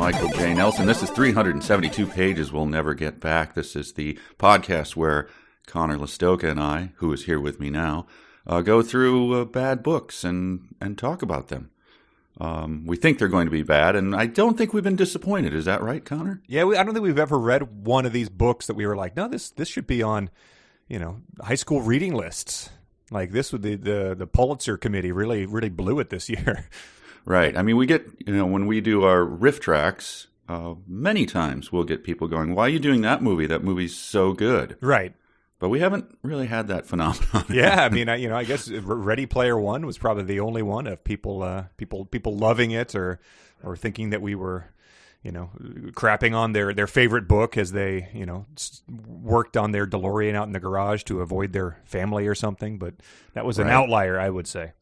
Michael J. Nelson. This is 372 pages we'll never get back. This is the podcast where Connor Listoka and I, who is here with me now, go through bad books and talk about them. We think they're going to be bad, and I don't think we've been disappointed. Is that right, Connor? Yeah, I don't think we've ever read one of these books that we were like, no, this should be on, high school reading lists. Like this would the Pulitzer Committee really blew it this year. Right. I mean, we get, when we do our riff tracks, many times we'll get people going, why are you doing that movie? That movie's so good. Right. But we haven't really had that phenomenon. Yeah, I mean, I guess Ready Player One was probably the only one of people loving it or thinking that we were, crapping on their favorite book as they, worked on their DeLorean out in the garage to avoid their family or something. But that was an outlier, I would say.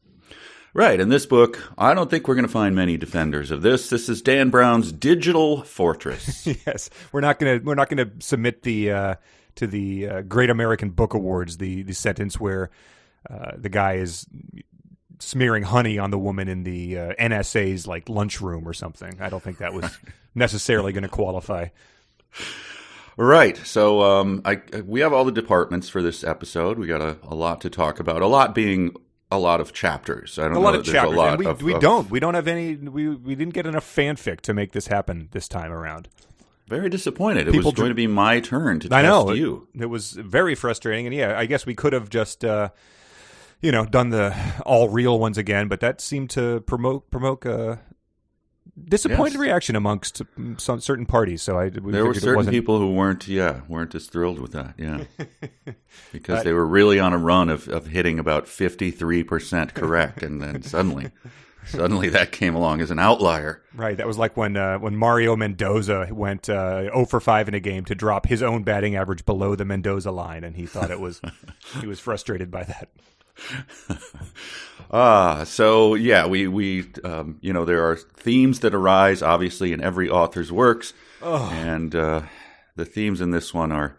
Right, and this book, I don't think we're going to find many defenders of this. This is Dan Brown's Digital Fortress. Yes, we're not going to submit to the Great American Book Awards the sentence where the guy is smearing honey on the woman in the NSA's like lunchroom or something. I don't think that was necessarily going to qualify. Right. So we have all the departments for this episode. We got a lot to talk about. A lot being a lot of chapters. I don't know. A lot of chapters. And we don't have any. We didn't get enough fanfic to make this happen this time around. Very disappointed. It was going to be my turn to test you. It was very frustrating, and yeah, I guess we could have just done the all real ones again, but that seemed to provoke a disappointed reaction amongst some certain parties. So there were certain people who weren't as thrilled with that. Yeah, because they were really on a run of hitting about 53% correct, and then suddenly that came along as an outlier. Right. That was like when Mario Mendoza went 0 for 5 in a game to drop his own batting average below the Mendoza line, and he thought he was frustrated by that. So yeah, we there are themes that arise obviously in every author's works, and the themes in this one are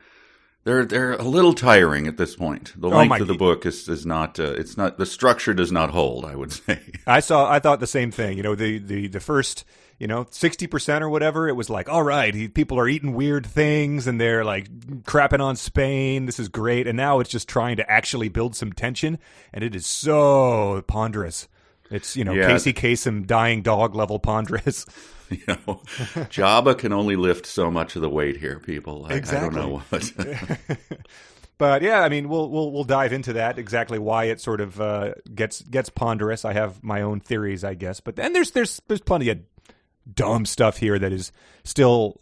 they're a little tiring at this point. The length of the book is not the structure does not hold, I would say. I thought the same thing. The first 60% or whatever, it was like, all right, people are eating weird things and they're like crapping on Spain. This is great. And now it's just trying to actually build some tension. And it is so ponderous. It's, Casey Kasem dying dog level ponderous. Jabba can only lift so much of the weight here, people. Exactly. I don't know what. But yeah, I mean, we'll dive into that, exactly why it sort of gets ponderous. I have my own theories, I guess. But then there's plenty of dumb stuff here that is still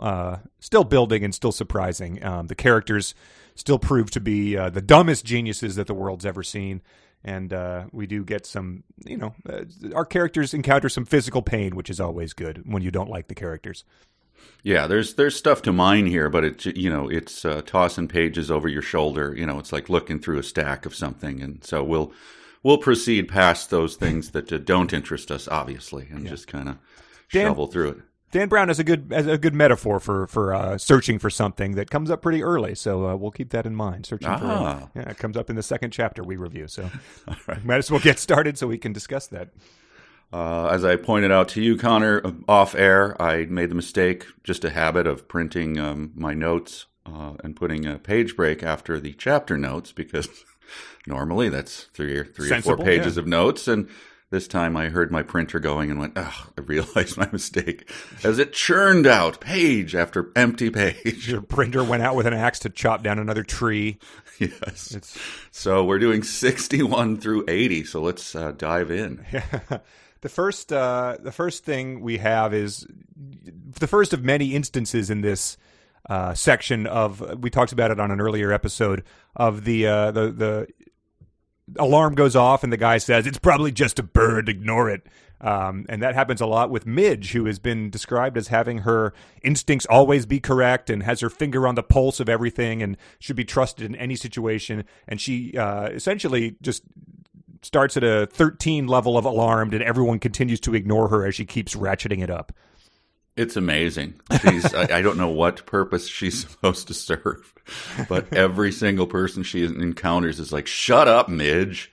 building and still surprising. The characters still prove to be the dumbest geniuses that the world's ever seen, and we do get some, our characters encounter some physical pain, which is always good when you don't like the characters. Yeah, there's stuff to mine here, but it's tossing pages over your shoulder. It's like looking through a stack of something, and so we'll proceed past those things that don't interest us, obviously, and just kind of shovel through it. Dan Brown has a good metaphor for searching for something that comes up pretty early, so we'll keep that in mind. It comes up in the second chapter we review, so might as well get started so we can discuss that. As I pointed out to you, Connor, off air, I made the mistake, just a habit of printing my notes and putting a page break after the chapter notes, because normally that's three or four pages of notes, and this time I heard my printer going and went, I realized my mistake as it churned out page after empty page. Your printer went out with an axe to chop down another tree. Yes. So we're doing 61 through 80, so let's dive in. Yeah. The first thing we have is the first of many instances in this section of, we talked about it on an earlier episode, of the alarm goes off and the guy says, it's probably just a bird, ignore it. And that happens a lot with Midge, who has been described as having her instincts always be correct and has her finger on the pulse of everything and should be trusted in any situation. And she essentially just starts at a 13 level of alarmed, and everyone continues to ignore her as she keeps ratcheting it up. It's amazing. I don't know what purpose she's supposed to serve, but every single person she encounters is like, shut up, Midge.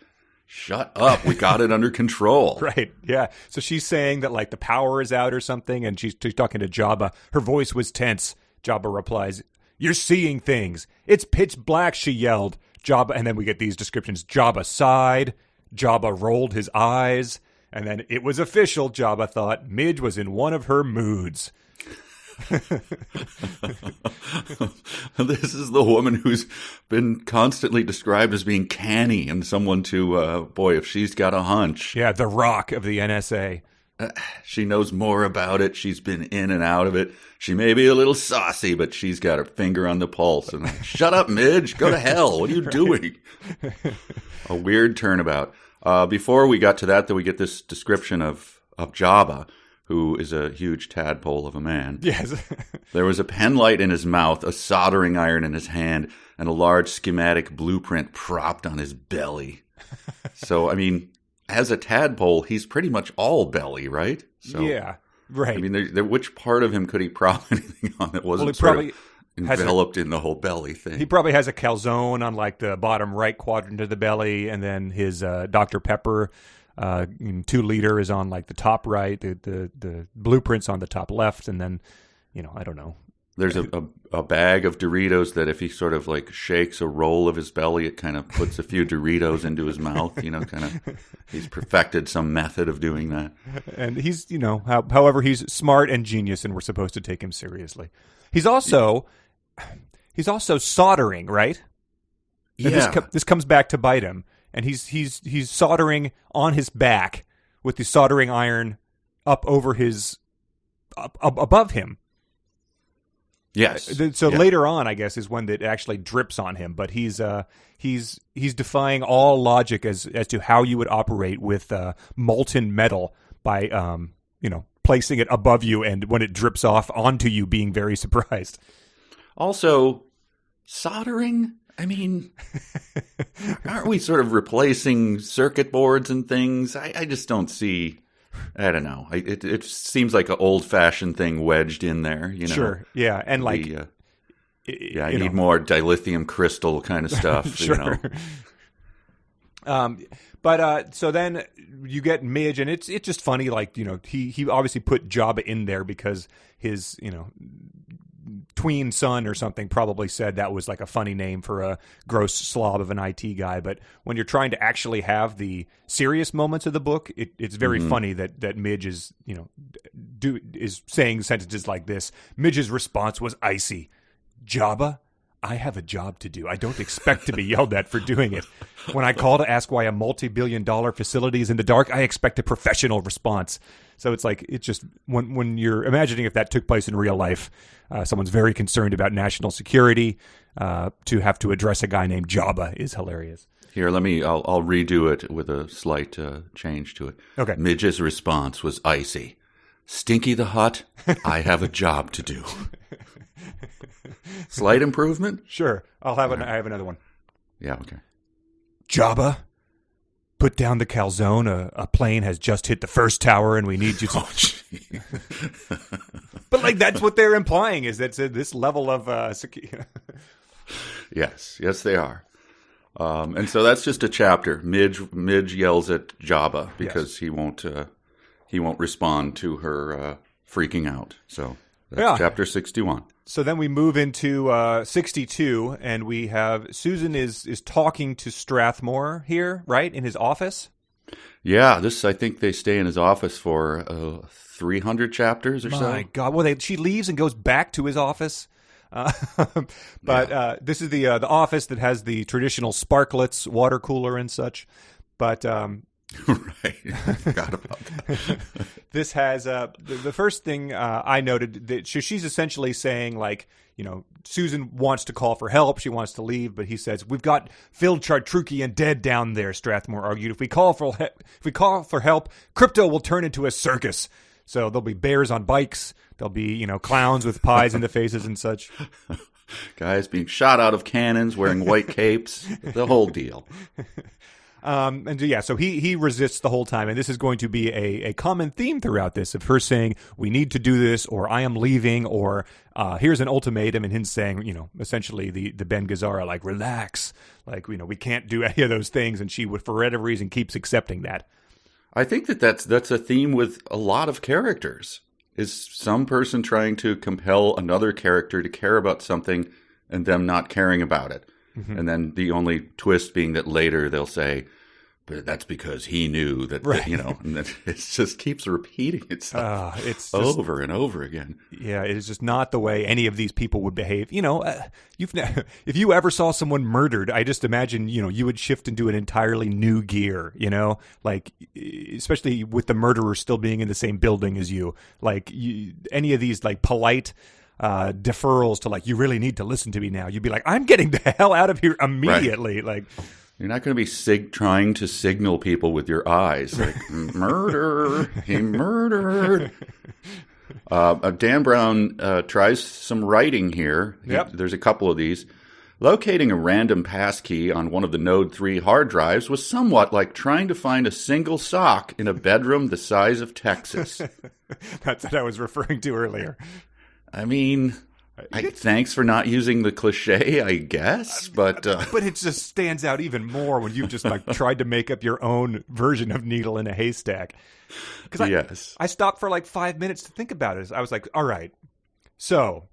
shut up. We got it under control. Right, yeah. So she's saying that, like, the power is out or something, and she's talking to Jabba. Her voice was tense. Jabba replies, "You're seeing things. It's pitch black," she yelled. Jabba, and then we get these descriptions. Jabba sighed. Jabba rolled his eyes. And then it was official, Jabba thought. Midge was in one of her moods. This is the woman who's been constantly described as being canny and someone to, boy, if she's got a hunch. Yeah, the Rock of the NSA. She knows more about it. She's been in and out of it. She may be a little saucy, but she's got her finger on the pulse. And shut up, Midge. Go to hell. What are you doing? A weird turnabout. Before we got to that, though, we get this description of Jabba, who is a huge tadpole of a man. Yes. There was a penlight in his mouth, a soldering iron in his hand, and a large schematic blueprint propped on his belly. So, I mean, as a tadpole, he's pretty much all belly, right? So, yeah, right. I mean, which part of him could he prop anything on that wasn't enveloped in the whole belly thing? He probably has a calzone on, like, the bottom right quadrant of the belly, and then his Dr. Pepper 2-liter is on, like, the top right, the blueprint's on the top left, and then, I don't know. There's a bag of Doritos that if he sort of, like, shakes a roll of his belly, it kind of puts a few Doritos into his mouth, kind of. He's perfected some method of doing that. And he's, however, he's smart and genius, and we're supposed to take him seriously. He's also soldering, right? Yeah. This comes back to bite him, and he's soldering on his back with the soldering iron up over above him. Yes. So later on, I guess, is when it actually drips on him. But he's defying all logic as to how you would operate with molten metal by placing it above you, and when it drips off onto you, being very surprised. Also, soldering. I mean, aren't we sort of replacing circuit boards and things? I just don't see. I don't know. It seems like an old-fashioned thing wedged in there. Sure. Yeah, and like, I need more dilithium crystal kind of stuff. Sure. But so then you get Midge, and it's just funny. Like, he obviously put Jabba in there because his tween son or something probably said that was like a funny name for a gross slob of an IT guy. But when you're trying to actually have the serious moments of the book, it's very funny that Midge is is saying sentences like this. Midge's response was icy. Jabba, I have a job to do. I don't expect to be yelled at for doing it. When I call to ask why a multi-billion-dollar facility is in the dark, I expect a professional response. So it's like, it's just, when you're imagining if that took place in real life, someone's very concerned about national security, to have to address a guy named Jabba is hilarious. Here, I'll redo it with a slight change to it. Okay. Midge's response was icy. Stinky the Hut, I have a job to do. Slight improvement? Sure. I have another one. Yeah, okay. Jabba, put down the calzone. A plane has just hit the first tower, and we need you to... But, like, that's what they're implying, is that this level of security. Yes, they are. And so that's just a chapter. Midge yells at Jabba because he won't respond to her freaking out. So that's chapter 61. So then we move into 62, and we have Susan is talking to Strathmore here, right, in his office? Yeah, I think they stay in his office for 300 chapters or so. My God. Well, she leaves and goes back to his office. This is the office that has the traditional sparklets, water cooler and such. But right, I forgot about that. This has the first thing I noted that she's essentially saying, like, Susan wants to call for help. She wants to leave, but he says, "We've got Phil Chartrukian dead down there." Strathmore argued, "If we call for help, crypto will turn into a circus. So there'll be bears on bikes. There'll be clowns with pies in the faces and such." Guys being shot out of cannons, wearing white capes, the whole deal. And yeah, so he resists the whole time, and this is going to be a common theme throughout this of her saying, "We need to do this," or "I am leaving," or "Here's an ultimatum," and him saying, essentially the Ben Gazzara, like, relax, like, we can't do any of those things, and she would, for whatever reason, keeps accepting that. I think that's a theme with a lot of characters. Is some person trying to compel another character to care about something and them not caring about it. Mm-hmm. And then the only twist being that later they'll say, but that's because he knew that, right. And then it just keeps repeating itself it's over and over again. Yeah, it is just not the way any of these people would behave. If you ever saw someone murdered, I just imagine, you would shift into an entirely new gear, like, especially with the murderer still being in the same building as you. Like, any of these, like, polite deferrals to, like, you really need to listen to me now. You'd be like, I'm getting the hell out of here immediately. Right. Like, you're not going to be trying to signal people with your eyes, like, murder, he murdered. Dan Brown tries some writing here. Yep. There's a couple of these. Locating a random passkey on one of the Node 3 hard drives was somewhat like trying to find a single sock in a bedroom the size of Texas. That's what I was referring to earlier. I mean, thanks for not using the cliche, I guess, but it just stands out even more when you've just like tried to make up your own version of needle in a haystack. Because I stopped for like 5 minutes to think about it. I was like, all right, so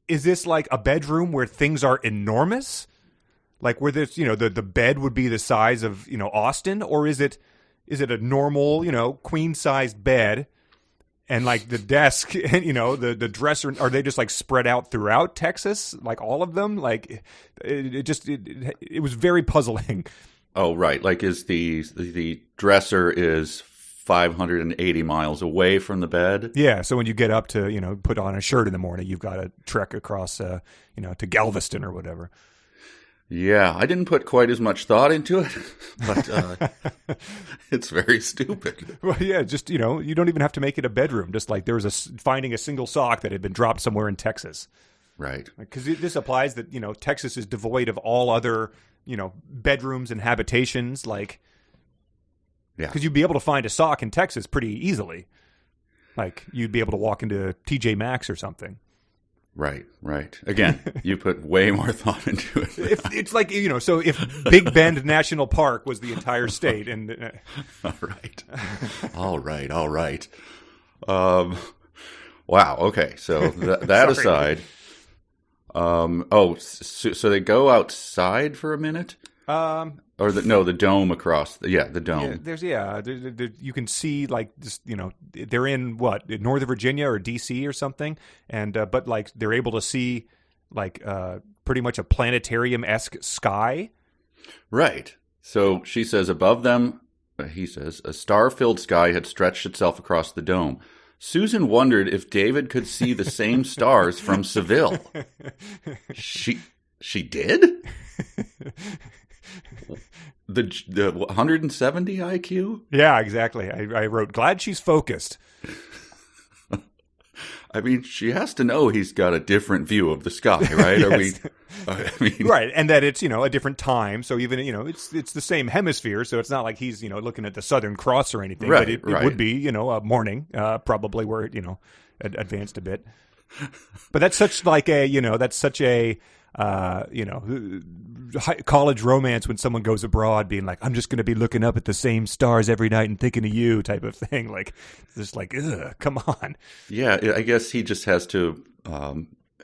is this like a bedroom where things are enormous? Like where there's, the bed would be the size of, Austin, or is it a normal, queen-sized bed? And like the desk and, the dresser, are they just like spread out throughout Texas? Like all of them? Like it was very puzzling. Oh, right. Like is the dresser is 580 miles away from the bed? Yeah. So when you get up to, put on a shirt in the morning, you've got to trek across, to Galveston or whatever. Yeah, I didn't put quite as much thought into it, but it's very stupid. Well, yeah, just, you don't even have to make it a bedroom. Just like there was finding a single sock that had been dropped somewhere in Texas. Right. Because this applies that, Texas is devoid of all other, bedrooms and habitations. Like, yeah, because you'd be able to find a sock in Texas pretty easily. Like, you'd be able to walk into TJ Maxx or something. Right. Again, you put way more thought into it. It's like, so if Big Bend National Park was the entire state and... All right. Wow, okay. So that aside... So they go outside for a minute? Or the dome across. The dome. Yeah, you can see like this, they're in Northern Virginia or DC or something, and but like they're able to see like pretty much a planetarium-esque sky. Right. So she says above them, he says, a star-filled sky had stretched itself across the dome. Susan wondered if David could see the same stars from Seville. She did? The 170 IQ? Yeah, exactly. I wrote, glad she's focused. I mean, she has to know he's got a different view of the sky, right? Yes. Right, and that it's, a different time. So even, it's the same hemisphere. So it's not like he's, looking at the Southern Cross or anything. Right, but it would be, a morning, probably where it, advanced a bit. But that's such like a, college romance when someone goes abroad being like, I'm just going to be looking up at the same stars every night and thinking of you type of thing. Like, just like, ugh, come on. Yeah, I guess he just has to,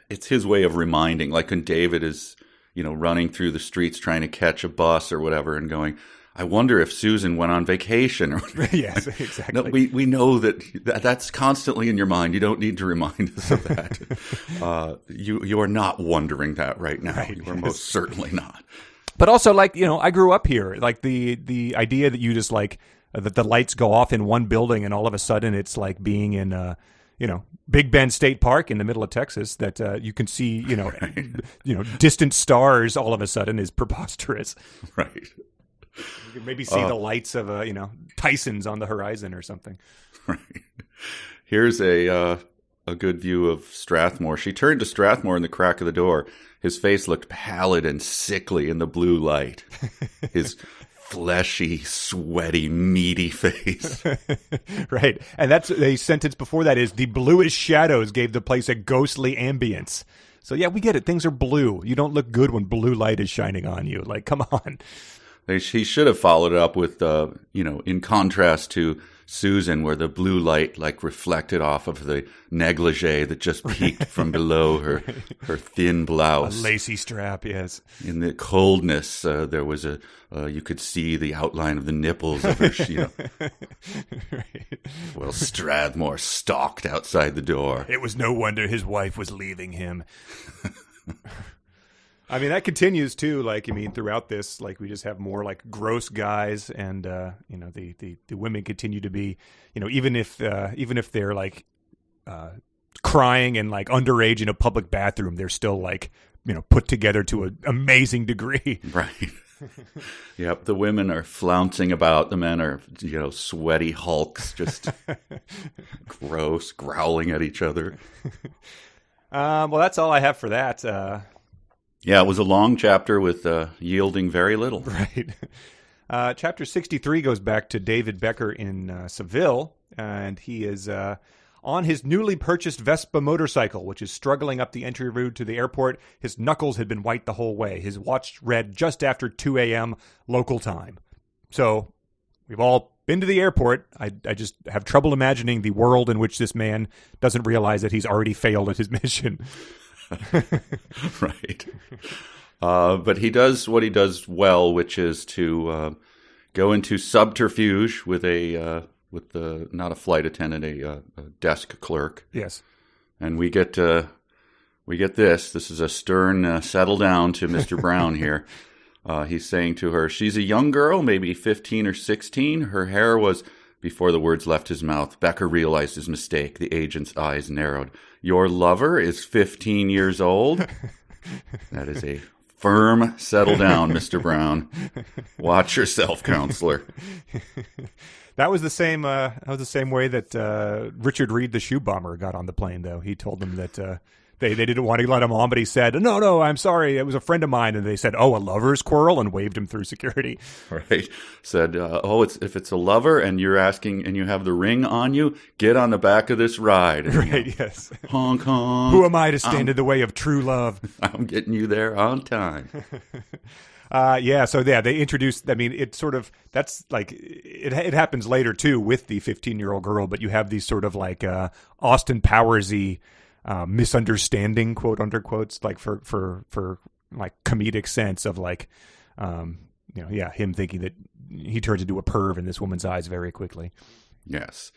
it's his way of reminding, like when David is, running through the streets trying to catch a bus or whatever and going, I wonder if Susan went on vacation. Or yes, exactly. No, we know that's constantly in your mind. You don't need to remind us of that. You are not wondering that right now. Right. You are most certainly not. But also, like, I grew up here. Like the idea that you just like that the lights go off in one building and all of a sudden it's like being in Big Bend State Park in the middle of Texas that you can see right. Distant stars all of a sudden is preposterous. Right. You can maybe see the lights of Tyson's on the horizon or something. Right. Here's a good view of Strathmore. She turned to Strathmore in the crack of the door. His face looked pallid and sickly in the blue light. His fleshy, sweaty, meaty face. Right. And that's a sentence before that is, the bluish shadows gave the place a ghostly ambience. So yeah, we get it. Things are blue. You don't look good when blue light is shining on you. Like, come on. He should have followed it up with, in contrast to Susan, where the blue light like reflected off of the negligee that just peeked from below her thin blouse. A lacy strap, yes. In the coldness, there was you could see the outline of the nipples of her. Right. Well, Strathmore stalked outside the door. It was no wonder his wife was leaving him. I mean, that continues too. Like, throughout this, like, we just have more like gross guys, and the women continue to be, even if they're like crying and like underage in a public bathroom, they're still like put together to an amazing degree. Right. Yep. The women are flouncing about. The men are sweaty hulks, just gross, growling at each other. Well, that's all I have for that. Yeah, it was a long chapter with yielding very little. Right. Chapter 63 goes back to David Becker in Seville, and he is on his newly purchased Vespa motorcycle, which is struggling up the entry route to the airport. His knuckles had been white the whole way. His watch read just after 2 a.m. local time. So we've all been to the airport. I just have trouble imagining the world in which this man doesn't realize that he's already failed at his mission. Right. But he does what he does well, which is to go into subterfuge with not a flight attendant, a desk clerk. Yes. And we get this. This is a stern settle down to Mr. Brown here. He's saying to her, she's a young girl, maybe 15 or 16. Her hair was... Before the words left his mouth, Becker realized his mistake. The agent's eyes narrowed. Your lover is 15 years old? That is a firm settle down, Mr. Brown. Watch yourself, counselor. That was the same way that Richard Reed, the shoe bomber, got on the plane, though. He told them that they didn't want to let him on, but he said, no, I'm sorry, it was a friend of mine. And they said, oh, a lover's quarrel, and waved him through security. Right. Said, if it's a lover and you're asking and you have the ring on you, get on the back of this ride. And, right, yes. Honk, honk. Who am I to stand in the way of true love? I'm getting you there on time. They introduced, it's sort of, that's like, it happens later too with the 15-year-old girl, but you have these sort of like Austin Powers-y misunderstanding, quote under quotes, like for like comedic sense of like, him thinking that he turns into a perv in this woman's eyes very quickly. Yes.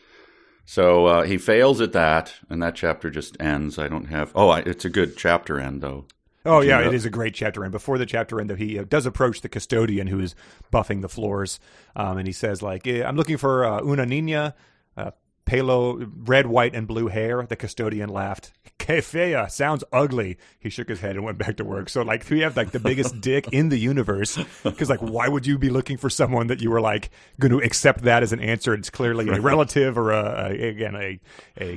So he fails at that, and that chapter just ends. It's a good chapter end, though. Oh, yeah, it is a great chapter end. Before the chapter end, though, he does approach the custodian who is buffing the floors, and he says, like, I'm looking for una niña, pelo, red, white, and blue hair. The custodian laughed. Que fea, sounds ugly. He shook his head and went back to work. So, like, we have, like, the biggest dick in the universe, because, like, why would you be looking for someone that you were, like, going to accept that as an answer? It's clearly a relative or, a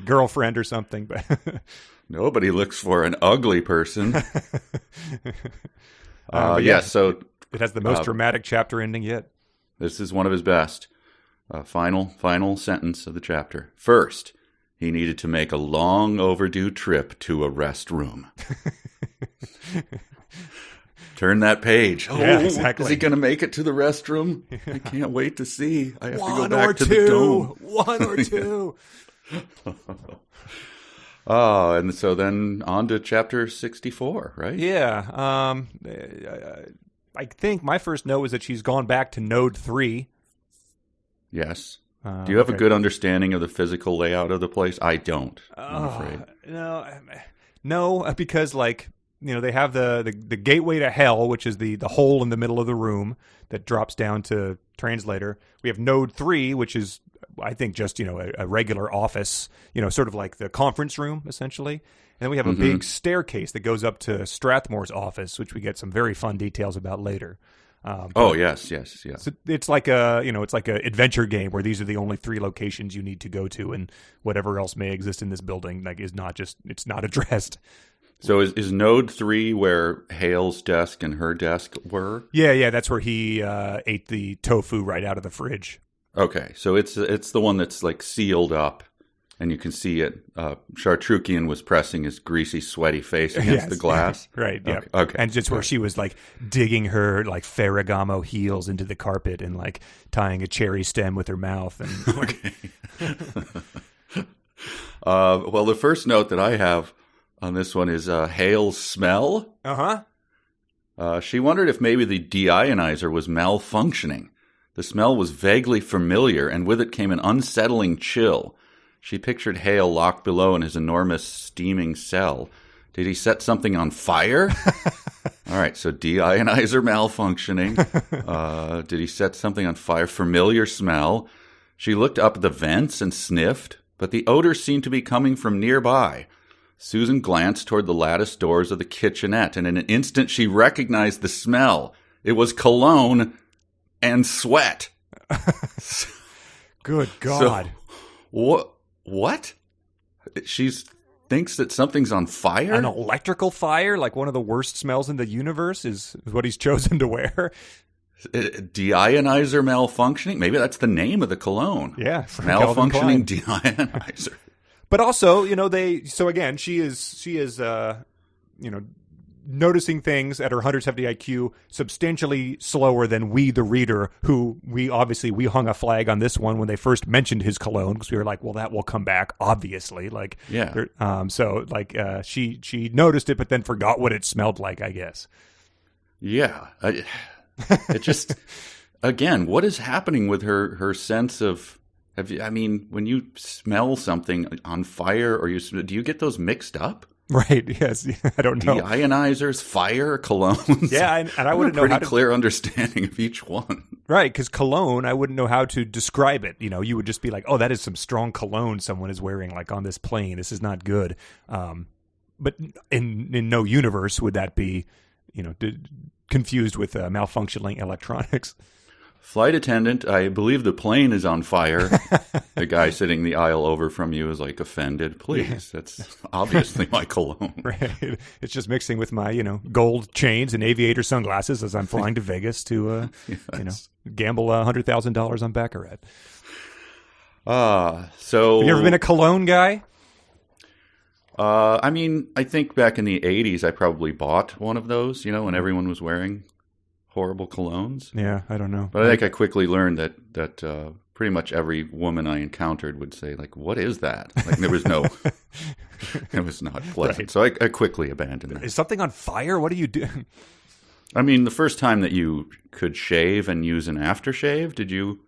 girlfriend or something, but... Nobody looks for an ugly person. So it has the most dramatic chapter ending yet. This is one of his best. Final sentence of the chapter. First, he needed to make a long overdue trip to a restroom. Turn that page. Yeah, exactly. Is he going to make it to the restroom? I can't wait to see. I have to go One back or to two. the dome. One or two. Oh, and so then on to chapter 64, right? Yeah. I think my first note was that she's gone back to node 3. Yes. Do you have a good understanding of the physical layout of the place? I don't, I'm afraid. No, because, like, they have the gateway to Hell, which is the hole in the middle of the room that drops down to translator. We have node 3, which is, I think, just, a regular office, sort of like the conference room, essentially. And then we have a big staircase that goes up to Strathmore's office, which we get some very fun details about later. Yes. So it's like a adventure game where these are the only 3 locations you need to go to, and whatever else may exist in this building, like, it's not addressed. So is node 3 where Hale's desk and her desk were? Yeah, that's where he ate the tofu right out of the fridge. Okay, so it's the one that's like sealed up, and you can see it. Chartrukian was pressing his greasy, sweaty face against the glass. Right, yeah. Okay. And just where she was like digging her like Ferragamo heels into the carpet and like tying a cherry stem with her mouth. And Okay. Well, the first note that I have on this one is Hale's smell. She wondered if maybe the deionizer was malfunctioning. The smell was vaguely familiar, and with it came an unsettling chill. She pictured Hale locked below in his enormous steaming cell. Did he set something on fire? All right, so deionizer malfunctioning. Did he set something on fire? Familiar smell. She looked up at the vents and sniffed, but the odor seemed to be coming from nearby. Susan glanced toward the lattice doors of the kitchenette, and in an instant she recognized the smell. It was cologne and sweat. Good God. So, what? She thinks that something's on fire? An electrical fire? Like one of the worst smells in the universe is what he's chosen to wear? Deionizer malfunctioning? Maybe that's the name of the cologne. Yeah. Malfunctioning deionizer. But also, so again, she is noticing things at her 170 IQ substantially slower than we, the reader, who we hung a flag on this one when they first mentioned his cologne because we were like, well, that will come back, obviously. Like, yeah. She noticed it, but then forgot what it smelled like, I guess. Yeah. It just, again, what is happening with her sense of, when you smell something on fire do you get those mixed up? Right. Yes. I don't know. Deionizers, fire, colognes. Yeah, and I wouldn't know how to clear understanding of each one. Right, because cologne, I wouldn't know how to describe it. You would just be like, "Oh, that is some strong cologne someone is wearing, like on this plane. This is not good." But in no universe would that be, confused with malfunctioning electronics. Flight attendant, I believe the plane is on fire. The guy sitting the aisle over from you is like offended. Please, that's obviously my cologne. Right. It's just mixing with my, gold chains and aviator sunglasses as I'm flying to Vegas to, yes. Gamble $100,000 on Baccarat. So have you ever been a cologne guy? I think back in the 80s, I probably bought one of those, when everyone was wearing horrible colognes. Yeah, I don't know. But I think I quickly learned that pretty much every woman I encountered would say, like, what is that? Like, there was no, it was not pleasant. Right. So I quickly abandoned that. Is something on fire? What are you doing? The first time that you could shave and use an aftershave, did you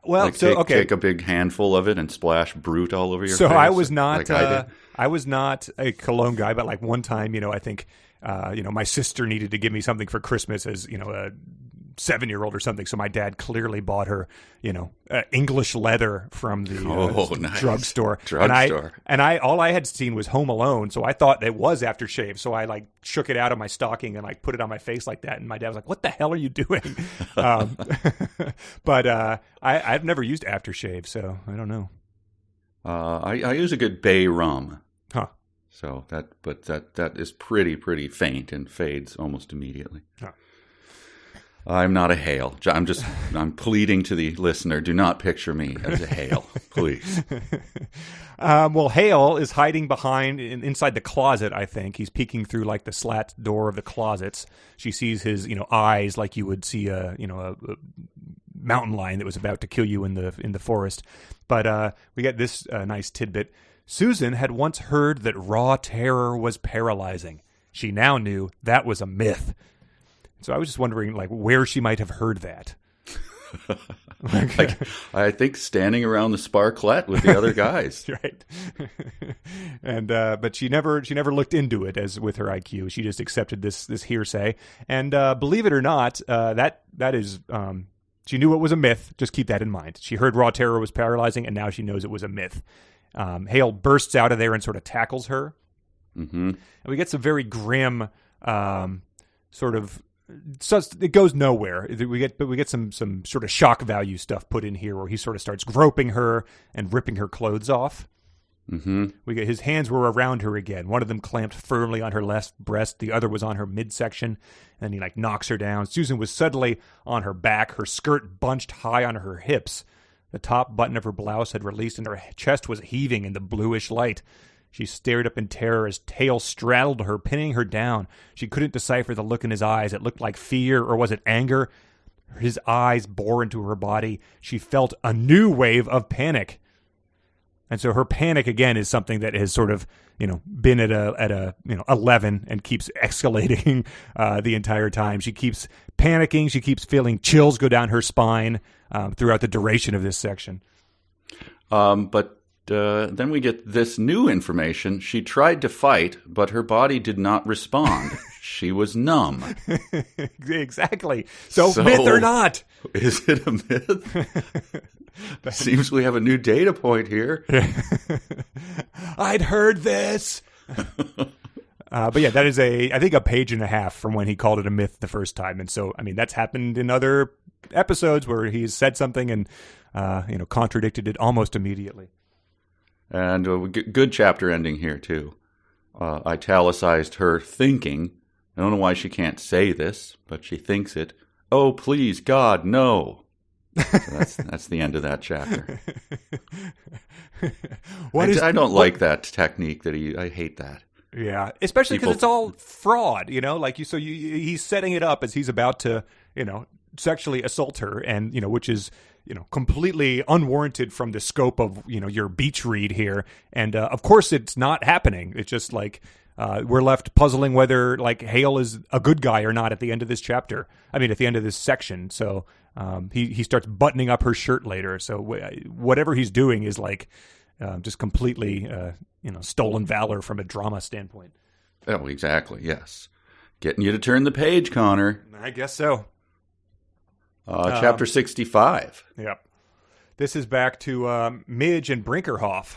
take a big handful of it and splash Brute all over your face? So I was not, I was not a cologne guy, but like one time, I think, my sister needed to give me something for Christmas as, a 7-year-old or something. So my dad clearly bought her, English leather from the nice. drugstore. And all I had seen was Home Alone. So I thought it was aftershave. So I like shook it out of my stocking and like put it on my face like that. And my dad was like, "What the hell are you doing?" But I've never used aftershave, so I don't know. I use a good bay rum. Huh. So that is pretty faint and fades almost immediately. Huh. I'm not a Hale. I'm pleading to the listener, do not picture me as a Hale, please. Well, Hale is hiding inside the closet, I think. He's peeking through like the slat door of the closets. She sees his, eyes like you would see a mountain lion that was about to kill you in the forest. But we get this nice tidbit. Susan had once heard that raw terror was paralyzing. She now knew that was a myth. So I was just wondering, like, where she might have heard that. I think standing around the Sparklet with the other guys. Right. And but she never looked into it as with her IQ. She just accepted this hearsay. And believe it or not, that is she knew it was a myth. Just keep that in mind. She heard raw terror was paralyzing, and now she knows it was a myth. Hale bursts out of there and sort of tackles her. Mm-hmm. And we get some very grim sort of. So it goes nowhere. We get some sort of shock value stuff put in here where he sort of starts groping her and ripping her clothes off. Mm-hmm. His hands were around her again. One of them clamped firmly on her left breast. The other was on her midsection. And he knocks her down. Susan was suddenly on her back, her skirt bunched high on her hips. The top button of her blouse had released and her chest was heaving in the bluish light. She stared up in terror as Hale straddled her, pinning her down. She couldn't decipher the look in his eyes. It looked like fear, or was it anger? His eyes bore into her body. She felt a new wave of panic. And so her panic again is something that has sort of, been at a 11 and keeps escalating the entire time. She keeps panicking. She keeps feeling chills go down her spine throughout the duration of this section. But then we get this new information. She tried to fight, but her body did not respond. She was numb. Exactly. So myth or not? Is it a myth? Seems we have a new data point here. I'd heard this. But yeah, that is I think a page and a half from when he called it a myth the first time. And so, that's happened in other episodes where he's said something and, contradicted it almost immediately. And a good chapter ending here, too. Italicized her thinking. I don't know why she can't say this, but she thinks it. Oh, please, God, no. So that's the end of that chapter. I don't like that technique I hate that. Yeah, especially because it's all fraud, he's setting it up as he's about to, sexually assault her, and, which is, completely unwarranted from the scope of, your beach read here. And, of course, it's not happening. It's just we're left puzzling whether Hale is a good guy or not at the end of this chapter. At the end of this section. So he starts buttoning up her shirt later. So whatever he's doing is just completely stolen valor from a drama standpoint. Oh, exactly. Yes, getting you to turn the page, Connor. I guess so. Chapter 65. Yep. This is back to Midge and Brinkerhoff.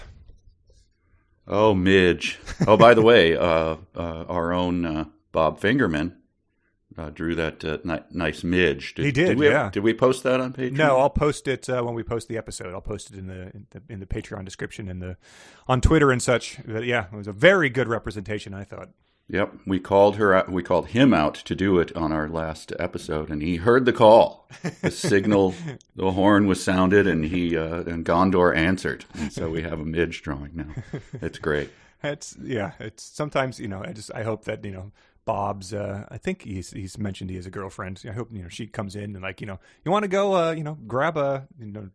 Oh, Midge. Oh, by the way, our own Bob Fingerman drew that nice Midge. He did, Did we post that on Patreon? No, I'll post it when we post the episode. I'll post it in the Patreon description and on Twitter and such. But yeah, it was a very good representation, I thought. Yep, we called him out to do it on our last episode, and he heard the call. The signal, the horn was sounded, and and Gondor answered. And so we have a Midge drawing now. It's great. It's sometimes I hope that Bob's I think he's mentioned he has a girlfriend. I hope she comes in and you want to go grab a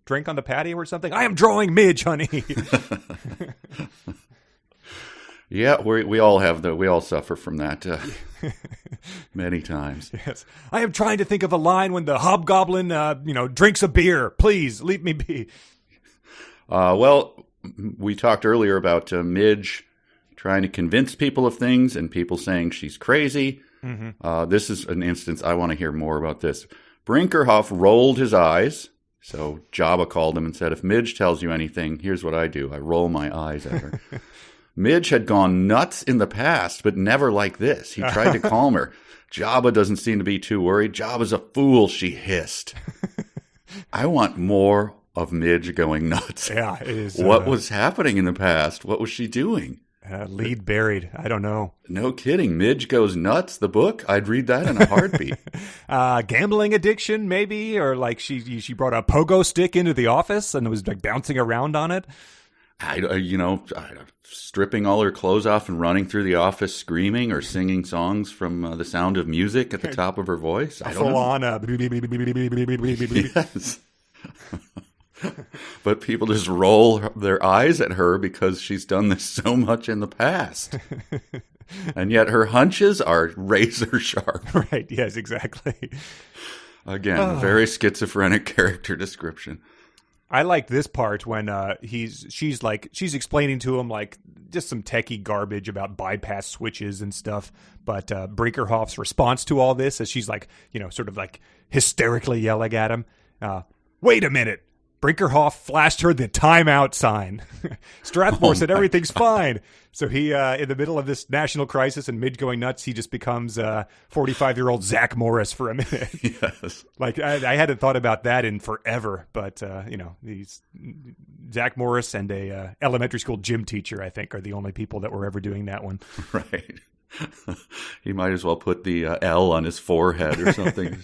drink on the patio or something. I am drawing Midge, honey. Yeah, we all suffer from that many times. Yes, I am trying to think of a line when the hobgoblin drinks a beer. Please leave me be. Well, we talked earlier about Midge trying to convince people of things and people saying she's crazy. Mm-hmm. This is an instance I want to hear more about this. Brinkerhoff rolled his eyes. So Jabba called him and said, if Midge tells you anything, here's what I do. I roll my eyes at her. Midge had gone nuts in the past, but never like this. He tried to calm her. Jabba doesn't seem to be too worried. Jabba's a fool, she hissed. I want more of Midge going nuts. Yeah, it is. What was happening in the past? What was she doing? Lead buried. I don't know. No kidding. Midge goes nuts. The book? I'd read that in a heartbeat. Gambling addiction, maybe? Or she brought a pogo stick into the office and was bouncing around on it? Stripping all her clothes off and running through the office screaming or singing songs from The Sound of Music at the top of her voice. I don't know. Yes. But people just roll their eyes at her because she's done this so much in the past. And yet her hunches are razor sharp. Right, yes, exactly. Again, very schizophrenic character description. I like this part when she's explaining to him just some techie garbage about bypass switches and stuff. But Brinkerhoff's response to all this is she's hysterically yelling at him. Wait a minute. Brinkerhoff flashed her the timeout sign. Strathmore said everything's fine. So he, in the middle of this national crisis and Midge going nuts, he just becomes 45-year-old Zach Morris for a minute. Yes. Like, I hadn't thought about that in forever, but, these Zach Morris and a elementary school gym teacher, I think, are the only people that were ever doing that one. Right. He might as well put the L on his forehead or something.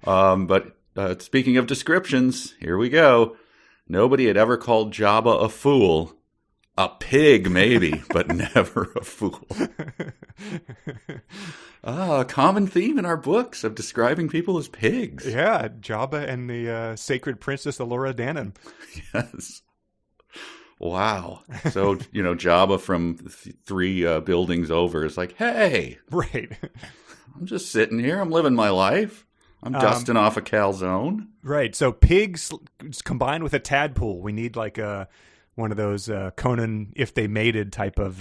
But speaking of descriptions, here we go. Nobody had ever called Jabba a fool. A pig, maybe, but never a fool. A common theme in our books of describing people as pigs. Yeah, Jabba and the sacred princess Allura Dannon. Yes. Wow. So, Jabba from three buildings over is like, hey. Right. I'm just sitting here. I'm living my life. I'm dusting off a calzone. Right. So pigs combined with a tadpole. We need like one of those Conan if they mated type of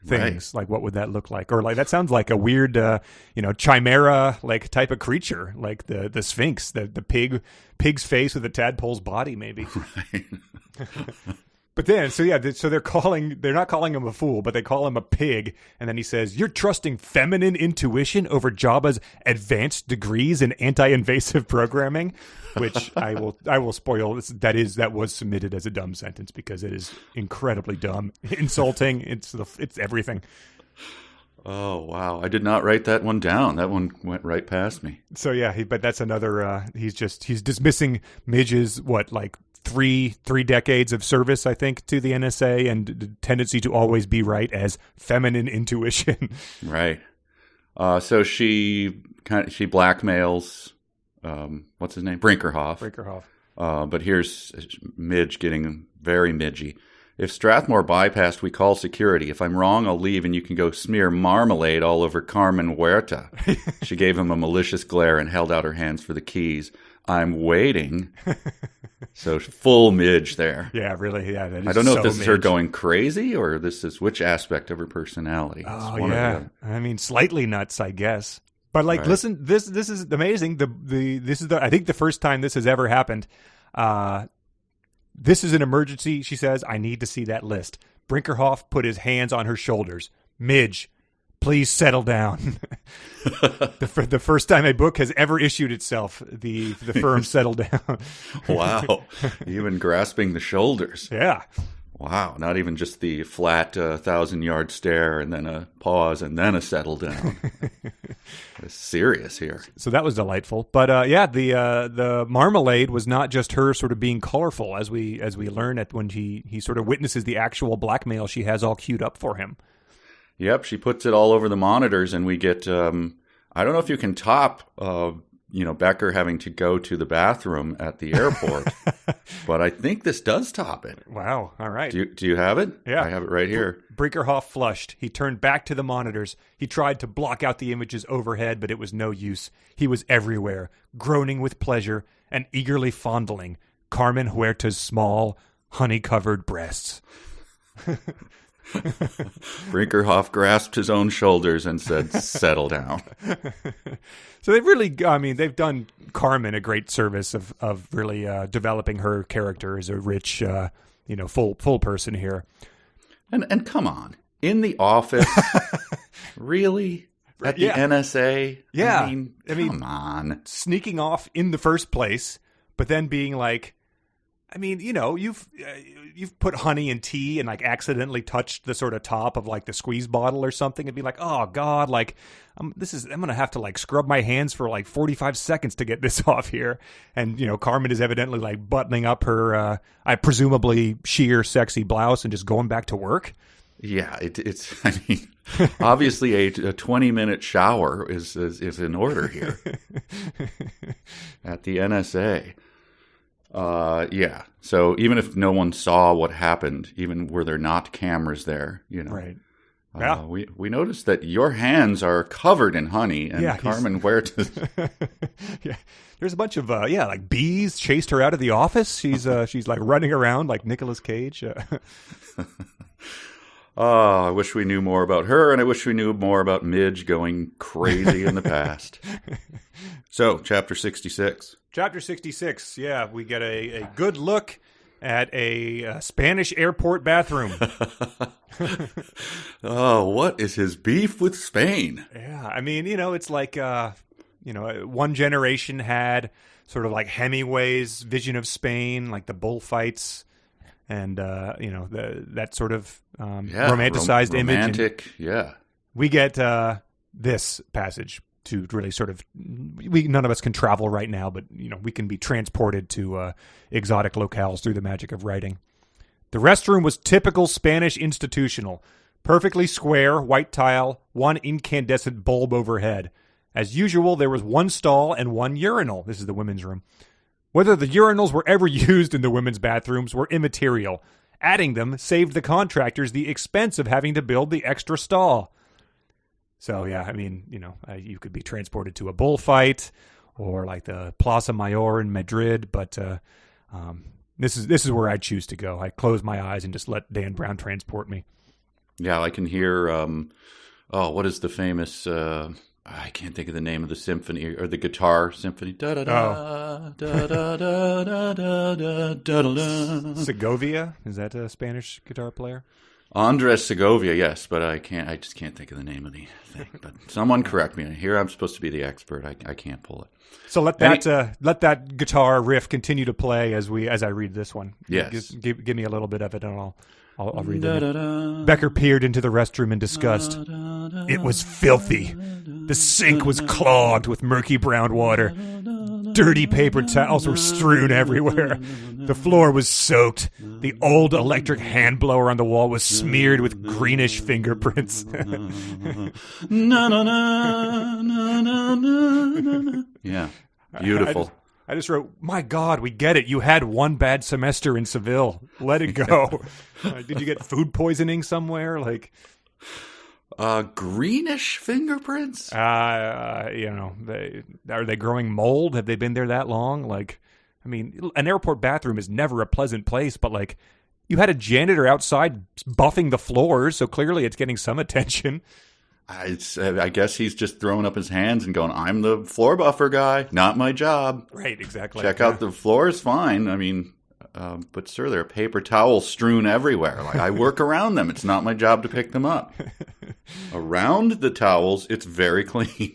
things. Right. Like what would that look like? Or like that sounds like a weird chimera like type of creature, like the Sphinx, the pig's face with a tadpole's body maybe. Right. But then, so they're not calling him a fool, but they call him a pig. And then he says, "You're trusting feminine intuition over Jabba's advanced degrees in anti-invasive programming," which I will spoil. That was submitted as a dumb sentence because it is incredibly dumb, insulting. It's everything. Oh, wow. I did not write that one down. That one went right past me. So yeah, but that's another, he's dismissing Midge's, three decades of service, I think, to the NSA and the tendency to always be right as feminine intuition. Right. So she blackmails, what's his name? Brinkerhoff. But here's Midge getting very midgy. "If Strathmore bypassed, we call security. If I'm wrong, I'll leave and you can go smear marmalade all over Carmen Huerta." She gave him a malicious glare and held out her hands for the keys. "I'm waiting." So full Midge there. Yeah, really. Yeah, that is. I don't know if this Midge. is her going crazy or this is which aspect of her personality. Oh, yeah. I mean, slightly nuts, I guess. But right. Listen, this is amazing. This is I think the first time this has ever happened. "This is an emergency," she says. "I need to see that list." Brinkerhoff put his hands on her shoulders. "Midge, please settle down." The first time a book has ever issued itself, the firm settled down. Wow. Even grasping the shoulders. Yeah. Wow. Not even just the flat 1,000-yard stare and then a pause and then a settle down. It's serious here. So that was delightful. But the marmalade was not just her sort of being colorful, as we learn when he sort of witnesses the actual blackmail she has all queued up for him. Yep, she puts it all over the monitors, and we get, I don't know if you can top, Becker having to go to the bathroom at the airport, but I think this does top it. Wow, all right. Do you have it? Yeah. I have it right here. Brinkerhoff flushed. He turned back to the monitors. He tried to block out the images overhead, but it was no use. He was everywhere, groaning with pleasure and eagerly fondling Carmen Huerta's small, honey-covered breasts. Brinkerhoff grasped his own shoulders and said, "Settle down." So they've done Carmen a great service of really developing her character as a rich, full person here. And come on, in the office, really? At the NSA? Yeah. I mean, come on. Sneaking off in the first place, but then being like, I mean, you've put honey in tea and accidentally touched the sort of top of the squeeze bottle or something and be like, oh God, I'm going to have to scrub my hands for 45 seconds to get this off here. And, Carmen is evidently buttoning up her, presumably sheer sexy blouse and just going back to work. Yeah, it's obviously a 20-minute shower is in order here at the NSA. Yeah. So even if no one saw what happened, even were there not cameras there, right. Yeah. We noticed that your hands are covered in honey, and Carmen Huerta. Yeah. There's a bunch of bees chased her out of the office. She's running around like Nicolas Cage. I wish we knew more about her, and I wish we knew more about Midge going crazy in the past. So, chapter 66. Chapter 66. Yeah, we get a good look at a Spanish airport bathroom. Oh, what is his beef with Spain? Yeah, I mean, it's like, one generation had sort of like Hemingway's vision of Spain, like the bullfights and, that sort of romanticized image. Romantic, yeah. We get this passage to really sort of, none of us can travel right now, but, we can be transported to exotic locales through the magic of writing. The restroom was typical Spanish institutional. Perfectly square, white tile, one incandescent bulb overhead. As usual, there was one stall and one urinal. This is the women's room. Whether the urinals were ever used in the women's bathrooms were immaterial. Adding them saved the contractors the expense of having to build the extra stall. So, yeah, I mean, you could be transported to a bullfight or like the Plaza Mayor in Madrid, but this is where I choose to go. I close my eyes and just let Dan Brown transport me. Yeah, I can hear, what is the famous, I can't think of the name of the symphony, or the guitar symphony. Da-da-da, da-da-da-da-da-da-da. Segovia? Is that a Spanish guitar player? Andres Segovia, yes, but I just can't think of the name of the thing. But someone correct me. Here I'm supposed to be the expert. I can't pull it. So let that guitar riff continue to play as I read this one. Yes. Give me a little bit of it, and I'll read it. Becker peered into the restroom in disgust. It was filthy. The sink was clogged with murky brown water. Dirty paper towels were strewn everywhere. The floor was soaked. The old electric hand blower on the wall was smeared with greenish fingerprints. Yeah, beautiful. I just wrote, my God, we get it. You had one bad semester in Seville. Let it go. Did you get food poisoning somewhere? Greenish fingerprints? Are they growing mold? Have they been there that long? An airport bathroom is never a pleasant place, but you had a janitor outside buffing the floors, so clearly it's getting some attention. I guess he's just throwing up his hands and going, I'm the floor buffer guy, not my job. Right, exactly. Check out the floors, fine. But sir, there are paper towels strewn everywhere. I work around them. It's not my job to pick them up. Around the towels, it's very clean.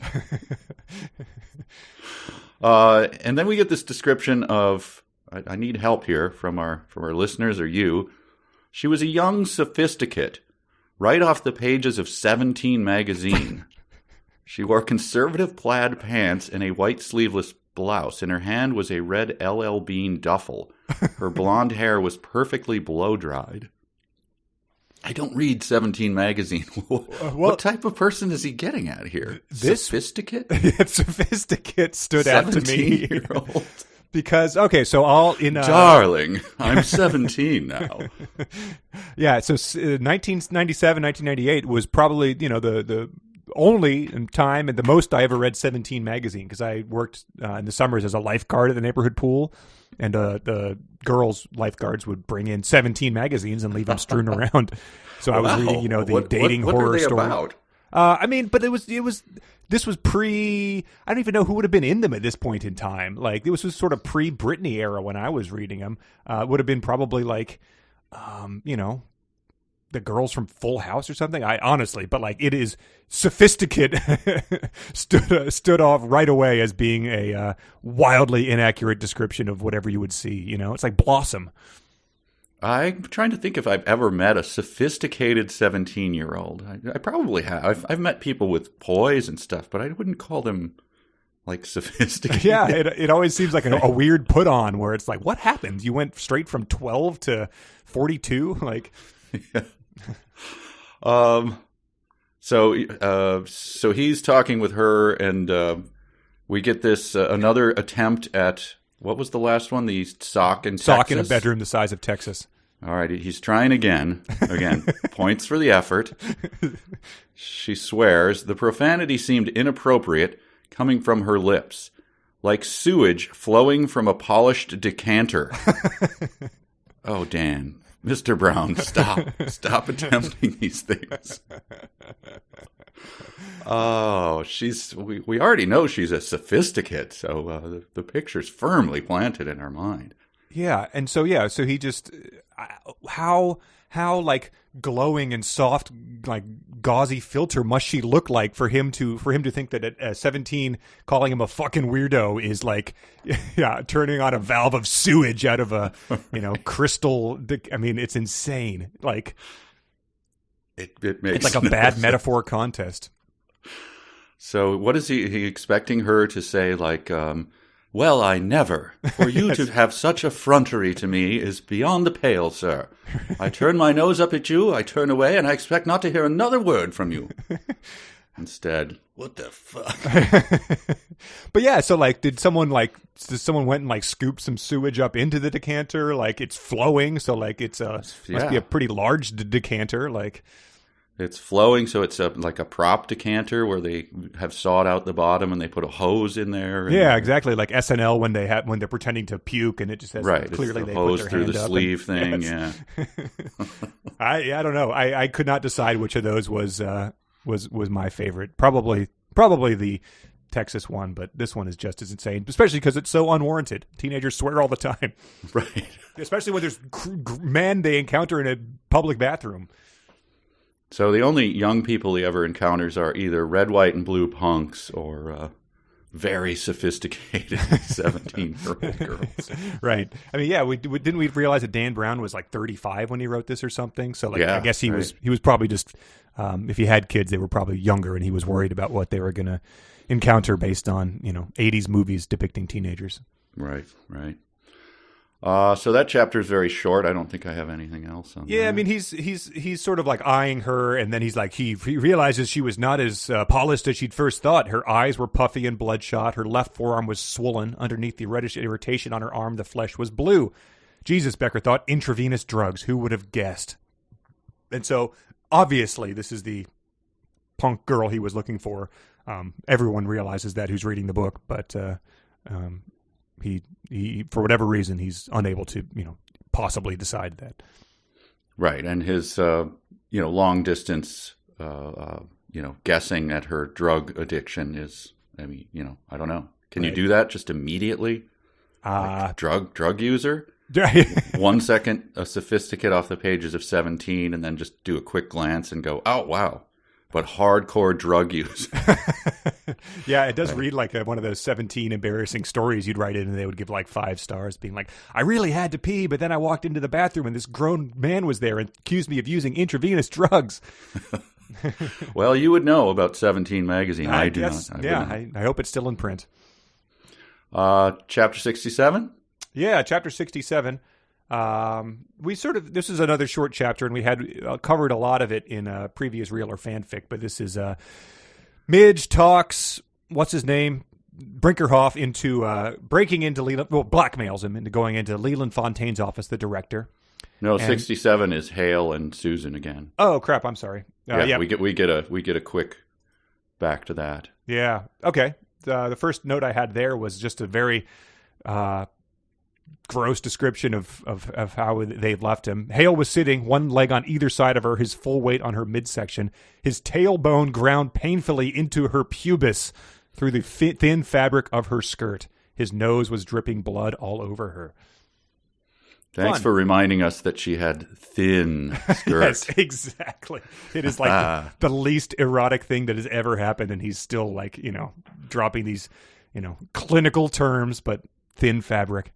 And then we get this description of, I need help here from our listeners or you. She was a young sophisticate, right off the pages of 17 magazine. She wore conservative plaid pants and a white sleeveless blouse. In her hand was a red LL Bean duffel. Her blonde hair was perfectly blow-dried. I don't read 17 magazine. What type of person is he getting at here? Sophisticate? Sophisticate stood out to me. 17-year-old. Because, okay, so all in... Darling, I'm 17 now. Yeah, so 1997, 1998 was probably, the only time and the most I ever read 17 magazine, because I worked in the summers as a lifeguard at the neighborhood pool, and the girls' lifeguards would bring in 17 magazines and leave them strewn around. So I was reading, the dating horror story. About? But this was pre, I don't even know who would have been in them at this point in time. This was sort of pre-Britney era when I was reading them. Would have been probably the girls from Full House or something. It is Sophisticate stood off right away as being a wildly inaccurate description of whatever you would see. It's like Blossom. I'm trying to think if I've ever met a sophisticated 17-year-old. I probably have. I've met people with poise and stuff, but I wouldn't call them sophisticated. Yeah, it always seems like a weird put on where it's like, what happened? You went straight from 12 to 42? Yeah. So he's talking with her, and we get this another attempt at, what was the last one? The sock in Texas? Sock in a bedroom the size of Texas. All right, he's trying again. Points for the effort. She swears. The profanity seemed inappropriate, coming from her lips, like sewage flowing from a polished decanter. Oh, Dan. Mr. Brown, stop attempting these things. Oh, we already know she's a sophisticate, so the picture's firmly planted in our mind. Yeah, and so he just how like glowing and soft, like gauzy filter must she look like for him to think that at 17 calling him a fucking weirdo is like turning on a valve of sewage out of a crystal. I mean, it's insane. Like it makes it's like a bad metaphor contest. So what is he expecting her to say? Like, well, I never. For you to have such effrontery to me is beyond the pale, sir. I turn my nose up at you, I turn away, and I expect not to hear another word from you. Instead, what the fuck? But yeah, so like, did someone went and like scoop some sewage up into the decanter? Like it's flowing, so like must be a pretty large decanter, like. It's flowing, so it's like a prop decanter where they have sawed out the bottom and they put a hose in there. Yeah, exactly. Like SNL when they're pretending to puke and it just has clearly it's the they hose put their through the sleeve thing. Yes. Yeah. I don't know. I could not decide which of those was my favorite. Probably the Texas one, but this one is just as insane, especially because it's so unwarranted. Teenagers swear all the time, right? Especially when there's men they encounter in a public bathroom. So the only young people he ever encounters are either red, white, and blue punks or very sophisticated 17-year-old girls. Right. I mean, yeah, didn't we realize that Dan Brown was like 35 when he wrote this or something? So like, I guess he was probably just, if he had kids, they were probably younger and he was worried about what they were going to encounter based on, 80s movies depicting teenagers. Right. So that chapter is very short. I don't think I have anything else on that. I mean, he's sort of like eyeing her, and then he's like, he realizes she was not as polished as she'd first thought. Her eyes were puffy and bloodshot. Her left forearm was swollen. Underneath the reddish irritation on her arm, the flesh was blue. Jesus, Becker thought, intravenous drugs. Who would have guessed? And so, obviously, this is the punk girl he was looking for. Everyone realizes that who's reading the book, but he for whatever reason he's unable to possibly decide that. Right, and his long distance guessing at her drug addiction is, I don't know. Can you do that just immediately? Like drug user? 1 second a sophisticate off the pages of 17 and then just do a quick glance and go, oh wow. But hardcore drug use. Yeah, it does read like one of those 17 embarrassing stories you'd write in and they would give like 5 stars, being like, I really had to pee, but then I walked into the bathroom and this grown man was there and accused me of using intravenous drugs. Well, you would know about 17 magazine. I do not. I hope it's still in print. Chapter 67? Yeah, chapter 67. This is another short chapter, and we had covered a lot of it in a previous real or fanfic, but this is Midge talks, what's his name, Brinkerhoff into breaking into Leland, blackmails him into going into Leland Fontaine's office, the director. No, 67 is Hale and Susan again. Oh crap! I'm sorry. We get a quick back to that. Yeah. Okay. The first note I had there was just a very gross description of how they'd left him. Hale was sitting, one leg on either side of her, his full weight on her midsection. His tailbone ground painfully into her pubis through the thin fabric of her skirt. His nose was dripping blood all over her. Thanks for reminding us that she had thin skirts. Yes, exactly. It is like the least erotic thing that has ever happened, and he's still like, dropping these, clinical terms, but thin fabric.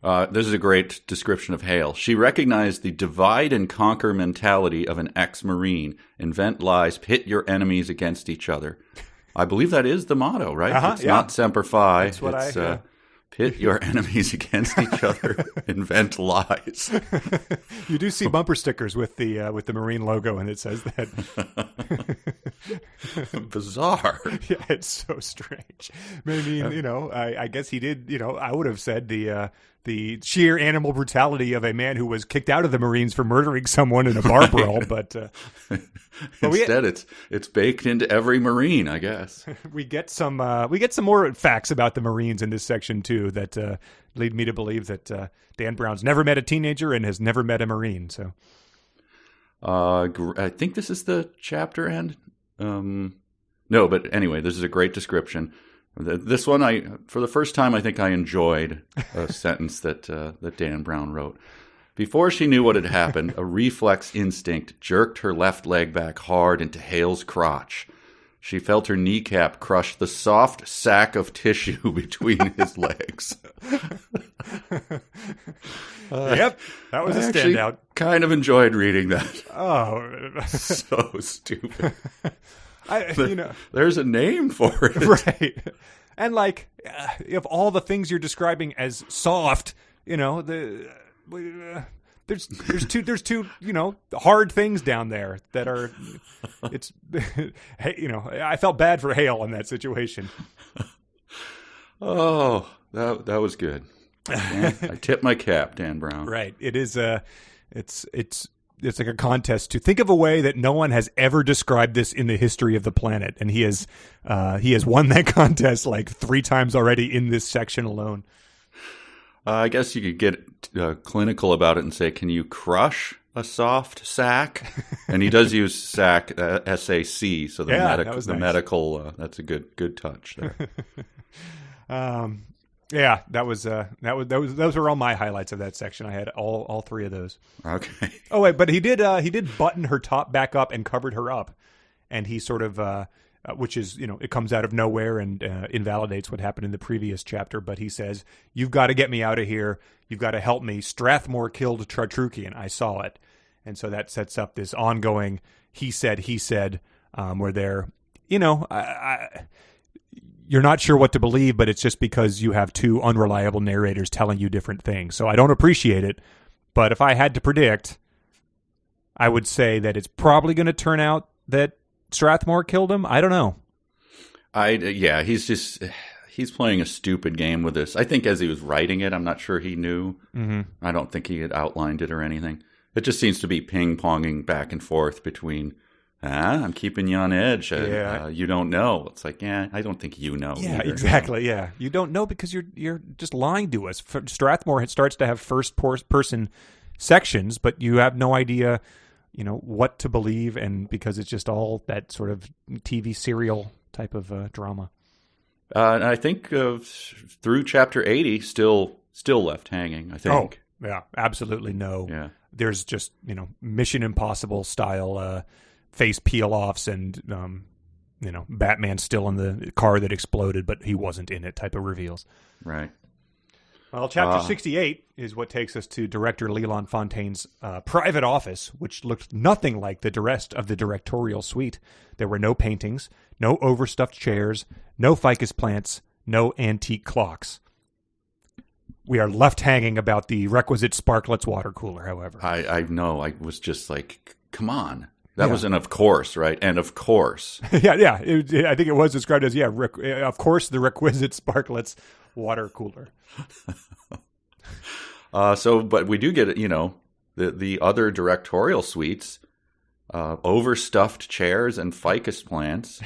This is a great description of Hale. She recognized the divide and conquer mentality of an ex-Marine. Invent lies, pit your enemies against each other. I believe that is the motto, right? It's not Semper Fi. That's what pit your enemies against each other. Invent lies. You do see bumper stickers with the Marine logo, and it says that. Bizarre. Yeah, it's so strange. I mean, I guess he did. I would have said the the sheer animal brutality of a man who was kicked out of the Marines for murdering someone in a bar brawl. But instead, it's baked into every Marine, I guess. We get some more facts about the Marines in this section too that lead me to believe that Dan Brown's never met a teenager and has never met a Marine. So, I think this is the chapter end. No, but anyway, this is a great description. This one, for the first time, I think I enjoyed a sentence that Dan Brown wrote. Before she knew what had happened, a reflex instinct jerked her left leg back hard into Hale's crotch. She felt her kneecap crush the soft sack of tissue between his legs. Yep, that was a standout. Kind of enjoyed reading that. Oh, so stupid. There's a name for it, right? And like, of all the things you're describing as soft, there's two hard things down there that are. It's I felt bad for Hale in that situation. Oh, that was good. I tip my cap, Dan Brown. Right. It is. It's like a contest to think of a way that no one has ever described this in the history of the planet, and he has won that contest like 3 times already in this section alone. I guess you could get clinical about it and say, "Can you crush a soft sack?" And he does use sack, S-A-C, so the medical. That's a good touch there. Yeah, those were all my highlights of that section. I had all 3 of those. Okay. Oh wait, but he did button her top back up and covered her up, and he sort of which is it comes out of nowhere and invalidates what happened in the previous chapter. But he says, "You've got to get me out of here. You've got to help me. Strathmore killed Tratrukian. I saw it," and so that sets up this ongoing he said where they're you're not sure what to believe, but it's just because you have 2 unreliable narrators telling you different things. So I don't appreciate it, but if I had to predict, I would say that it's probably going to turn out that Strathmore killed him. I don't know. He's playing a stupid game with this. I think as he was writing it, I'm not sure he knew. Mm-hmm. I don't think he had outlined it or anything. It just seems to be ping-ponging back and forth between... I'm keeping you on edge. You don't know. It's like, I don't think you know. Yeah, either. Exactly. Yeah, you don't know because you're just lying to us. Strathmore starts to have first person sections, but you have no idea, what to believe, and because it's just all that sort of TV serial type of drama. And I think through chapter 80, still left hanging. I think. Oh, yeah, absolutely no. Yeah, there's just Mission Impossible style. Face peel-offs and, Batman still in the car that exploded, but he wasn't in it type of reveals. Right. Well, chapter 68 is what takes us to Director Leland Fontaine's private office, which looked nothing like the rest of the directorial suite. There were no paintings, no overstuffed chairs, no ficus plants, no antique clocks. We are left hanging about the requisite Sparklets water cooler, however. I know. I was just like, come on. That was an of course, right? And of course. Yeah. I think it was described as, of course, the requisite Sparklets water cooler. But we do get, the other directorial suites, overstuffed chairs and ficus plants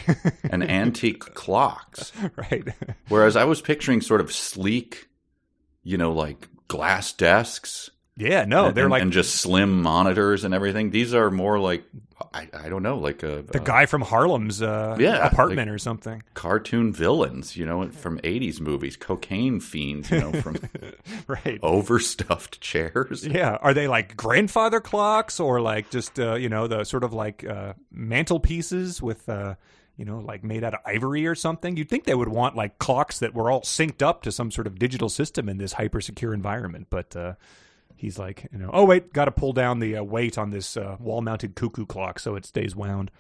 and antique clocks. Right. Whereas I was picturing sort of sleek, like glass desks. Yeah, no, they're and just slim monitors and everything. These are more like I don't know, like the guy from Harlem's apartment or something. Cartoon villains, from 80s movies, cocaine fiends, from right. Overstuffed chairs. Yeah, are they like grandfather clocks or like just the sort of like mantelpieces with like made out of ivory or something? You'd think they would want like clocks that were all synced up to some sort of digital system in this hyper secure environment, but. He's like, oh, wait, got to pull down the weight on this wall-mounted cuckoo clock so it stays wound.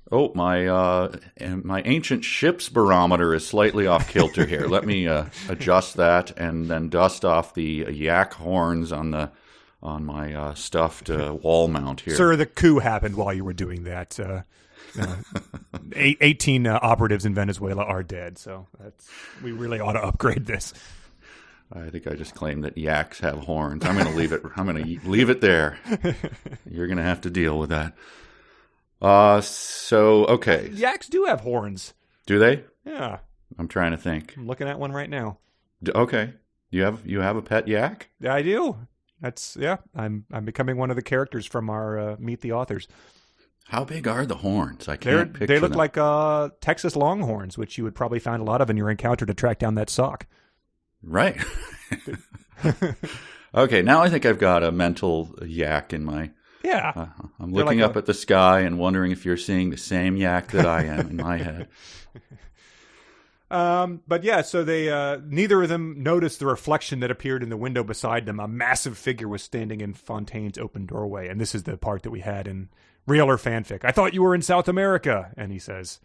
Oh, my ancient ship's barometer is slightly off kilter here. Let me adjust that and then dust off the yak horns on my stuffed wall mount here. Sir, the coup happened while you were doing that. 18 operatives in Venezuela are dead, so we really ought to upgrade this. I think I just claimed that yaks have horns. I'm going to leave it. I'm going to leave it there. You're going to have to deal with that. Okay. Yaks do have horns. Do they? Yeah. I'm trying to think. I'm looking at one right now. Okay. You have a pet yak? Yeah, I do. I'm becoming one of the characters from our Meet the Authors. How big are the horns? I can't picture They look them. like Texas Longhorns, which you would probably find a lot of in your encounter to track down that sock. Right. Okay, now I think I've got a mental yak in my... Yeah. I'm looking up at the sky and wondering if you're seeing the same yak that I am in my head. But yeah, so they neither of them noticed the reflection that appeared in the window beside them. A massive figure was standing in Fontaine's open doorway, and this is the part that we had in real or fanfic. I thought you were in South America, and he says,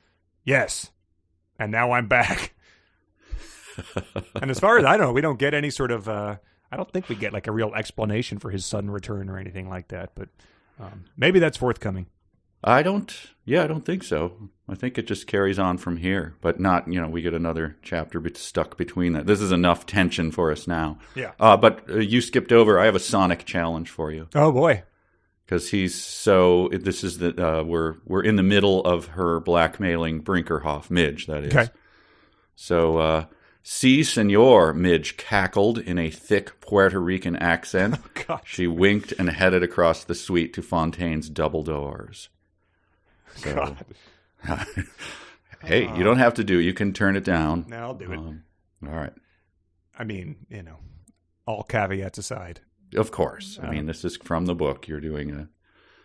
"Yes, and now I'm back." And as far as I know, we don't get any sort of. I don't think we get like a real explanation for his sudden return or anything like that. But maybe that's forthcoming. I don't think so. I think it just carries on from here, but not, we get another chapter stuck between that. This is enough tension for us now. Yeah. But you skipped over. I have a Sonic challenge for you. Oh boy. Because this is we're in the middle of her blackmailing Brinkerhoff, Midge, that is. Okay. So, Si, senor, Midge cackled in a thick Puerto Rican accent. Oh, God. She winked and headed across the suite to Fontaine's double doors. So, God. Hey, you don't have to you can turn it down. No, I'll do it. All right. I mean, all caveats aside. Of course. I mean, this is from the book. You're doing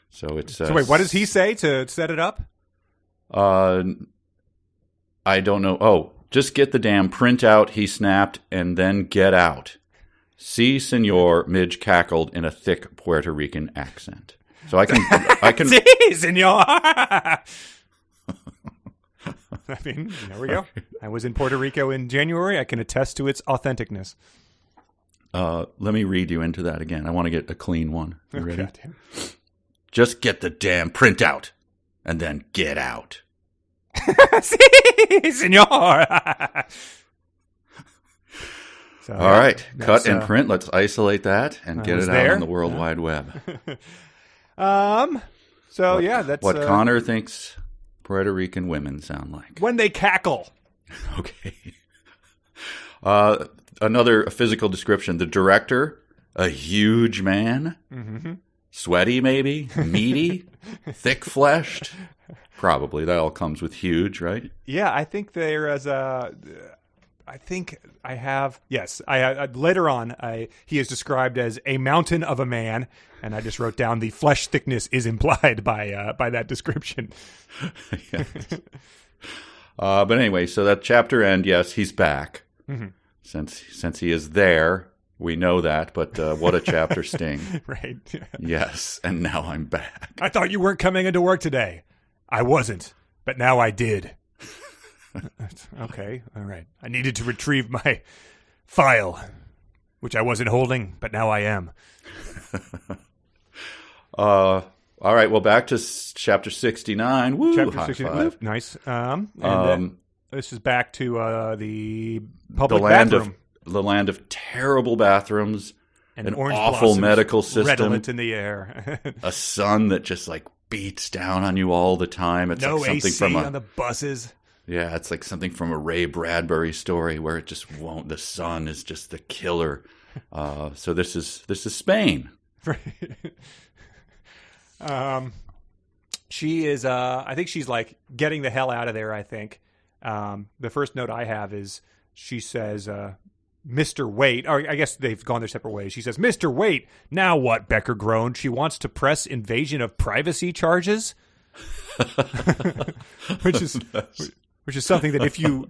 so it's... So wait, what does he say to set it up? I don't know. Oh, just get the damn printout, he snapped, and then get out. Si, senor, Midge cackled in a thick Puerto Rican accent. So I can. Si, senor. I mean, there we go. I was in Puerto Rico in January. I can attest to its authenticness. Let me read you into that again. I want to get a clean one. You ready? Goddamn. Just get the damn printout, and then get out. Si, senor. So, all right, cut and print. Let's isolate that and get it out on the World Wide Web. So yeah, that's what Connor thinks Puerto Rican women sound like when they cackle. Okay. Another physical description. The director, a huge man, sweaty maybe, meaty, thick-fleshed. Probably that all comes with huge, right? Yeah, I think there is a. I think I have. Yes, I later on. He is described as a mountain of a man, and I just wrote down the flesh thickness is implied by that description. But anyway, so that chapter end. Yes, he's back. Mm-hmm. Since he is there, we know that. But what a chapter sting! Right. Yes, and now I'm back. I thought you weren't coming into work today. I wasn't, but now I did. Okay, all right. I needed to retrieve my file, which I wasn't holding, but now I am. All right, well, back to chapter 69. Woo, chapter 69. Nice. This is back to the public bathroom. The land of terrible bathrooms, an awful blossoms medical system. Redolent in the air. A sun that just beats down on you all the time. It's no like something AC from on the buses. Yeah, it's like something from a Ray Bradbury story where it just won't. The sun is just the killer. So this is Spain. She is. I think she's getting the hell out of there. I think. The first note I have is she says, "Mr. Wait." Or I guess they've gone their separate ways. She says, "Mr. Wait." Now what? Becker groaned. She wants to press invasion of privacy charges, which is something that if you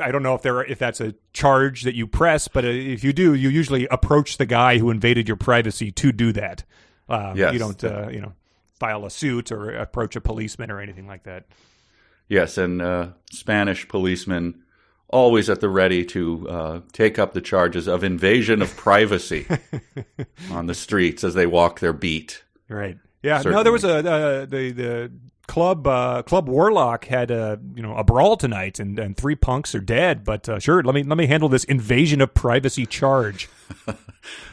I don't know if that's a charge that you press, but if you do, you usually approach the guy who invaded your privacy to do that. Yes. You don't file a suit or approach a policeman or anything like that. Yes, and Spanish policemen always at the ready to take up the charges of invasion of privacy on the streets as they walk their beat. Right. Yeah. Certainly. No, there was the Club Warlock had a brawl tonight, and 3 punks are dead. But sure, let me handle this invasion of privacy charge.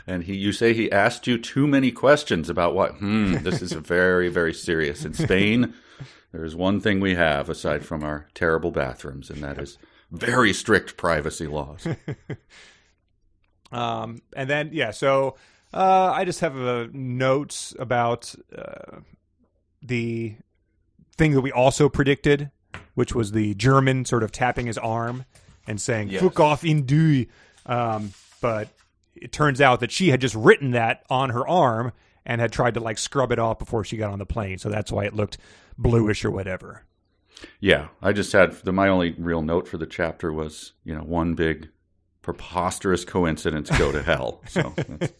And you say he asked you too many questions about what? This is very, very serious. In Spain, there's one thing we have aside from our terrible bathrooms, and that is very strict privacy laws. And then, so I just have notes about the thing that we also predicted, which was the German sort of tapping his arm and saying, "Fuck off in du." But it turns out that she had just written that on her arm and had tried to scrub it off before she got on the plane. So that's why it looked bluish or whatever. Yeah, I just had my only real note for the chapter was, one big preposterous coincidence go to hell. So that's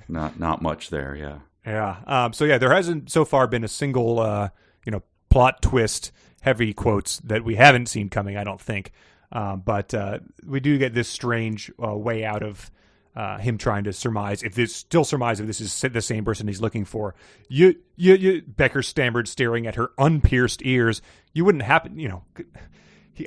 not much there. Yeah. Yeah. There hasn't so far been a single, plot twist, heavy quotes that we haven't seen coming, I don't think. But we do get this strange way out of him trying to surmise if this is the same person he's looking for. You, Becker stammered, staring at her unpierced ears. You wouldn't happen,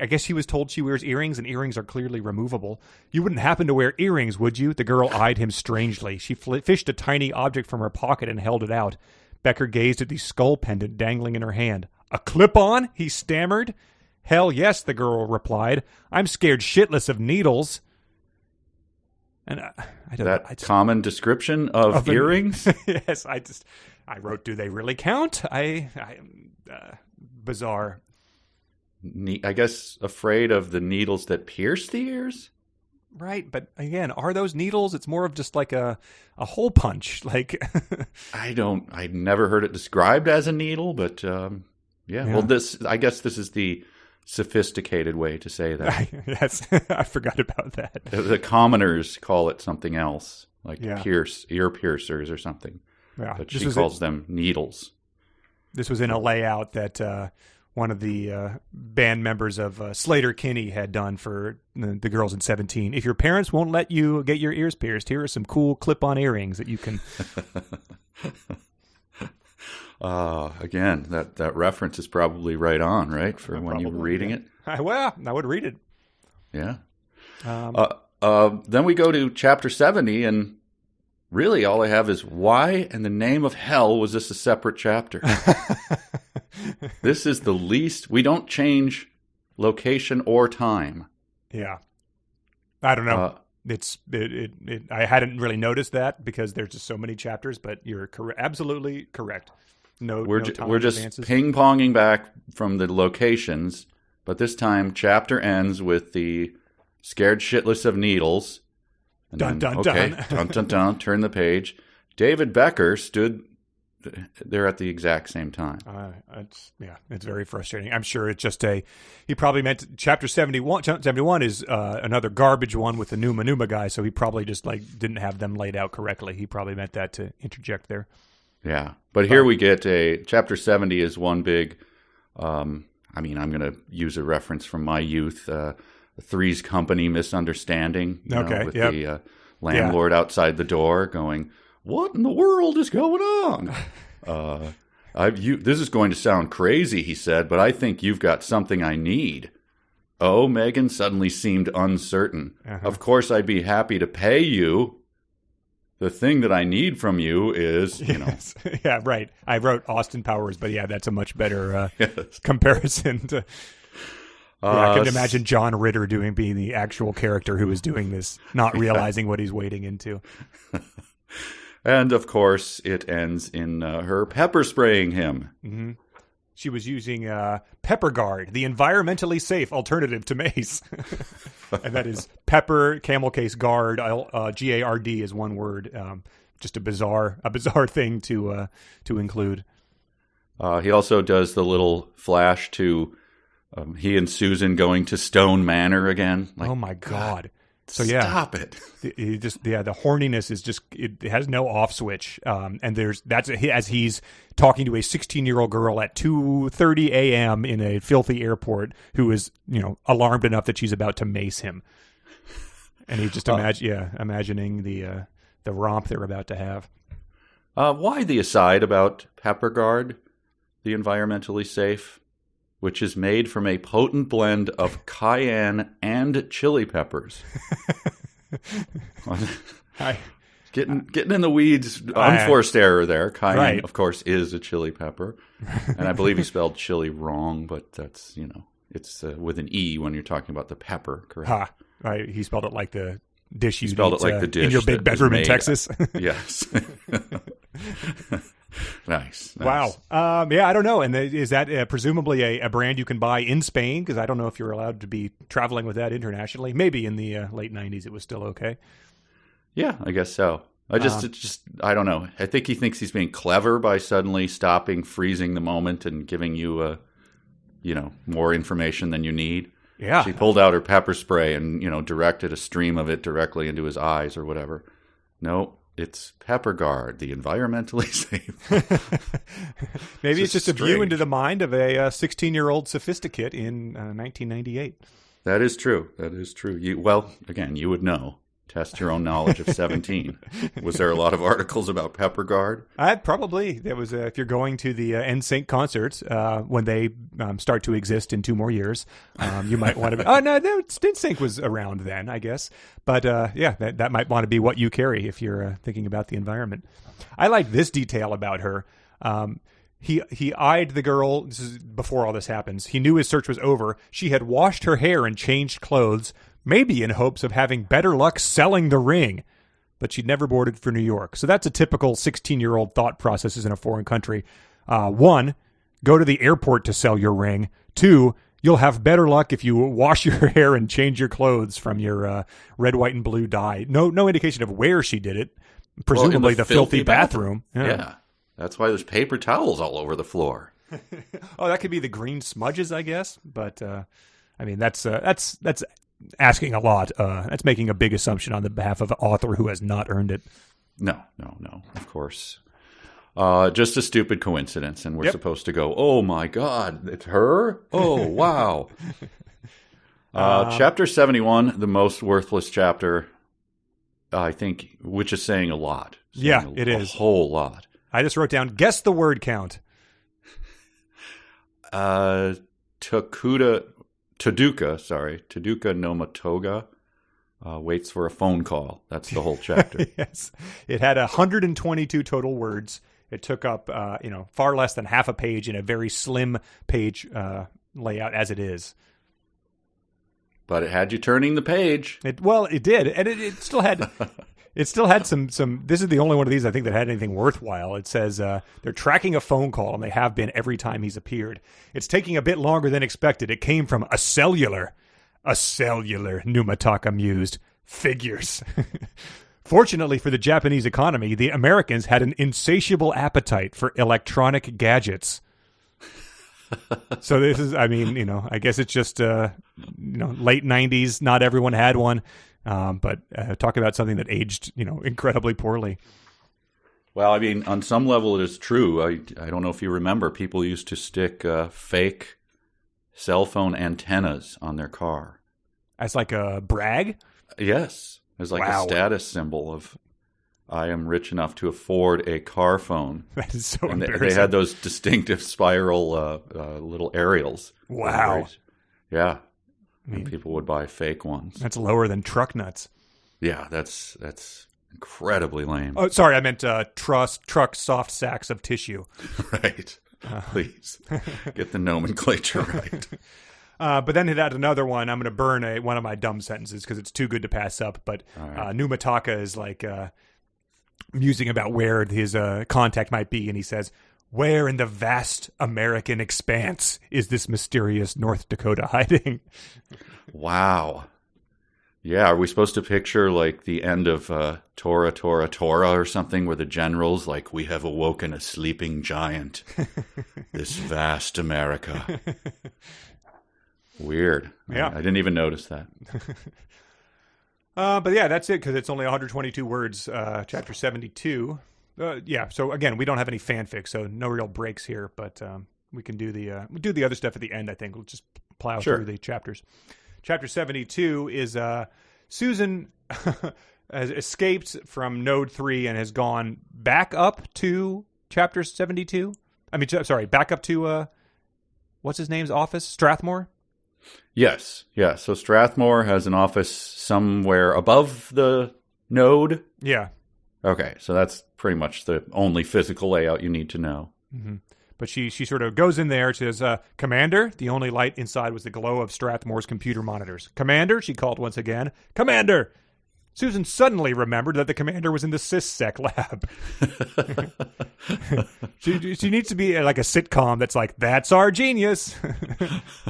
I guess he was told she wears earrings, and earrings are clearly removable. You wouldn't happen to wear earrings, would you? The girl eyed him strangely. She fished a tiny object from her pocket and held it out. Becker gazed at the skull pendant dangling in her hand. "A clip-on?" he stammered. "Hell yes," the girl replied. "I'm scared shitless of needles." And I don't know. Common description of earrings? Yes, I wrote, do they really count? Bizarre. I guess afraid of the needles that pierce the ears? Right, but again, are those needles? It's more of just like a hole punch. I never heard it described as a needle, but yeah. Well, I guess this is the sophisticated way to say that. Yes, I forgot about that. The commoners call it something else, ear piercers or something. Yeah, but she calls them needles. This was in a layout that one of the band members of Slater-Kinney had done for the girls in 17. If your parents won't let you get your ears pierced, here are some cool clip-on earrings that you can... Again, that reference is probably right on, right? For when you were reading it. I would read it. Yeah. Then we go to chapter 70, and really all I have is why in the name of hell was this a separate chapter? This is the least. We don't change location or time. Yeah. I don't know. I hadn't really noticed that because there's just so many chapters, but you're absolutely correct. We're just ping-ponging back from the locations, but this time chapter ends with the scared shitless of needles. And dun, then, dun, okay, dun. Dun, dun, dun, turn the page. David Becker stood there at the exact same time. It's very frustrating. I'm sure it's just he probably meant chapter 71. 71 is another garbage one with the Numa guy, so he probably just didn't have them laid out correctly. He probably meant that to interject there. Yeah, but here we get chapter 70 is one big, I'm going to use a reference from my youth, Three's Company misunderstanding, with the landlord outside the door going, "What in the world is going on?" This is going to sound crazy, he said, but I think you've got something I need. Oh, Megan suddenly seemed uncertain. Uh-huh. Of course, I'd be happy to pay you. The thing that I need from you is, Yes. Yeah, right. I wrote Austin Powers, but that's a much better comparison to... I can imagine John Ritter being the actual character who was doing this, not realizing what he's wading into. And, of course, it ends in her pepper spraying him. Mm-hmm. She was using Pepper Guard, the environmentally safe alternative to mace. And that is Pepper, camel case, guard, G-A-R-D is one word. Just a bizarre thing to include. He also does the little flash to he and Susan going to Stone Manor again. Oh, my God. So stop it! The horniness is just it has no off switch, and as he's talking to a 16-year-old girl at 2:30 a.m. in a filthy airport who is alarmed enough that she's about to mace him, and he's just imagining the romp they're about to have. Why the aside about Pepper Guard? the environmentally safe, which is made from a potent blend of cayenne and chili peppers. Getting in the weeds, unforced error there. Cayenne, right, of course, is a chili pepper. And I believe he spelled chili wrong, but that's, it's with an E when you're talking about the pepper, correct? Right. He spelled it like the dish you spelled it like the dish in your big bedroom in Texas. Yes. Nice. Wow. I don't know. And is that presumably a brand you can buy in Spain? Because I don't know if you're allowed to be traveling with that internationally. Maybe in the late 90s it was still okay. Yeah, I guess so. I don't know. I think he thinks he's being clever by suddenly stopping, freezing the moment, and giving you, more information than you need. Yeah. She pulled out her pepper spray and, directed a stream of it directly into his eyes or whatever. No, it's Pepper Guard, the environmentally safe. Maybe it's just a view into the mind of a 16-year-old sophisticate in 1998. That is true. Again, you would know. Test your own knowledge of 17. Was there a lot of articles about Pepper Guard? Probably. There was. If you're going to the NSYNC concerts when they start to exist in 2 more years, you might want to. Oh no, NSYNC was around then, I guess. But that might want to be what you carry if you're thinking about the environment. I like this detail about her. He eyed the girl. This is before all this happens. He knew his search was over. She had washed her hair and changed clothes, maybe in hopes of having better luck selling the ring. But she'd never boarded for New York. So that's a typical 16-year-old thought processes in a foreign country. 1, go to the airport to sell your ring. 2, you'll have better luck if you wash your hair and change your clothes from your red, white, and blue dye. No indication of where she did it. Presumably the filthy bathroom. Yeah. That's why there's paper towels all over the floor. That could be the green smudges, I guess. But, that's asking a lot. That's making a big assumption on the behalf of an author who has not earned it. No, of course. Just a stupid coincidence, and we're supposed to go, oh my God, it's her? Oh, wow. Chapter 71, the most worthless chapter, I think, which is saying a lot. It is. A whole lot. I just wrote down, guess the word count. Taduka no Matoga waits for a phone call. That's the whole chapter. Yes. It had 122 total words. It took up, far less than half a page in a very slim page layout as it is. But it had you turning the page. It did. And it still had... It still had some. This is the only one of these I think that had anything worthwhile. It says they're tracking a phone call, and they have been every time he's appeared. It's taking a bit longer than expected. It came from a cellular, Numataka mused. Figures. Fortunately for the Japanese economy, the Americans had an insatiable appetite for electronic gadgets. So this is, I guess it's just, late 90s. Not everyone had one. But talk about something that aged, incredibly poorly. Well, on some level it is true. I don't know if you remember, people used to stick fake cell phone antennas on their car. As like a brag? Yes. As like a status symbol of, I am rich enough to afford a car phone. That is so and embarrassing. They had those distinctive spiral little aerials. Wow. Yeah. And people would buy fake ones. That's lower than truck nuts. Yeah, that's incredibly lame. Oh, sorry, I meant truck soft sacks of tissue. Right. Please get the nomenclature right. But then it had another one. I'm going to burn one of my dumb sentences because it's too good to pass up. But right. Numataka is like musing about where his contact might be, and he says, "Where in the vast American expanse is this mysterious North Dakota hiding?" Wow. Yeah, are we supposed to picture like the end of Tora, Tora, Tora or something where the general's like, we have awoken a sleeping giant, this vast America. Weird. Yeah. I didn't even notice that. But yeah, that's it because it's only 122 words, chapter 72. So again, we don't have any fanfic, so no real breaks here, but we can do the other stuff at the end, I think. We'll just plow through the chapters. Chapter 72 is Susan has escaped from Node 3 and has gone back up to chapter 72. sorry, back up to, what's his name's office? Strathmore? Yes. Yeah. So Strathmore has an office somewhere above the node. Yeah. Okay. So that's pretty much the only physical layout you need to know. Mm-hmm. But she sort of goes in there. She says, Commander. The only light inside was the glow of Strathmore's computer monitors. Commander, she called once again. Commander! Susan suddenly remembered that the commander was in the SysSec lab. she needs to be like a sitcom that's like, that's our genius.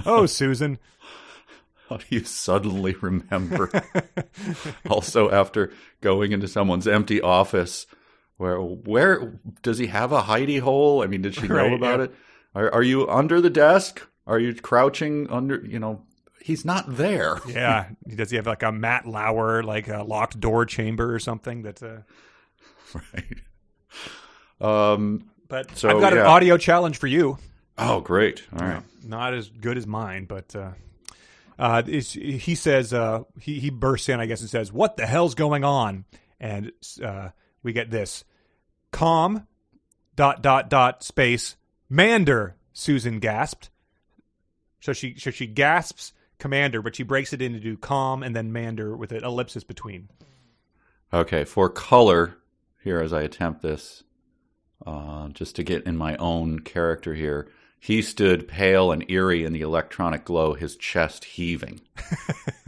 Oh, Susan. How do you suddenly remember? Also, after going into someone's empty office, where does he have a hidey hole? I mean, did she know about it? Are you under the desk? Are you crouching under, he's not there. Yeah. Does he have like a Matt Lauer, like a locked door chamber or something? That's right. But so, I've got an audio challenge for you. Oh, great. All right. Not as good as mine, but he says, he bursts in, I guess, and says, what the hell's going on? And we get this. Com, ... space, Mander, Susan gasped. So she gasps Commander, but she breaks it into com and then Mander with an ellipsis between. Okay, for color, here as I attempt this, just to get in my own character here, he stood pale and eerie in the electronic glow, his chest heaving.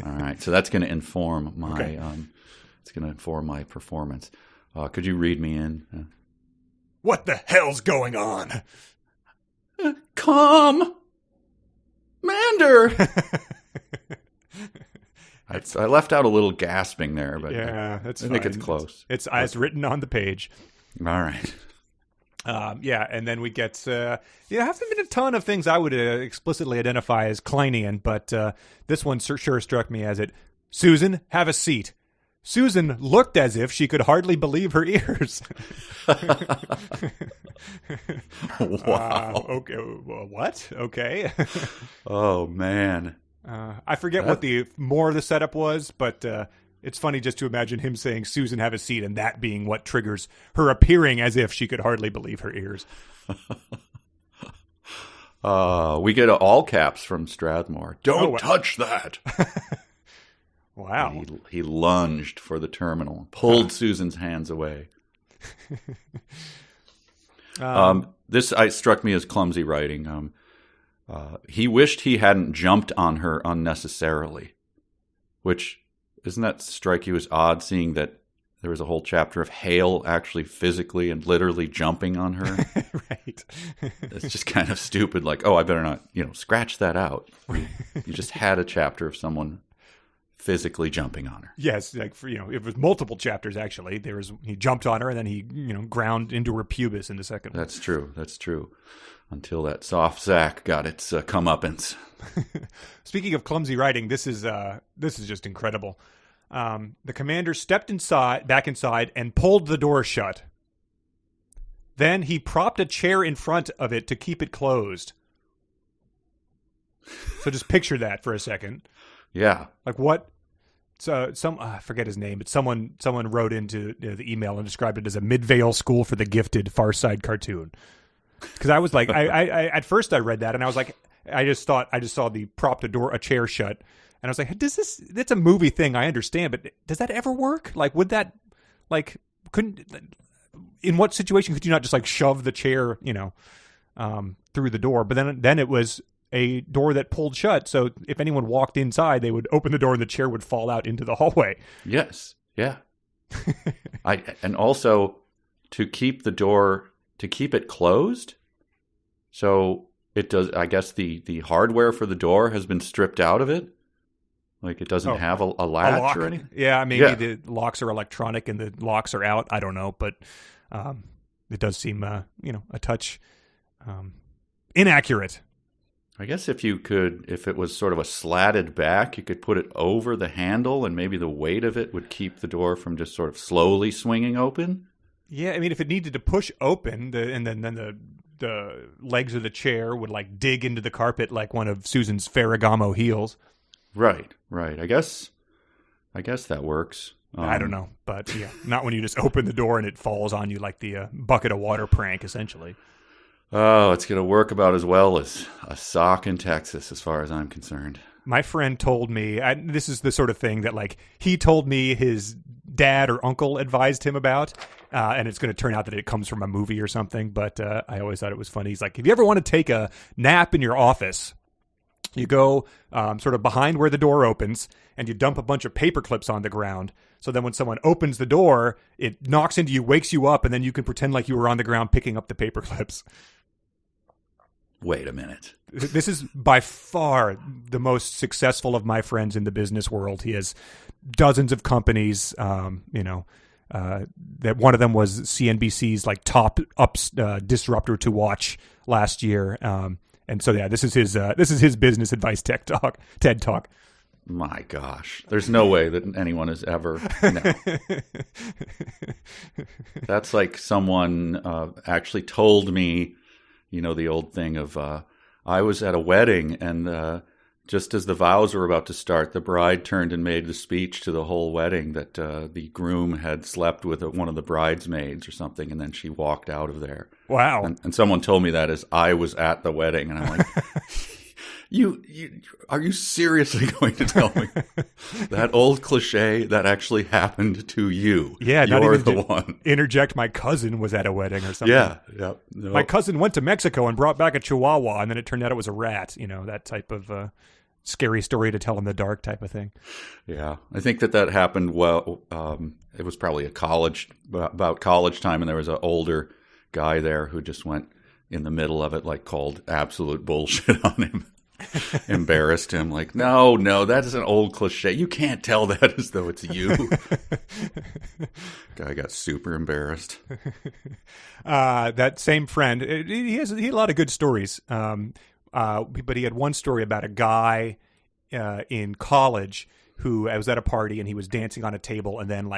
All right, so that's going to inform my it's going to inform my performance. Could you read me in? What the hell's going on? Come, Mander. I left out a little gasping there, but yeah, that's I think it's close. It's written on the page. All right. And then we get, haven't been a ton of things I would explicitly identify as Kleinian, but this one sure struck me as it. Susan, have a seat. Susan looked as if she could hardly believe her ears. Wow. Okay. What? Okay. Oh, man. I forget what the more of the setup was, but it's funny just to imagine him saying, Susan, have a seat, and that being what triggers her appearing as if she could hardly believe her ears. We get all caps from Strathmore. Don't touch that. Wow. He lunged for the terminal, pulled Susan's hands away. This struck me as clumsy writing. He wished he hadn't jumped on her unnecessarily, which, doesn't that strike you as odd, seeing that there was a whole chapter of Hale actually physically and literally jumping on her? Right. It's just kind of stupid, like, oh, I better not, scratch that out. You just had a chapter of someone physically jumping on her. Yes, like it was multiple chapters actually. He jumped on her and then he ground into her pubis in the second one. That's true. Until that soft sack got its comeuppance. Speaking of clumsy writing, this is just incredible. The commander stepped back inside and pulled the door shut. Then he propped a chair in front of it to keep it closed. So just picture that for a second. Yeah. Like what? So I forget his name, but someone wrote into the email and described it as a Midvale School for the Gifted Far Side cartoon. Because I was like, I at first I read that and I was like, I just saw the propped a chair shut, and I was like, that's a movie thing, I understand, but does that ever work? Like, would that, like, in what situation could you not just like shove the chair, through the door? But then it was a door that pulled shut, so if anyone walked inside, they would open the door and the chair would fall out into the hallway. Yes, yeah. And also to keep it closed, so it does. I guess the hardware for the door has been stripped out of it, like it doesn't have a latch or anything. Yeah, maybe the locks are electronic and the locks are out. I don't know, but it does seem a touch inaccurate. I guess if it was sort of a slatted back, you could put it over the handle and maybe the weight of it would keep the door from just sort of slowly swinging open. Yeah, I mean, if it needed to push open, and then the legs of the chair would like dig into the carpet like one of Susan's Ferragamo heels. Right. I guess that works. I don't know, but yeah, not when you just open the door and it falls on you like the bucket of water prank, essentially. Oh, it's going to work about as well as a sock in Texas, as far as I'm concerned. My friend told me, this is the sort of thing that, like, he told me his dad or uncle advised him about, and it's going to turn out that it comes from a movie or something, but I always thought it was funny. He's like, if you ever want to take a nap in your office, you go sort of behind where the door opens, and you dump a bunch of paper clips on the ground. So then when someone opens the door, it knocks into you, wakes you up, and then you can pretend like you were on the ground picking up the paper clips. Wait a minute. This is by far the most successful of my friends in the business world. He has dozens of companies, that one of them was CNBC's like top disruptor to watch last year. And so, yeah, this is his business advice TED Talk. My gosh. There's no way that anyone has ever. No. That's like someone actually told me, the old thing of I was at a wedding, and just as the vows were about to start, the bride turned and made the speech to the whole wedding that the groom had slept with one of the bridesmaids or something, and then she walked out of there. Wow. And someone told me that as I was at the wedding, and I'm like, you are you seriously going to tell me that old cliche that actually happened to you? Yeah, you're the one. Interject, my cousin was at a wedding or something. Yeah. No. My cousin went to Mexico and brought back a chihuahua, and then it turned out it was a rat. That type of scary story to tell in the dark type of thing. Yeah, I think that happened. Well, it was probably about college time, and there was an older guy there who just went in the middle of it, like called absolute bullshit on him. Embarrassed him, like, no, that is an old cliche. You can't tell that as though it's you. Guy got super embarrassed. That same friend, he had a lot of good stories. But he had one story about a guy in college who was at a party and he was dancing on a table and then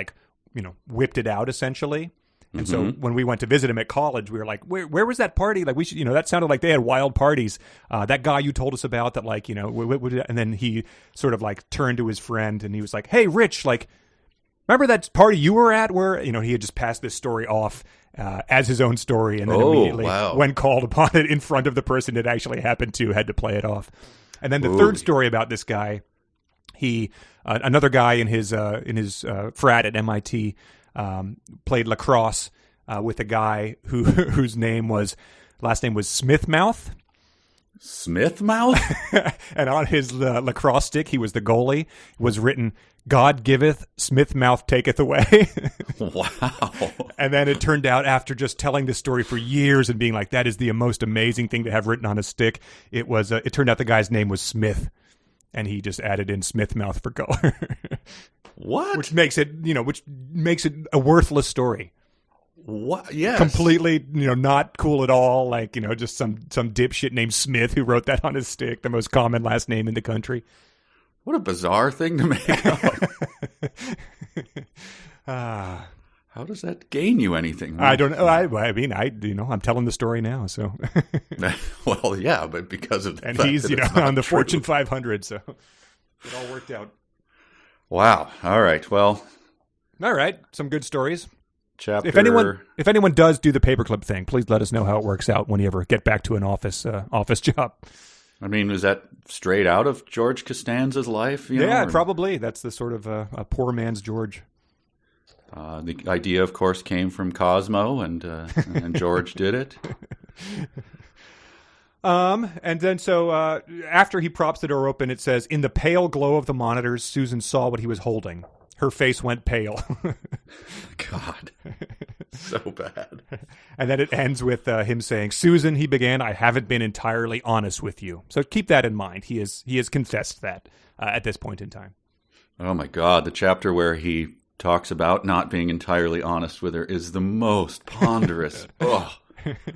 whipped it out essentially. And so when we went to visit him at college, we were like, where was that party? Like, we should, that sounded like they had wild parties. That guy you told us about that, and then he sort of turned to his friend and he was like, hey, Rich, remember that party you were at where, he had just passed this story off as his own story. And then immediately when called upon it in front of the person it actually happened to, had to play it off. And then the third story about this guy, another guy in his frat at MIT, played lacrosse with a guy whose last name was Smithmouth. Smithmouth? And on his lacrosse stick, he was the goalie, was written, God giveth, Smithmouth taketh away. Wow. And then it turned out, after just telling this story for years and being like, that is the most amazing thing to have written on a stick, it turned out the guy's name was Smith. And he just added in Smithmouth for color. What? Which makes it a worthless story. What? Yes. Completely, not cool at all. Just some dipshit named Smith who wrote that on his stick, the most common last name in the country. What a bizarre thing to make up. How does that gain you anything? I don't know. I'm telling the story now, so. Well, yeah, but because of the and fact he's, that on the Fortune 500, so it all worked out. Wow. All right. Well. All right. Some good stories. Chapter. If anyone does do the paperclip thing, please let us know how it works out when you ever get back to an office job. I mean, was that straight out of George Costanza's life? Probably. That's the sort of a poor man's George. The idea, of course, came from Cosmo, and George did it. And then after he props the door open, it says, in the pale glow of the monitors, Susan saw what he was holding. Her face went pale. God, so bad. And then it ends with him saying, Susan, he began, I haven't been entirely honest with you. So keep that in mind. He has confessed that at this point in time. Oh, my God. The chapter where he talks about not being entirely honest with her is the most ponderous.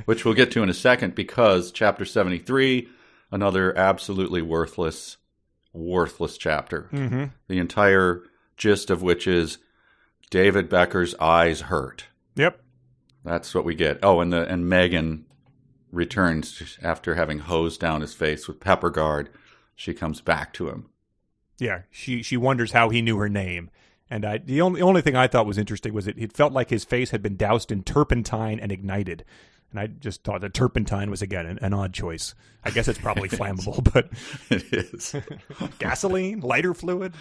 Which we'll get to in a second, because chapter 73, another absolutely worthless chapter. Mm-hmm. The entire gist of which is David Becker's eyes hurt. Yep. That's what we get. Oh, and Megan returns after having hosed down his face with pepper guard. She comes back to him. Yeah, she wonders how he knew her name. And the only thing I thought was interesting was it felt like his face had been doused in turpentine and ignited. And I just thought that turpentine was, again, an odd choice. I guess it's probably flammable, but... It is. Gasoline? Lighter fluid?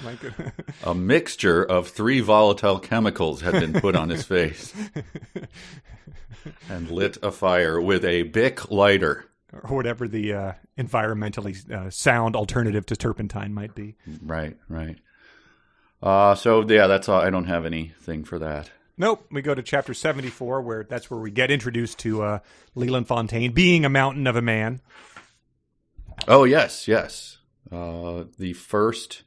A mixture of 3 volatile chemicals had been put on his face and lit a fire with a Bic lighter. Or whatever the environmentally sound alternative to turpentine might be. Right. So, yeah, that's all. I don't have anything for that. Nope. We go to chapter 74, that's where we get introduced to Leland Fontaine being a mountain of a man. Oh, yes. The first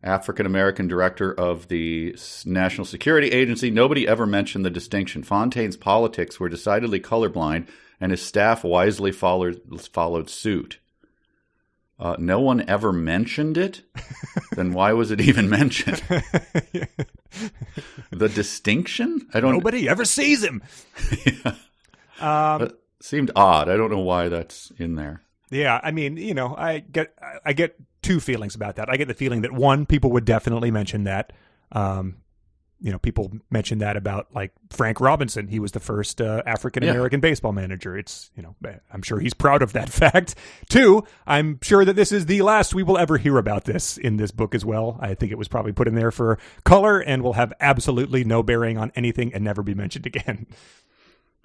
African-American director of the National Security Agency. Nobody ever mentioned the distinction. Fontaine's politics were decidedly colorblind, and his staff wisely followed suit. No one ever mentioned it? Then why was it even mentioned? The distinction? Nobody ever sees him. Yeah. That seemed odd. I don't know why that's in there. Yeah, I mean, I get two feelings about that. I get the feeling that, one, people would definitely mention that. People mention that about, like, Frank Robinson. He was the first African-American baseball manager. It's, I'm sure he's proud of that fact. Two, I'm sure that this is the last we will ever hear about this in this book as well. I think it was probably put in there for color and will have absolutely no bearing on anything and never be mentioned again.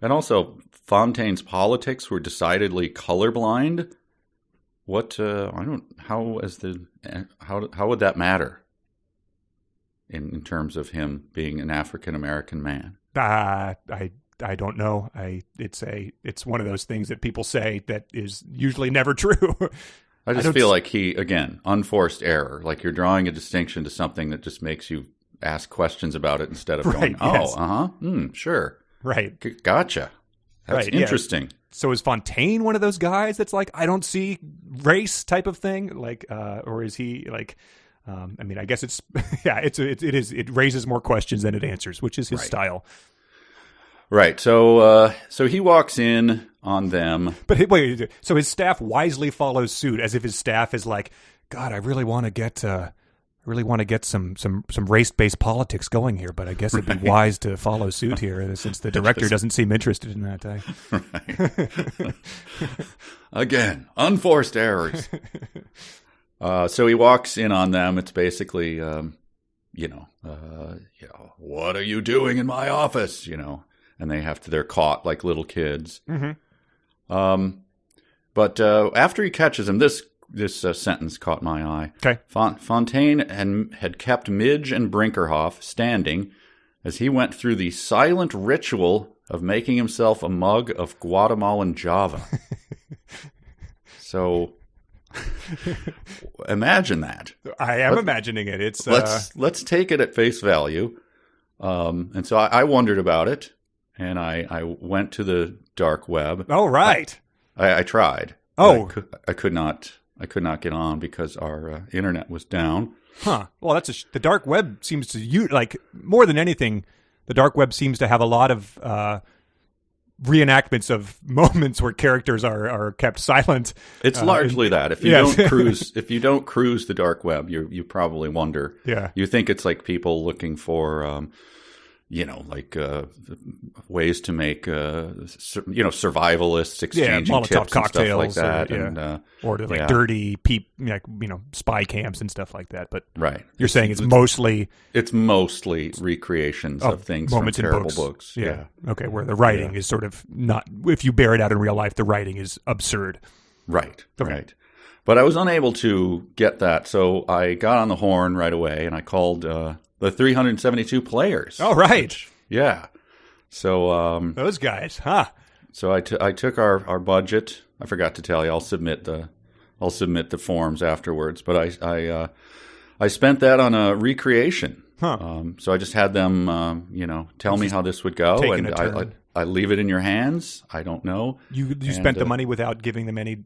And also, Fontaine's politics were decidedly colorblind. How would that matter? In terms of him being an African-American man? I don't know. It's one of those things that people say that is usually never true. I just feel like unforced error. Like you're drawing a distinction to something that just makes you ask questions about it instead of going, sure. Right. Gotcha. That's interesting. Yeah. So is Fontaine one of those guys that's like, I don't see race type of thing? Like, or is he like... I guess it's it raises more questions than it answers, which is his style. Right. So he walks in on them. But wait, so his staff wisely follows suit, as if his staff is like, God, I really want to get some race-based politics going here, but I guess it'd be wise to follow suit here, since the director doesn't seem interested in that. Right. Again, unforced errors. So he walks in on them. It's basically, what are you doing in my office? And they're caught like little kids. Mm-hmm. But after he catches him, this sentence caught my eye. Okay. Fontaine had kept Midge and Brinkerhoff standing as he went through the silent ritual of making himself a mug of Guatemalan Java. So... Imagine that. I am imagining it. It's let's take it at face value. And so I wondered about it, and I went to the dark web. Oh, right. I tried. Oh, I could not get on because our internet was down. Huh. Well, the dark web seems to like more than anything. The dark web seems to have a lot of reenactments of moments where characters are kept silent. It's largely that. If you don't cruise the dark web, you probably wonder. Yeah. You think it's like people looking for ways to make survivalists exchanging Molotov tips cocktails and stuff like that, or to dirty spy camps and stuff like that. But right, you're saying it's mostly recreations of things moments from terrible in books. Yeah. Okay, where the writing is sort of not. If you bear it out in real life, the writing is absurd. Right. Okay. Right. But I was unable to get that, so I got on the horn right away and I called the 372 players. Oh, right. Yeah. So those guys, huh? So I took our budget. I forgot to tell you. I'll submit the forms afterwards. But I spent that on a recreation. Huh. So I just had them, tell me how this would go, and I leave it in your hands. I don't know. You spent the money without giving them any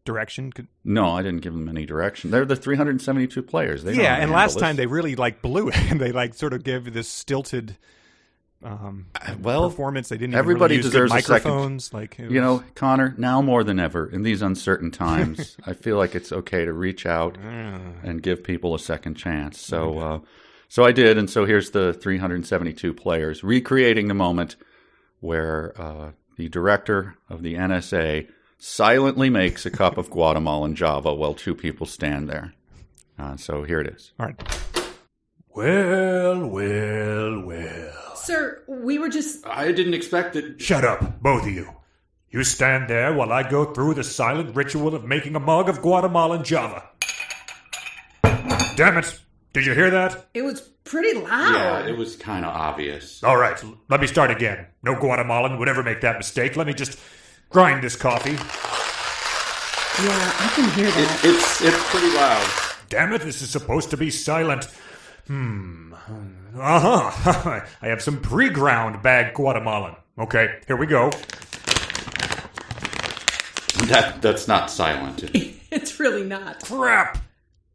direction? No, I didn't give them any direction. They're the 372 players. They and last time they really blew it, and they sort of gave this stilted performance. They didn't. Everybody even really deserves use microphones. A second. Connor, now more than ever in these uncertain times, I feel like it's okay to reach out and give people a second chance. So, so I did, and so here's the 372 players recreating the moment where the director of the NSA silently makes a cup of Guatemalan Java while two people stand there. So here it is. All right. Well. Sir, we were just... I didn't expect it. Shut up, both of you. You stand there while I go through the silent ritual of making a mug of Guatemalan Java. Damn it. Did you hear that? It was pretty loud. Yeah, it was kind of obvious. All right, let me start again. No Guatemalan would ever make that mistake. Let me just grind this coffee. Yeah, I can hear that. It's pretty loud. Damn it, this is supposed to be silent. Uh-huh. I have some pre-ground bagged Guatemalan. Okay, here we go. That's not silent. It's really not. Crap!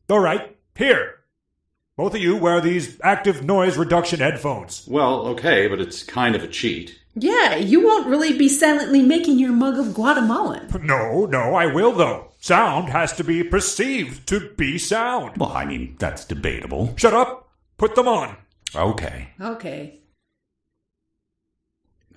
All right, here. Both of you wear these active noise reduction headphones. Well, okay, but it's kind of a cheat. Yeah, you won't really be silently making your mug of Guatemalan. No, I will, though. Sound has to be perceived to be sound. Well, I mean, that's debatable. Shut up. Put them on. Okay. Okay.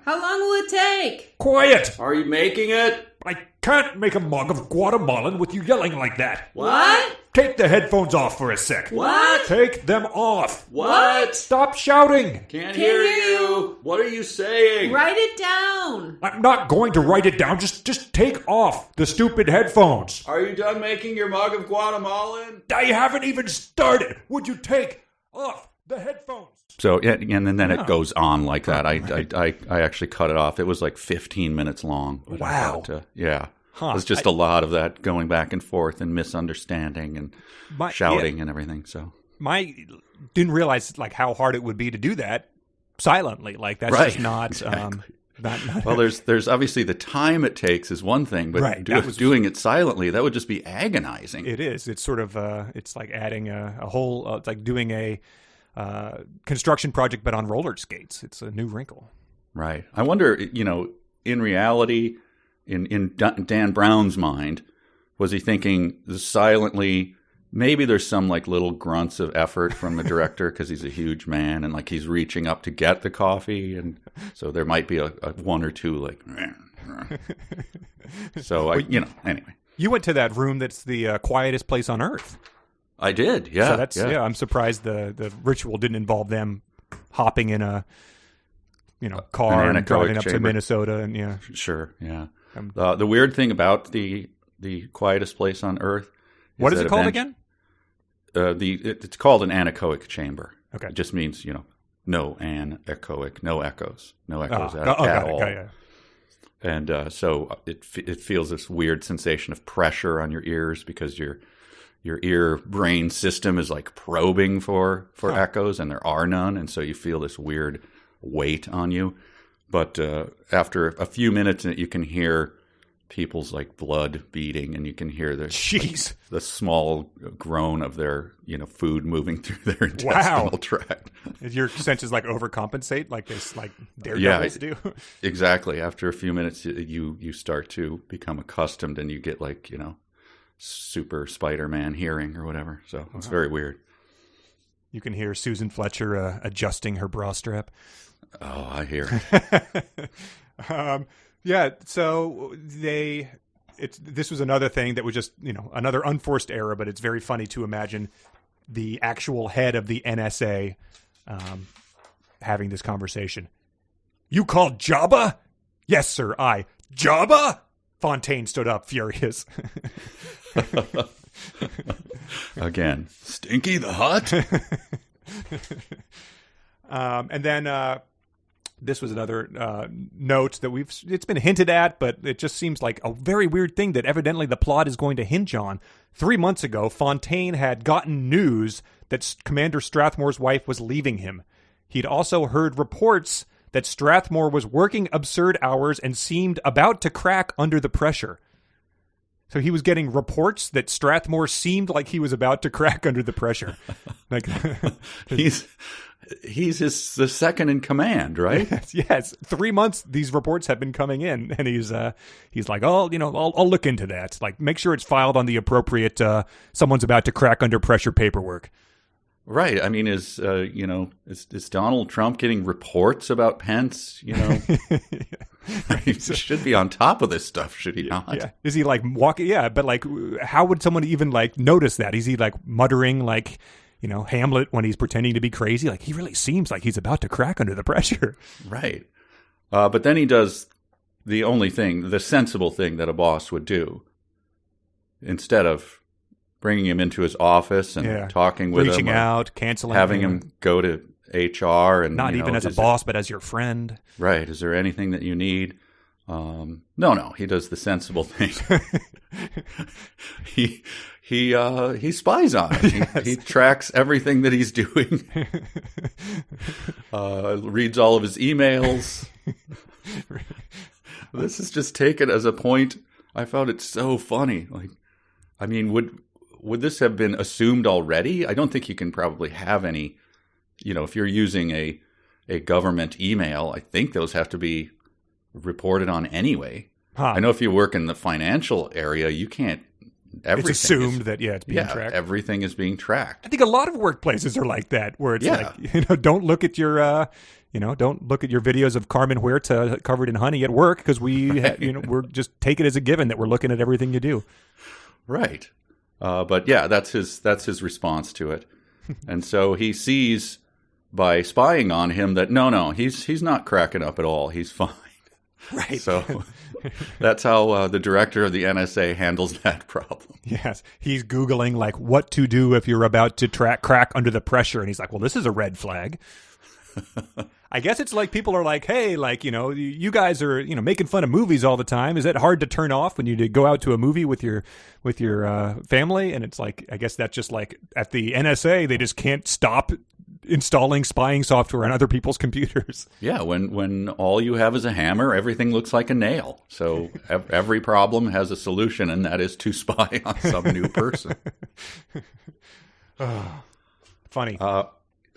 How long will it take? Quiet! Are you making it? I can't make a mug of Guatemalan with you yelling like that. What? Take the headphones off for a sec. What? Take them off. What? Stop shouting. Can't hear you. What are you saying? Write it down. I'm not going to write it down. Just take off the stupid headphones. Are you done making your mug of Guatemalan? I haven't even started. Would you take off the headphones? So, yeah, and then it goes on like that. I actually cut it off. It was like 15 minutes long. Wow. Yeah. It was just a lot of that going back and forth and misunderstanding and shouting and everything. So didn't realize like how hard it would be to do that silently. Like that's Right. just not. Exactly. Not well, there's obviously the time it takes is one thing, but Right, doing it silently, that would just be agonizing. It is. It's sort of. It's like adding a whole. It's like doing a construction project, but on roller skates. It's a new wrinkle. Right. I wonder, in reality, in Dan Brown's mind, was he thinking silently, maybe there's some like little grunts of effort from the director because he's a huge man and like he's reaching up to get the coffee. And so there might be a one or two like, so anyway. You went to that room that's the quietest place on earth. I did, yeah. So that's I'm surprised the ritual didn't involve them hopping in a car and driving up to Minnesota and Sure, yeah. The weird thing about the quietest place on Earth. What is it called again? It's called an anechoic chamber. Okay, it just means no anechoic, no echoes at all. Yeah. And so it feels this weird sensation of pressure on your ears because your ear brain system is like probing for echoes, and there are none, and so you feel this weird weight on you. But after a few minutes, you can hear people's like blood beating, and you can hear the small groan of their food moving through their intestinal tract. Your senses like overcompensate, like this, like daredevils do. Exactly. After a few minutes, you start to become accustomed, and you get like super Spider-Man hearing or whatever. So it's very weird. You can hear Susan Fletcher adjusting her bra strap. Oh, I hear it. So this was another thing that was just, another unforced error, but it's very funny to imagine the actual head of the NSA having this conversation. You called Jabba? Yes, sir, I. Jabba? Fontaine stood up, furious. Again, Stinky the Hut? And then this was another note that it's been hinted at, but it just seems like a very weird thing that evidently the plot is going to hinge on. 3 months ago, Fontaine had gotten news that Commander Strathmore's wife was leaving him. He'd also heard reports that Strathmore was working absurd hours and seemed about to crack under the pressure. So he was getting reports that Strathmore seemed like he was about to crack under the pressure. Like he's the second in command, right? Yes. 3 months these reports have been coming in, and he's like, oh, I'll look into that. Like, make sure it's filed on the appropriate someone's about to crack under pressure paperwork. Right. I mean, is Donald Trump getting reports about Pence? He should be on top of this stuff, should he not? Yeah. Is he like walking? Yeah, but like, how would someone even like notice that? Is he like muttering like, Hamlet when he's pretending to be crazy? Like, he really seems like he's about to crack under the pressure. Right. But then he does the sensible thing that a boss would do. Instead of bringing him into his office and talking with him. Reaching out, canceling. Having him go to HR. And not even as a boss, but as your friend. Right. Is there anything that you need? No. He does the sensible thing. He spies on him. Yes. He tracks everything that he's doing. Reads all of his emails. This is just taken as a point. I found it so funny. Like, I mean, would this have been assumed already? I don't think you can probably have any. If you're using a government email, I think those have to be reported on anyway. Huh. I know if you work in the financial area, you can't. It's assumed that it's being tracked. Everything is being tracked. I think a lot of workplaces are like that, where it's like, don't look at your, don't look at your videos of Carmen Huerta covered in honey at work, because we're just take it as a given that we're looking at everything you do. Right. But yeah, that's his response to it. And so he sees by spying on him that no, he's not cracking up at all. He's fine. Right. So that's how the director of the NSA handles that problem. Yes. He's Googling like what to do if you're about to crack under the pressure. And he's like, well, this is a red flag. I guess it's like people are like, hey, like, you guys are, making fun of movies all the time. Is it hard to turn off when you go out to a movie with your family? And it's like, I guess that's just like at the NSA, they just can't stop installing spying software on other people's computers. Yeah, when all you have is a hammer, everything looks like a nail. So every problem has a solution, and that is to spy on some new person. Funny.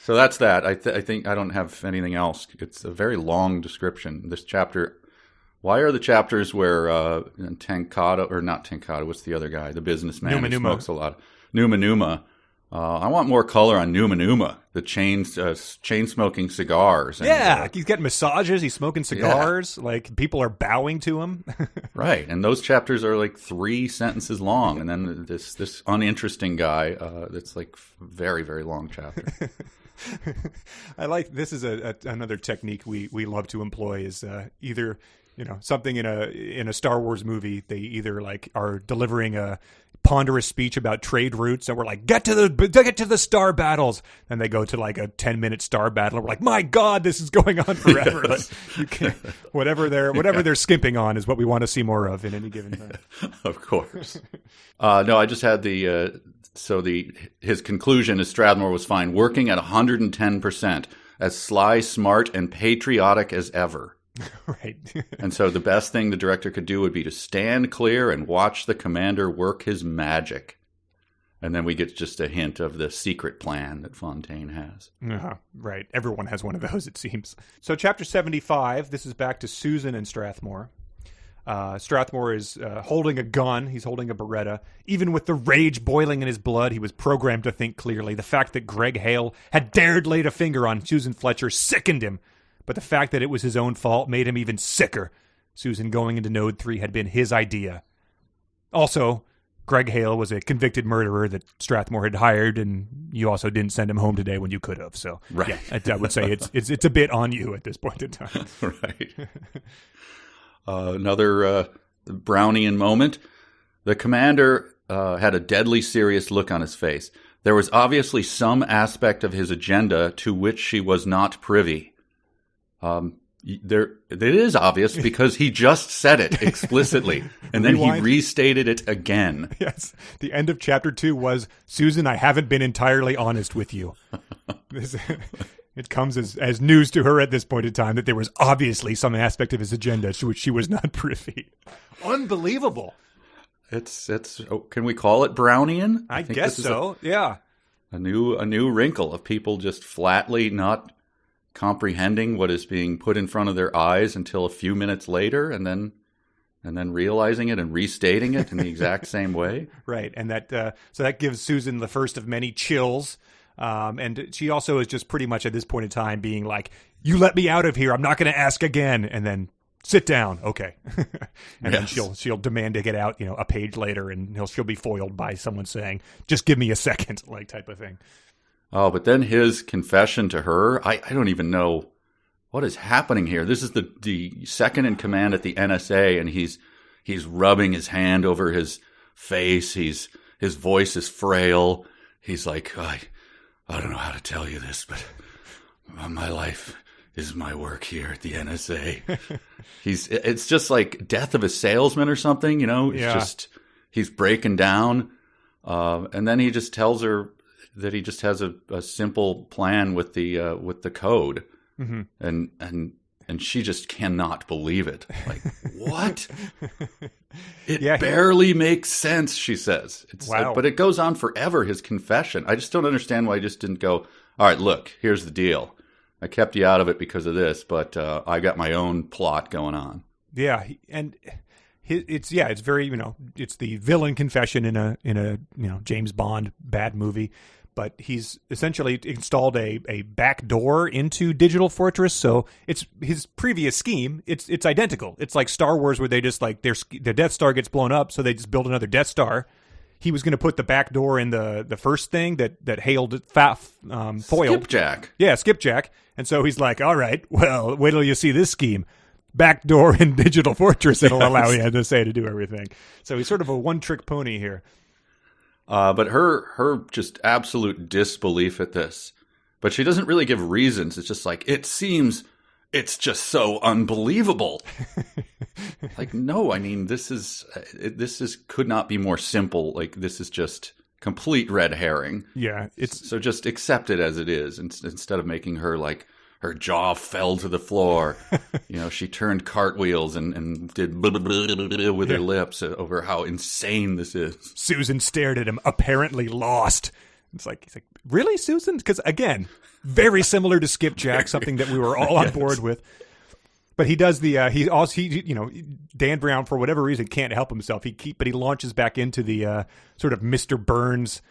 So that's that. I think I don't have anything else. It's a very long description. This chapter. Why are the chapters where Tankata, or not Tankata, what's the other guy? The businessman who smokes a lot. Numa. I want more color on Numa. The chain smoking cigars. And, he's getting massages. He's smoking cigars. Yeah. Like, people are bowing to him. Right, and those chapters are like 3 sentences long, and then this uninteresting guy. That's like very, very long chapter. I like this is another technique we love to employ is either something in a Star Wars movie, they either like are delivering a ponderous speech about trade routes and we're like, get to the star battles, and they go to like a 10-minute star battle and we're like, my God, this is going on forever. Yes. But you can't, whatever they're skimping on is what we want to see more of in any given time. Of course. No, I just had his conclusion is Strathmore was fine, working at 110%, as sly, smart, and patriotic as ever. Right. And so the best thing the director could do would be to stand clear and watch the commander work his magic. And then we get just a hint of the secret plan that Fontaine has. Right. Everyone has one of those, it seems. So chapter 75, this is back to Susan and Strathmore. Strathmore is holding a gun. He's holding a Beretta. Even with the rage boiling in his blood, he was programmed to think clearly. The fact that Greg Hale had dared lay a finger on Susan Fletcher sickened him. But the fact that it was his own fault made him even sicker. Susan going into Node 3 had been his idea. Also, Greg Hale was a convicted murderer that Strathmore had hired, and you also didn't send him home today when you could have. So, right. Yeah, I would say it's a bit on you at this point in time. Right. Another Brownian moment. The commander had a deadly serious look on his face. There was obviously some aspect of his agenda to which she was not privy. It is obvious because he just said it explicitly, and then he restated it again. Yes. The end of chapter 2 was, Susan, I haven't been entirely honest with you. It comes as news to her at this point in time that there was obviously some aspect of his agenda to which she was not privy. Unbelievable. Can we call it Brownian? I guess so. Yeah. A new wrinkle of people just flatly not comprehending what is being put in front of their eyes until a few minutes later, and then realizing it and restating it in the exact same way. Right, and so that gives Susan the first of many chills, and she also is just pretty much at this point in time being like, "You let me out of here. I'm not going to ask again." And then sit down. Okay. And then Yes. she'll demand to get out, a page later, and she'll be foiled by someone saying, just give me a second, like type of thing. Oh, but then his confession to her, I don't even know what is happening here. This is the second in command at the NSA, and he's rubbing his hand over his face. His voice is frail. He's like, I don't know how to tell you this, but my life is my work here at the NSA. It's just like death of a salesman or something, Yeah. He's breaking down. And then he just tells her that he just has a simple plan with the code. Mm-hmm. And she just cannot believe it. Like, what? It Yeah, barely makes sense, she says. Wow. But it goes on forever, his confession. I just don't understand why he just didn't go, all right, look, here's the deal. I kept you out of it because of this, but I got my own plot going on. Yeah, and it's very, it's the villain confession in a James Bond bad movie. But he's essentially installed a back door into Digital Fortress, so it's his previous scheme. It's identical. It's like Star Wars, where they just like the Death Star gets blown up, so they just build another Death Star. He was going to put the back door in the first thing that Hale foiled. Skipjack. Yeah, Skipjack. And so he's like, all right, well, wait till you see this scheme. Back door in Digital Fortress that'll allow you to do everything. So he's sort of a one-trick pony here. But her just absolute disbelief at this. But she doesn't really give reasons. It's just like, it's just so unbelievable. Like, no, I mean, this could not be more simple. Like, this is just complete red herring. Yeah. So just accept it as it is, instead of making her like, her jaw fell to the floor. She turned cartwheels and did blah, blah, blah, blah, blah with her lips over how insane this is. Susan stared at him, apparently lost. He's like, really, Susan? Because again, very similar to Skipjack, something that we were all on board with. But he does Dan Brown, for whatever reason, can't help himself. But he launches back into the sort of Mr. Burns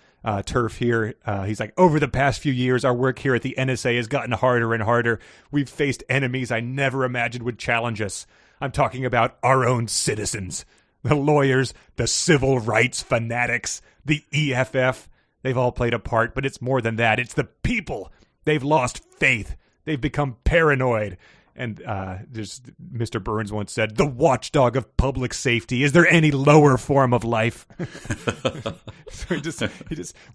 turf here. He's like, over the past few years, our work here at the NSA has gotten harder and harder. We've faced enemies I never imagined would challenge us. I'm talking about our own citizens, the lawyers, the civil rights fanatics, the EFF. They've all played a part, but it's more than that. It's the people. They've lost faith. They've become paranoid. And there's Mr. Burns once said, "The watchdog of public safety. Is there any lower form of life?" So he just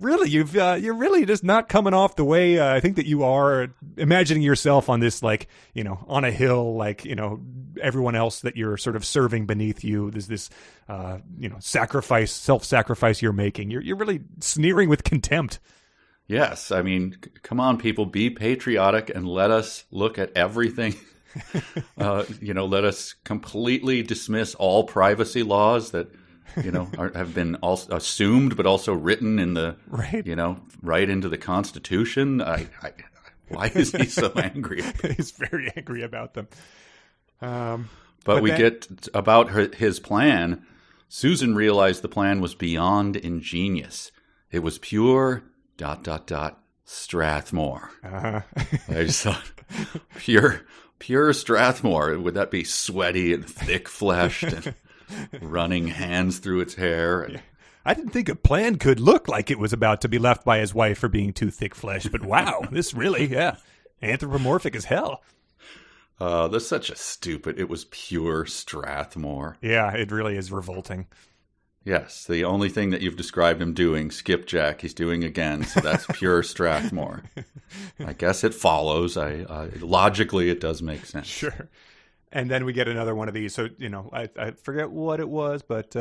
really, you're really just not coming off the way I think that you are imagining yourself on this, like, on a hill, like, everyone else that you're sort of serving beneath you. There's this, self-sacrifice you're making. You're really sneering with contempt. Yes, I mean, come on, people, be patriotic and let us look at everything. Let us completely dismiss all privacy laws that, have been assumed, but also written in the, right into the Constitution. Why is he so angry? He's very angry about them. But we get about his plan. Susan realized the plan was beyond ingenious. It was pure ... Strathmore. Uh-huh. I just thought, pure Strathmore. Would that be sweaty and thick-fleshed and running hands through its hair? Yeah. I didn't think a plan could look like it was about to be left by his wife for being too thick-fleshed, but wow, this really, anthropomorphic as hell. That's such a stupid... It was pure Strathmore. Yeah, it really is revolting. Yes, the only thing that you've described him doing, Skipjack, he's doing again, so that's pure Strathmore. I guess it follows. Logically, it does make sense. Sure. And then we get another one of these. So, I forget what it was, but,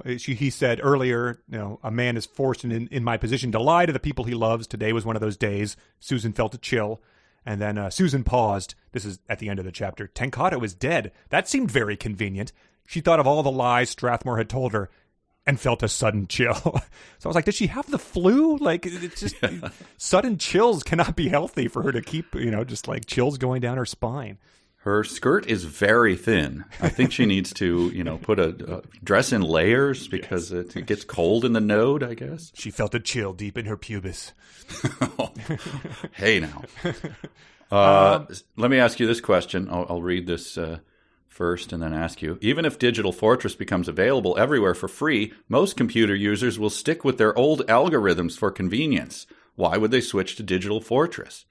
he said earlier, a man is forced in my position to lie to the people he loves. Today was one of those days. Susan felt a chill. And then Susan paused. This is at the end of the chapter. Tenkata was dead. That seemed very convenient. She thought of all the lies Strathmore had told her and felt a sudden chill. So I was like, did she have the flu? Like, it's just sudden chills cannot be healthy for her to keep, just like chills going down her spine. Her skirt is very thin. I think she needs to, put a dress in layers because it gets cold in the node, I guess. She felt a chill deep in her pubis. Hey, now. Let me ask you this question. I'll read this first and then ask you, even if Digital Fortress becomes available everywhere for free, most computer users will stick with their old algorithms for convenience. Why would they switch to Digital Fortress?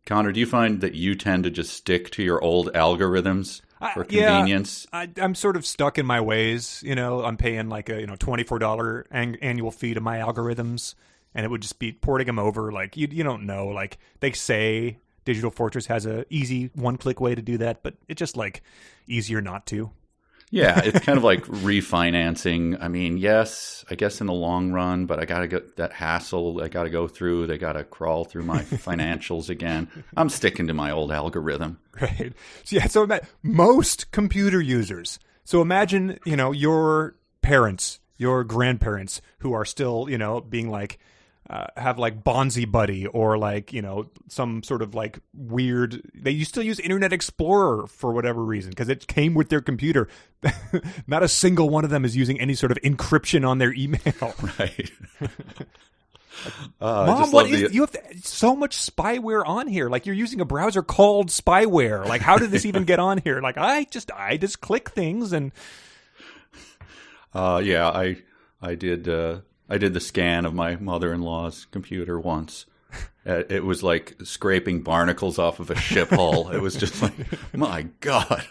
Connor, do you find that you tend to just stick to your old algorithms for convenience? Yeah, I'm sort of stuck in my ways. I'm paying like a $24 annual fee to my algorithms, and it would just be porting them over. Like you don't know. Like they say Digital Fortress has a easy one-click way to do that, but it's just like easier not to. Yeah, it's kind of like refinancing. I mean, yes, I guess in the long run, but I got to go that hassle. I got to go through. They got to crawl through my financials again. I'm sticking to my old algorithm. Right. So most computer users. So imagine, your parents, your grandparents who are still, being like, have like Bonzi Buddy or like, some sort of like weird, they still use Internet Explorer for whatever reason because it came with their computer. Not a single one of them is using any sort of encryption on their email. Right. Mom, you have so much spyware on here. Like you're using a browser called spyware. Like how did this even get on here? Like I just click things and. Yeah, I did the scan of my mother-in-law's computer once. It was like scraping barnacles off of a ship hull. It was just like, my God,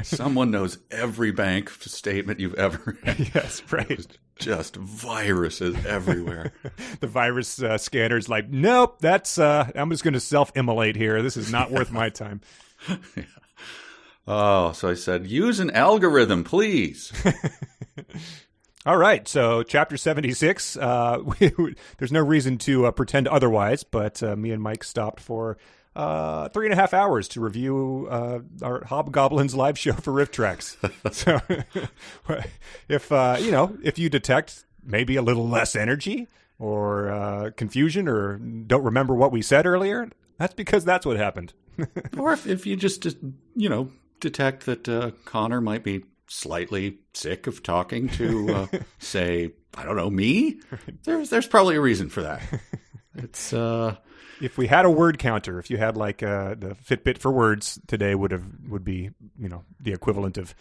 someone knows every bank statement you've ever had. Yes, right. It was just viruses everywhere. The virus scanner's like, nope, that's, I'm just going to self-immolate here. This is not worth my time. Yeah. Oh, so I said, use an algorithm, please. All right, so Chapter 76, there's no reason to pretend otherwise, but me and Mike stopped for 3.5 hours to review our Hobgoblins live show for Riff Tracks. So if you detect maybe a little less energy or confusion or don't remember what we said earlier, that's because that's what happened. Or if you just, detect that Connor might be slightly sick of talking to, say, I don't know, me. There's probably a reason for that. It's if we had a word counter, if you had like the Fitbit for words today would be the equivalent of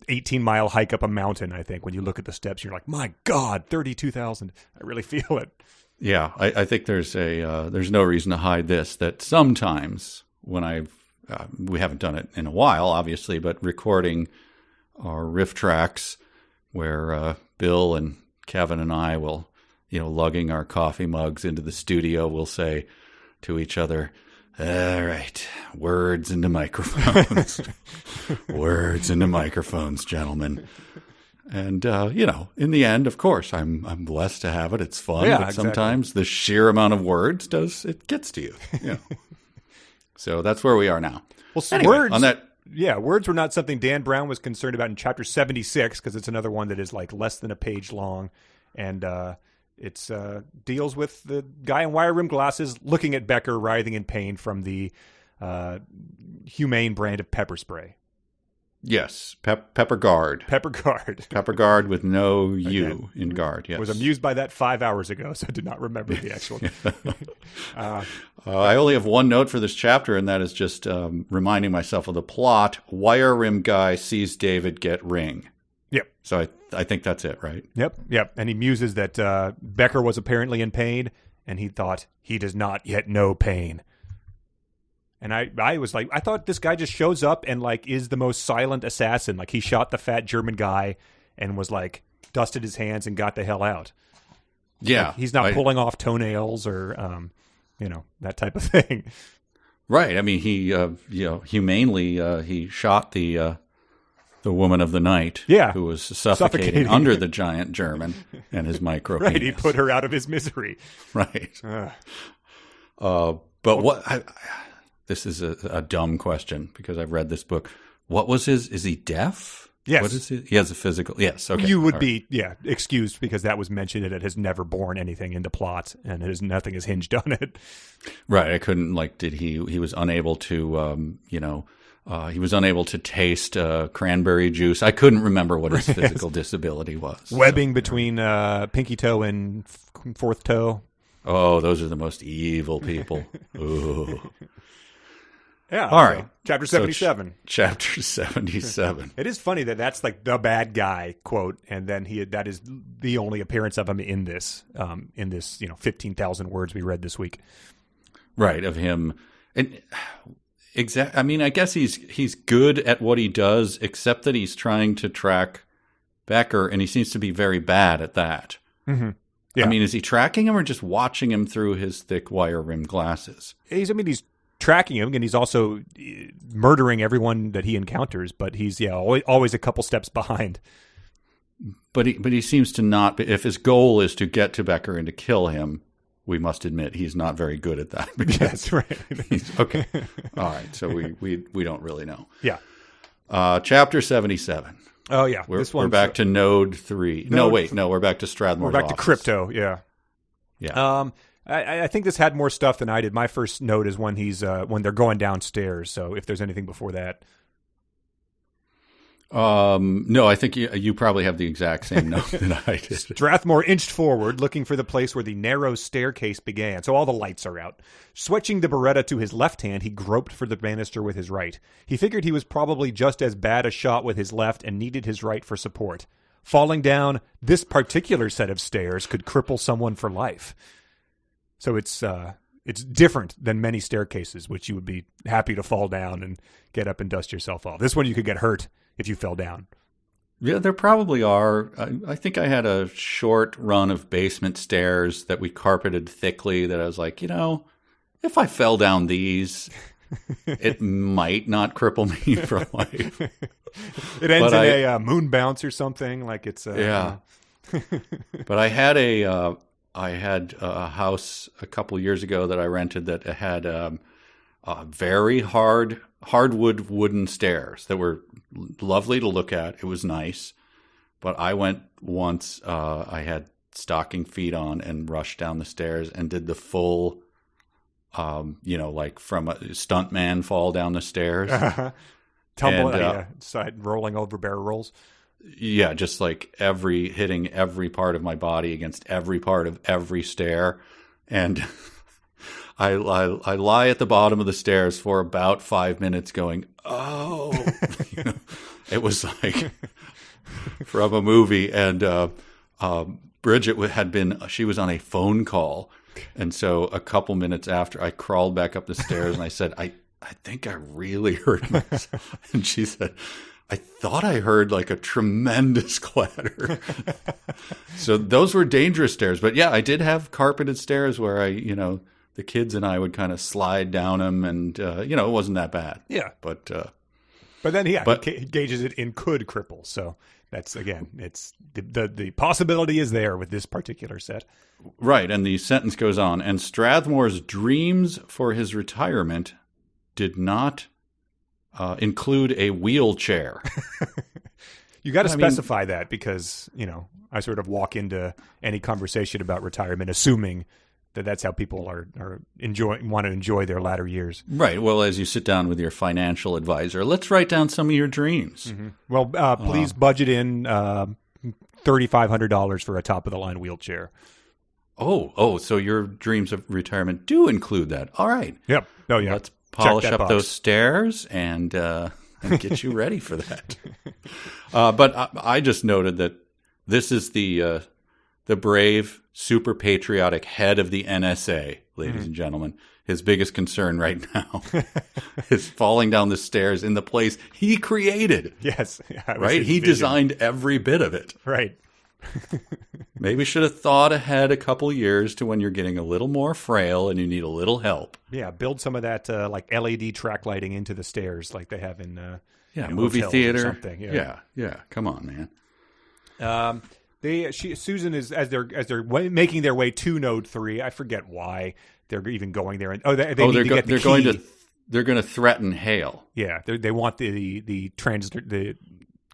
18-mile hike up a mountain. I think when you look at the steps, you're like, my God, 32,000. I really feel it. Yeah, I think there's no reason to hide this. That sometimes when we haven't done it in a while, obviously, but recording our riff tracks where Bill and Kevin and I will, lugging our coffee mugs into the studio, we'll say to each other, all right, words into microphones. Words into microphones, gentlemen. And, in the end, of course, I'm blessed to have it. It's fun, yeah, but sometimes the sheer amount of words gets to you. So that's where we are now. Well, anyway, words, on that, words were not something Dan Brown was concerned about in Chapter 76 because it's another one that is like less than a page long, and it's deals with the guy in wire rim glasses looking at Becker writhing in pain from the humane brand of pepper spray. Yes, Pepper Guard. Pepper Guard. Pepper Guard with no U in guard, yes. I was amused by that 5 hours ago, so I did not remember the actual. I only have one note for this chapter, and that is just reminding myself of the plot. Wire rim guy sees David get ring. Yep. So I think that's it, right? Yep. And he muses that Becker was apparently in pain, and he thought, he does not yet know pain. And I was like, I thought this guy just shows up and like is the most silent assassin. Like he shot the fat German guy and was like dusted his hands and got the hell out. Yeah, like, he's not pulling off toenails or that type of thing. Right. I mean, he humanely he shot the woman of the night. Yeah, who was suffocating under the giant German and his micro. Right. He put her out of his misery. Right. But what? This is a dumb question because I've read this book. What was his? Is he deaf? Yes. What is he has a physical? Yes. Okay. You would be, excused because that was mentioned and it has never borne anything into plot and nothing is hinged on it. Right. I couldn't he was unable to, he was unable to taste cranberry juice. I couldn't remember what his physical disability was. Webbing between pinky toe and fourth toe. Oh, those are the most evil people. Ooh. Yeah. All right. Chapter So 77. Chapter 77. It is funny that that's like the bad guy quote, and then that is the only appearance of him in this 15,000 words we read this week. Right, of him. And I mean, I guess he's good at what he does, except that he's trying to track Becker, and he seems to be very bad at that. Mm-hmm. Yeah. I mean, is he tracking him or just watching him through his thick wire-rimmed glasses? He's tracking him, and he's also murdering everyone that he encounters, but he's always a couple steps behind. But he seems to not. If his goal is to get to Becker and to kill him, we must admit he's not very good at that. That's right. Okay. All right. So we don't really know. Yeah. Chapter 77. Oh yeah. We're back to Node 3. No, we're back to Strathmore. We're back to crypto. Yeah. Yeah. I think this had more stuff than I did. My first note is when when they're going downstairs. So if there's anything before that. No, I think you probably have the exact same note that I did. Strathmore inched forward, looking for the place where the narrow staircase began. So all the lights are out. Switching the Beretta to his left hand, he groped for the banister with his right. He figured he was probably just as bad a shot with his left and needed his right for support. Falling down this particular set of stairs could cripple someone for life. So it's different than many staircases, which you would be happy to fall down and get up and dust yourself off. This one you could get hurt if you fell down. Yeah, there probably are. I think I had a short run of basement stairs that we carpeted thickly that I was like, if I fell down these, it might not cripple me for life. It ends in a moon bounce or something. Like it's yeah. But I had a house a couple years ago that I rented that had very hardwood wooden stairs that were lovely to look at. It was nice. But I went once, I had stocking feet on and rushed down the stairs and did the full, like from a stuntman fall down the stairs. Tumbling, side rolling over barrel rolls. Yeah, just like hitting every part of my body against every part of every stair. And I lie at the bottom of the stairs for about 5 minutes going, oh, it was like from a movie. And Bridget she was on a phone call. And so a couple minutes after, I crawled back up the stairs and I said, I think I really hurt myself. And she said, I thought I heard like a tremendous clatter. So those were dangerous stairs. But yeah, I did have carpeted stairs where the kids and I would kind of slide down them, and it wasn't that bad. Yeah, but then he gauges it in could cripple. So that's again, it's the possibility is there with this particular set. Right, and the sentence goes on. And Strathmore's dreams for his retirement did not include a wheelchair. You got to specify that because I sort of walk into any conversation about retirement assuming that's how people want to enjoy their latter years. Right. Well, as you sit down with your financial advisor, let's write down some of your dreams. Mm-hmm. Well, please budget in $3,500 for a top-of-the-line wheelchair. Oh, so your dreams of retirement do include that. All right. Yep. Oh, yeah. Let's polish up those stairs and get you ready for that. But I just noted that this is the brave, super patriotic head of the NSA, ladies and gentlemen. His biggest concern right now is falling down the stairs in the place he created. Yes. Right? He designed every bit of it. Right. Maybe should have thought ahead a couple years to when you're getting a little more frail and you need a little help. Yeah, build some of that like LED track lighting into the stairs like they have in movie theater. Or something. Yeah. Come on, man. Susan is as they're making their way to Node 3. I forget why they're even going there. And they need to get the key. They're going to threaten Hale. Yeah, they want the transistor, the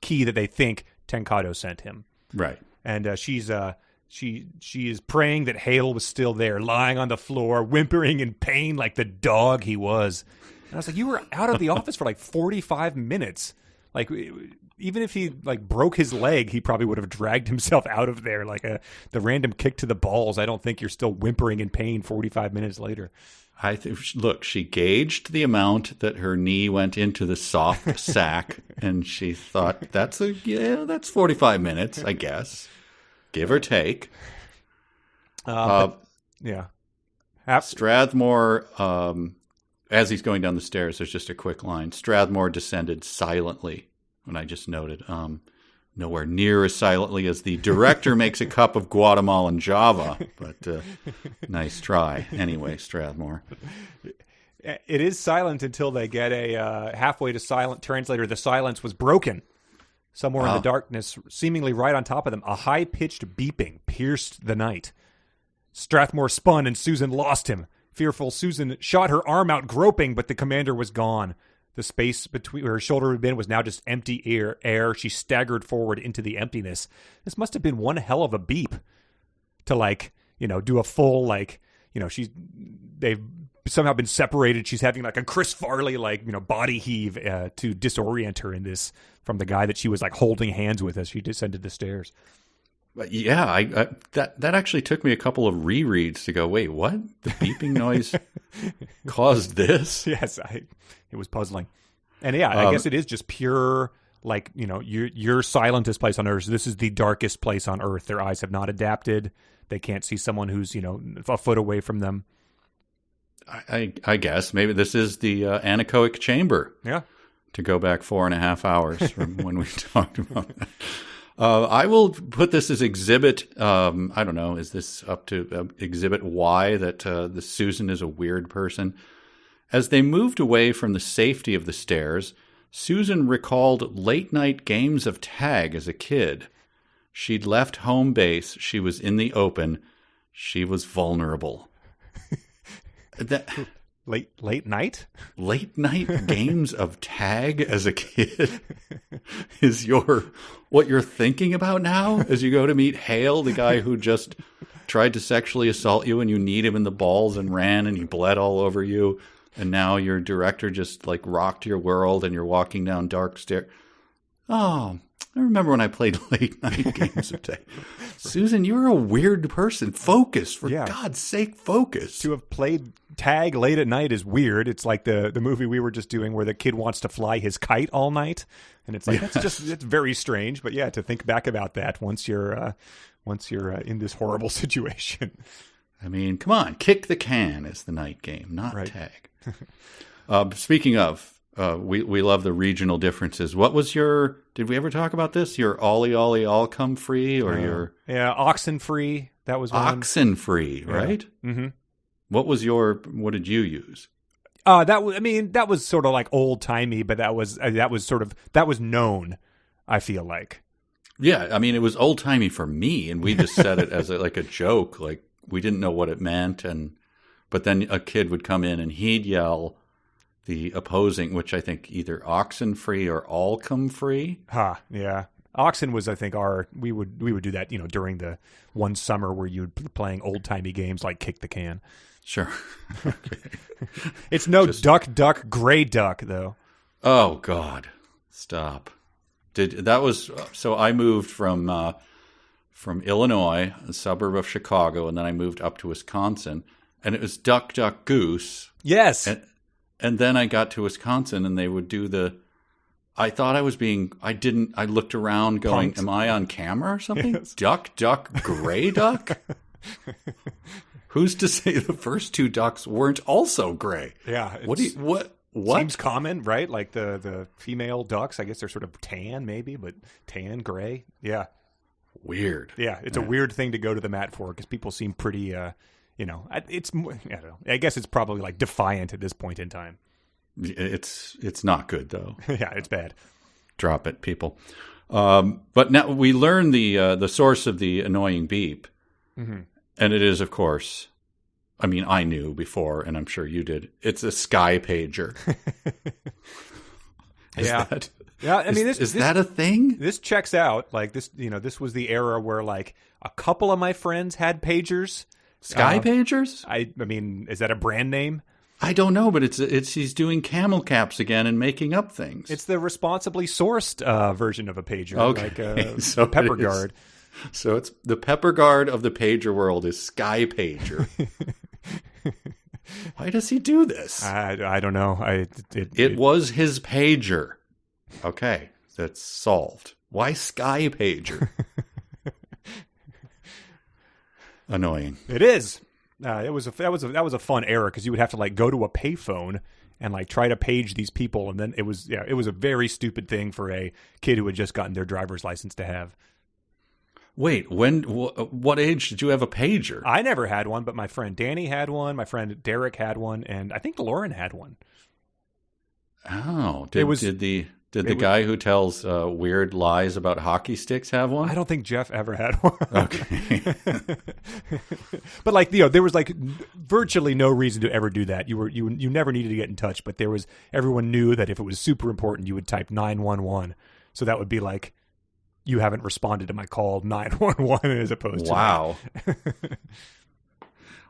key that they think Tenkado sent him. Right. And she is praying that Hale was still there, lying on the floor, whimpering in pain like the dog he was. And I was like, you were out of the office for like 45 minutes. Like, even if he like broke his leg, he probably would have dragged himself out of there. Like the random kick to the balls. I don't think you're still whimpering in pain 45 minutes later. Look, she gauged the amount that her knee went into the soft sack, and she thought, that's 45 minutes, I guess, give or take. Yeah. Strathmore, as he's going down the stairs, there's just a quick line. Strathmore descended silently, and I just noted, nowhere near as silently as the director makes a cup of Guatemalan Java, but nice try. Anyway, Strathmore. It is silent until they get a halfway to silent translator. The silence was broken. Somewhere in the darkness, seemingly right on top of them, a high-pitched beeping pierced the night. Strathmore spun and Susan lost him. Fearful, Susan shot her arm out groping, but the commander was gone. The space between where her shoulder had been was now just empty air. She staggered forward into the emptiness. This must have been one hell of a beep to do a full they've somehow been separated. She's having like a Chris Farley body heave to disorient her in this from the guy that she was like holding hands with as she descended the stairs. But yeah, that actually took me a couple of rereads to go, wait, what? The beeping noise caused this? Yes, it was puzzling. And yeah, I guess it is just pure, you're silentest place on Earth. This is the darkest place on Earth. Their eyes have not adapted. They can't see someone who's, a foot away from them. I guess maybe this is the anechoic chamber. Yeah. To go back 4.5 hours from when we talked about that. I will put this as exhibit, I don't know, is this up to exhibit Y, that the Susan is a weird person? As they moved away from the safety of the stairs, Susan recalled late-night games of tag as a kid. She'd left home base. She was in the open. She was vulnerable. Late night? Late night games of tag as a kid is what you're thinking about now as you go to meet Hale, the guy who just tried to sexually assault you and you kneed him in the balls and ran and he bled all over you. And now your director just rocked your world and you're walking down dark stairs. Oh, I remember when I played late night games of tag. Susan, you're a weird person. Focus. For God's sake, focus. To have played tag late at night is weird. It's like the movie we were just doing where the kid wants to fly his kite all night. And it's like, it's very strange. But yeah, to think back about that once you're in this horrible situation. I mean, come on. Kick the can is the night game, not tag. Speaking of, we love the regional differences. What was did we ever talk about this? Your ollie all come free or your... Yeah, oxen free. That was one. Oxen free, right? Yeah. Mm-hmm. What did you use? That was sort of like old timey, but that was known, I feel like. Yeah, I mean, it was old timey for me, and we just said it as a joke. Like, we didn't know what it meant, but then a kid would come in and he'd yell the opposing, which I think either oxen free or all come free. Yeah. Oxen was, I think, we would do that, during the one summer where you'd be playing old timey games like Kick the Can. Sure. Okay. It's duck, gray duck though. Oh God, stop. So I moved from Illinois, a suburb of Chicago, and then I moved up to Wisconsin, and it was duck, goose. Yes. And then I got to Wisconsin, and they would do I thought I was I looked around going, am I on camera or something? Yes. Duck, gray duck? Who's to say the first two ducks weren't also gray? Yeah. What? Seems common, right? Like the female ducks, I guess they're sort of tan maybe, but tan, gray. Yeah. Weird. Yeah. It's a weird thing to go to the mat for because people seem pretty, it's, I don't know. I guess it's probably like defiant at this point in time. It's not good though. Yeah, it's bad. Drop it, people. But now we learn the source of the annoying beep, and it is, of course. I mean, I knew before, and I'm sure you did. It's a sky pager. Is that a thing? This checks out. Like this, this was the era where like a couple of my friends had pagers. Sky pagers? I mean, is that a brand name? I don't know, but it's he's doing camel caps again and making up things. It's the responsibly sourced version of a pager, Okay. like So Pepper it is. Guard. So it's the Pepper Guard of the pager world is Sky Pager. Why does he do this? I don't know. It was his pager. Okay, that's solved. Why Sky Pager? Annoying. It is. That was a fun era because you would have to like go to a payphone and like try to page these people, and then it was a very stupid thing for a kid who had just gotten their driver's license to have. Wait, what age did you have a pager? I never had one, but my friend Danny had one. My friend Derek had one, and I think Lauren had one. Oh, did the guy who tells weird lies about hockey sticks have one? I don't think Jeff ever had one. Okay. But like, there was like virtually no reason to ever do that. You never needed to get in touch, but everyone knew that if it was super important, you would type 911. So that would be like, you haven't responded to my call 911 as opposed to wow.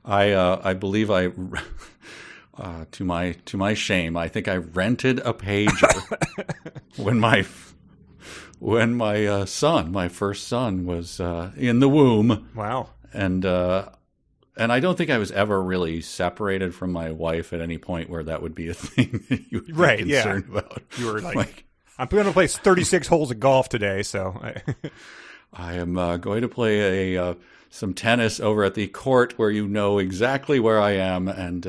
I believe to my shame, I think I rented a pager when my first son was in the womb. Wow. And I don't think I was ever really separated from my wife at any point where that would be a thing that you would be concerned about. You were like I'm going to play 36 holes of golf today, so I am going to play some tennis over at the court where you know exactly where I am, and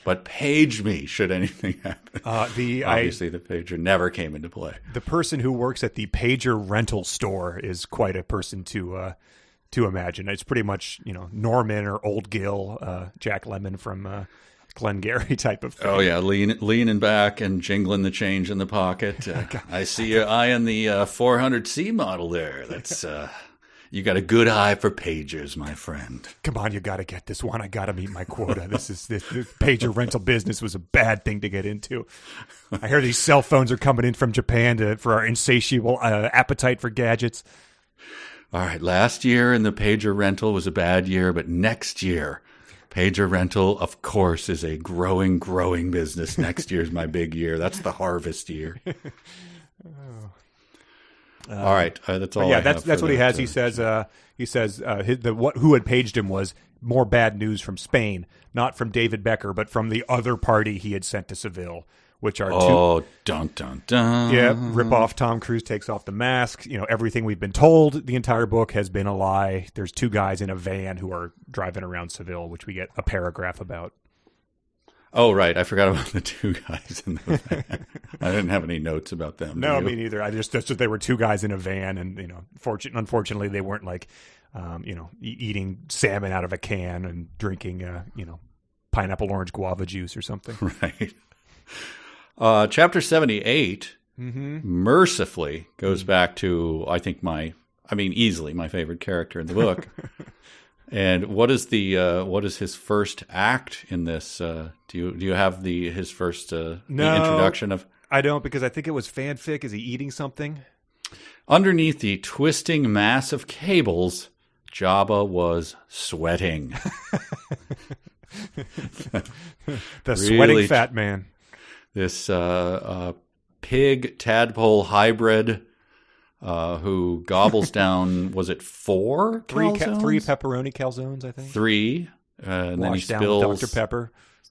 but page me should anything happen. Obviously, the pager never came into play. The person who works at the pager rental store is quite a person to imagine. It's pretty much Norman or Old Gil, Jack Lemmon from Glengarry type of thing. Oh yeah, leaning back and jingling the change in the pocket. I see your eye on the 400C model there. That's you got a good eye for pagers, my friend. Come on, you got to get this one. I got to meet my quota. This pager rental business was a bad thing to get into. I hear these cell phones are coming in from Japan for our insatiable appetite for gadgets. All right, last year in the pager rental was a bad year, but next year, pager rental, of course, is a growing business. Next year's my big year. That's the harvest year. All right, that's all. Yeah, that's what he has. He says who had paged him was more bad news from Spain, not from David Becker, but from the other party he had sent to Seville, which are dun dun dun. Yeah, rip off. Tom Cruise takes off the mask. Everything we've been told the entire book has been a lie. There's two guys in a van who are driving around Seville, which we get a paragraph about. Oh, right. I forgot about the two guys in the van. I didn't have any notes about them. No, me neither. I just they were two guys in a van, and unfortunately, they weren't like, eating salmon out of a can and drinking, pineapple orange guava juice or something. Right. Chapter 78 mercifully goes back to easily my favorite character in the book. And what is his first act in this? Do you have his first the introduction of? I don't, because I think it was fanfic. Is he eating something? Underneath the twisting mass of cables, Jabba was sweating. The sweating fat man. This pig tadpole hybrid who gobbles down, was it three pepperoni calzones, I think. Three. And then he spills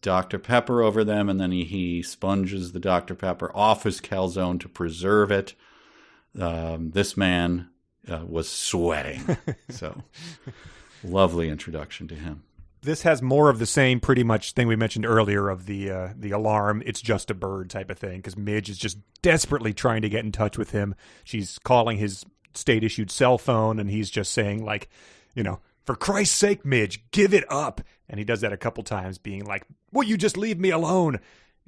Dr. Pepper over them, and then he sponges the Dr. Pepper off his calzone to preserve it. This man was sweating. So, lovely introduction to him. This has more of the same pretty much thing we mentioned earlier of the alarm, it's just a bird type of thing, because Midge is just desperately trying to get in touch with him. She's calling his state-issued cell phone, and he's just saying, like, for Christ's sake, Midge, give it up. And he does that a couple times, being like, will you just leave me alone?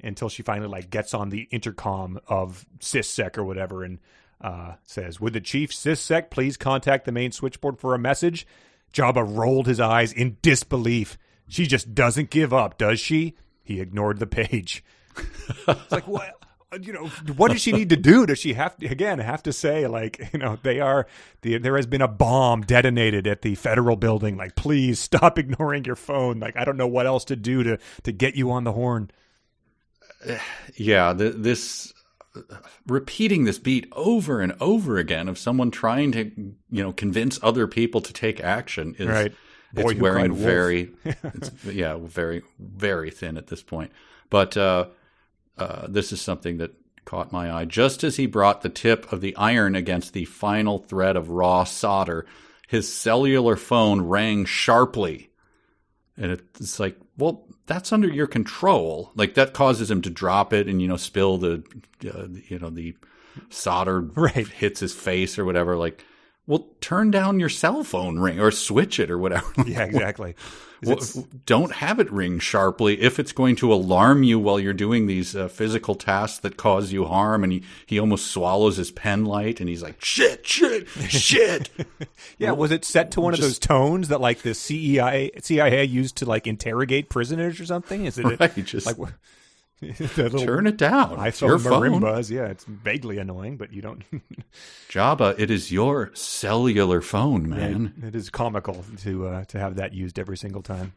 Until she finally, like, gets on the intercom of SysSec or whatever and says, would the chief SysSec please contact the main switchboard for a message? Jabba rolled his eyes in disbelief. She just doesn't give up, does she? He ignored the page. It's like, what? what does she need to do? Does she have to say, like, there has been a bomb detonated at the federal building. Like, please stop ignoring your phone. Like, I don't know what else to do to get you on the horn. Yeah, this repeating this beat over and over again of someone trying to, convince other people to take action is right. It's wearing very, very, very thin at this point. But this is something that caught my eye. Just as he brought the tip of the iron against the final thread of raw solder, his cellular phone rang sharply. And it's like, well, that's under your control. Like, that causes him to drop it and, spill the solder right. hits his face or whatever. Like, well, turn down your cell phone ring or switch it or whatever. Yeah, exactly. Well, don't have it ring sharply if it's going to alarm you while you're doing these physical tasks that cause you harm. And he almost swallows his pen light and he's like, shit. Yeah, well, was it set to one of those tones that like the CIA used to like interrogate prisoners or something? Is it right, just like turn it down? iPhone your phone. marimbas. Yeah, it's vaguely annoying, but you don't. Jabba, it is your cellular phone, man. It is comical to have that used every single time.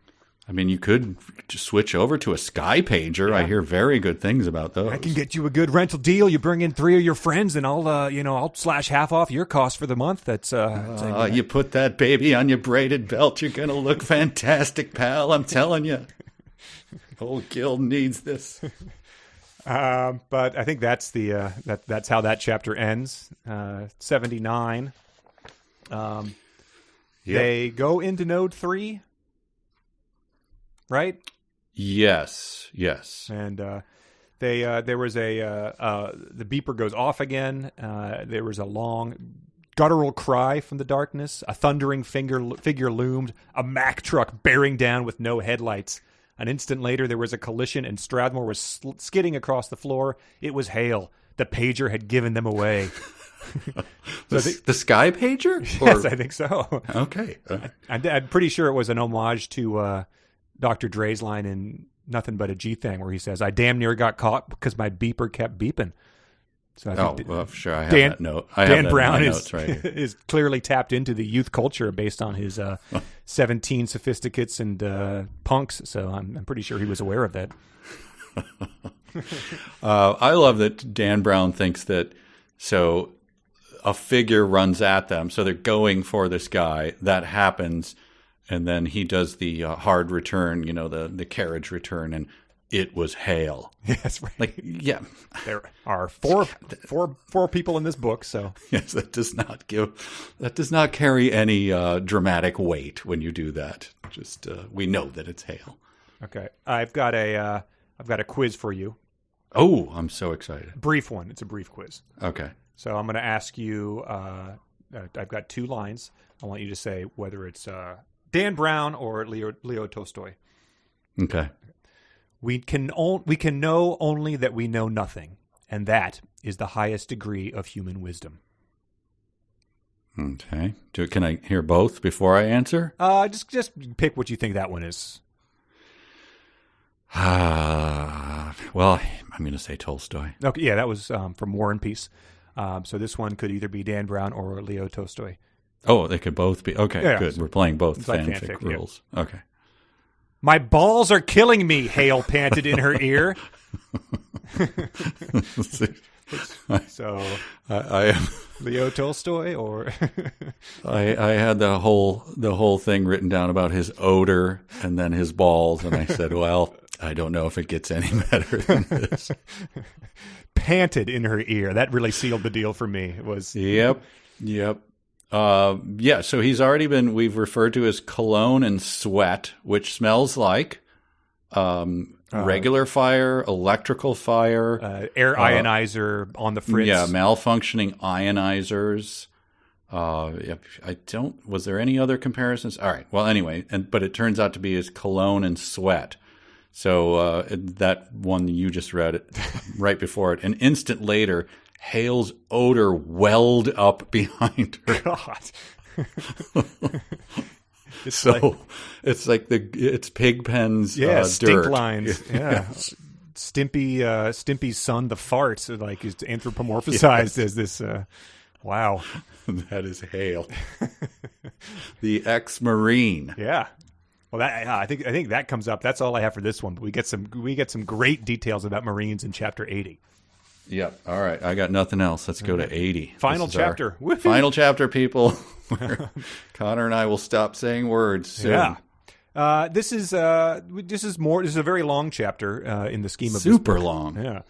I mean, you could just switch over to a Sky Pager. Yeah. I hear very good things about those. I can get you a good rental deal. You bring in 3 of your friends, and I'll slash half off your cost for the month. That's you put that baby on your braided belt. You're gonna look fantastic, pal. I'm telling you. Whole guild needs this. But I think that's that's how that chapter ends. 79. They go into node 3. Right? Yes. And there was the beeper goes off again. There was a long guttural cry from the darkness. A thundering figure loomed. A Mack truck bearing down with no headlights. An instant later, there was a collision, and Strathmore was skidding across the floor. It was Hale. The pager had given them away. The Sky Pager? Yes, I think so. Okay. I'm pretty sure it was an homage to Dr. Dre's line in Nothing But a G Thing, where he says, I damn near got caught because my beeper kept beeping. So I think sure. I have that note. Dan Brown right is clearly tapped into the youth culture based on his 17 sophisticates and punks. So I'm pretty sure he was aware of that. I love that Dan Brown thinks that so a figure runs at them. So they're going for this guy. That happens. And then he does the hard return, the carriage return, and it was Hale. Yes, right. Like, yeah. There are four people in this book, so yes, that does not carry any dramatic weight when you do that. Just we know that it's Hale. Okay, I've got a quiz for you. Oh, I'm so excited! Brief one. It's a brief quiz. Okay. So I'm going to ask you. I've got 2 lines. I want you to say whether it's Dan Brown or Leo Tolstoy. Okay. We can know only that we know nothing, and that is the highest degree of human wisdom. Okay. Can I hear both before I answer? Just pick what you think that one is. Well, I'm going to say Tolstoy. Okay, yeah, that was from War and Peace. So this one could either be Dan Brown or Leo Tolstoy. Oh, they could both be. Okay, yeah, good. We're playing both fanfic fanfic rules. Yeah. Okay. My balls are killing me, Hale panted in her ear. So, I am Leo Tolstoy, or I had the whole thing written down about his odor and then his balls, and I said, well, I don't know if it gets any better than this. Panted in her ear. That really sealed the deal for me. It was. Yep. So he's already been, we've referred to as cologne and sweat, which smells like regular fire, electrical fire. Air ionizer on the fritz. Yeah, malfunctioning ionizers. Was there any other comparisons? All right. Well, anyway, but it turns out to be his cologne and sweat. So that one you just read it right before it. An instant later, Hale's odor welled up behind her. God. It's Pigpen's stink dirt. lines. Yeah. Stimpy's son, the fart, like is anthropomorphized as this. Wow, that is Hale, the ex-Marine. Yeah. Well, I think that comes up. That's all I have for this one. But we get some great details about Marines in chapter 80. Yep. All right. I got nothing else. Let's go to 80. Final chapter. Final chapter, people. Where Connor and I will stop saying words soon. Yeah. This is a very long chapter in the scheme of super this book. long. Yeah.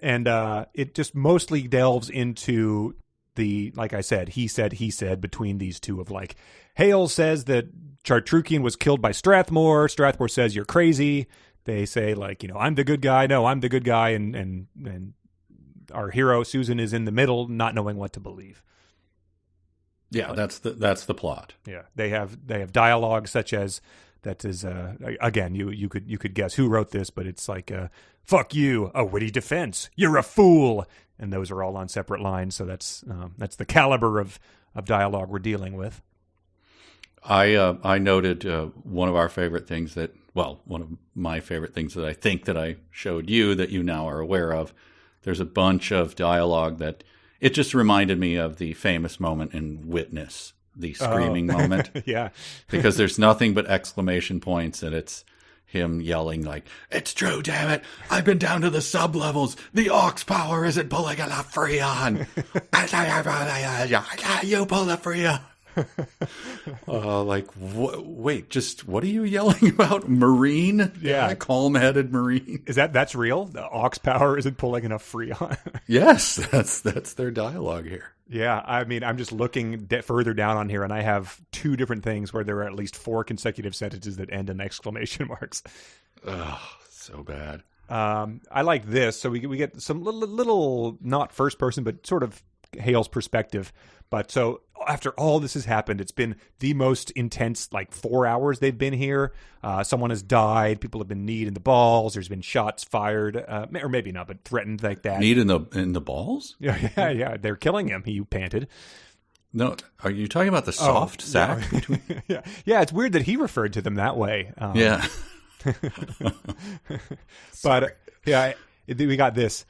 And it just mostly delves into the, like I said, he said between these two of like, Hale says that Chartrukian was killed by Strathmore. Strathmore says you're crazy. They say like, I'm the good guy. No, I'm the good guy. And our hero Susan is in the middle, not knowing what to believe. Yeah, that's the plot. Yeah, they have dialogue such as that is again you could guess who wrote this, but it's like fuck you, a witty defense, you're a fool, and those are all on separate lines. So that's the caliber of dialogue we're dealing with. I noted one of my favorite things that I think that I showed you that you now are aware of. There's a bunch of dialogue that it just reminded me of the famous moment in Witness, the screaming moment. Yeah. Because there's nothing but exclamation points, and it's him yelling like, "It's true, damn it. I've been down to the sub-levels. The aux power isn't pulling enough freon. You pull the freon." Wait, just what are you yelling about? Marine? Yeah. Calm-headed Marine. That's real? The aux power isn't pulling enough freon? Yes, that's their dialogue here. Yeah, I mean, I'm just looking further down on here, and I have two different things where there are at least 4 consecutive sentences that end in exclamation marks. Ugh, so bad. I like this. So we get some little not first person, but sort of Hale's perspective. But so after all this has happened, it's been the most intense, 4 hours they've been here. Someone has died. People have been kneed in the balls. There's been shots fired, or maybe not, but threatened like that. Kneed in the balls? Yeah. They're killing him. He panted. No, are you talking about the soft sack? Yeah. It's weird that he referred to them that way. Yeah. But yeah, we got this.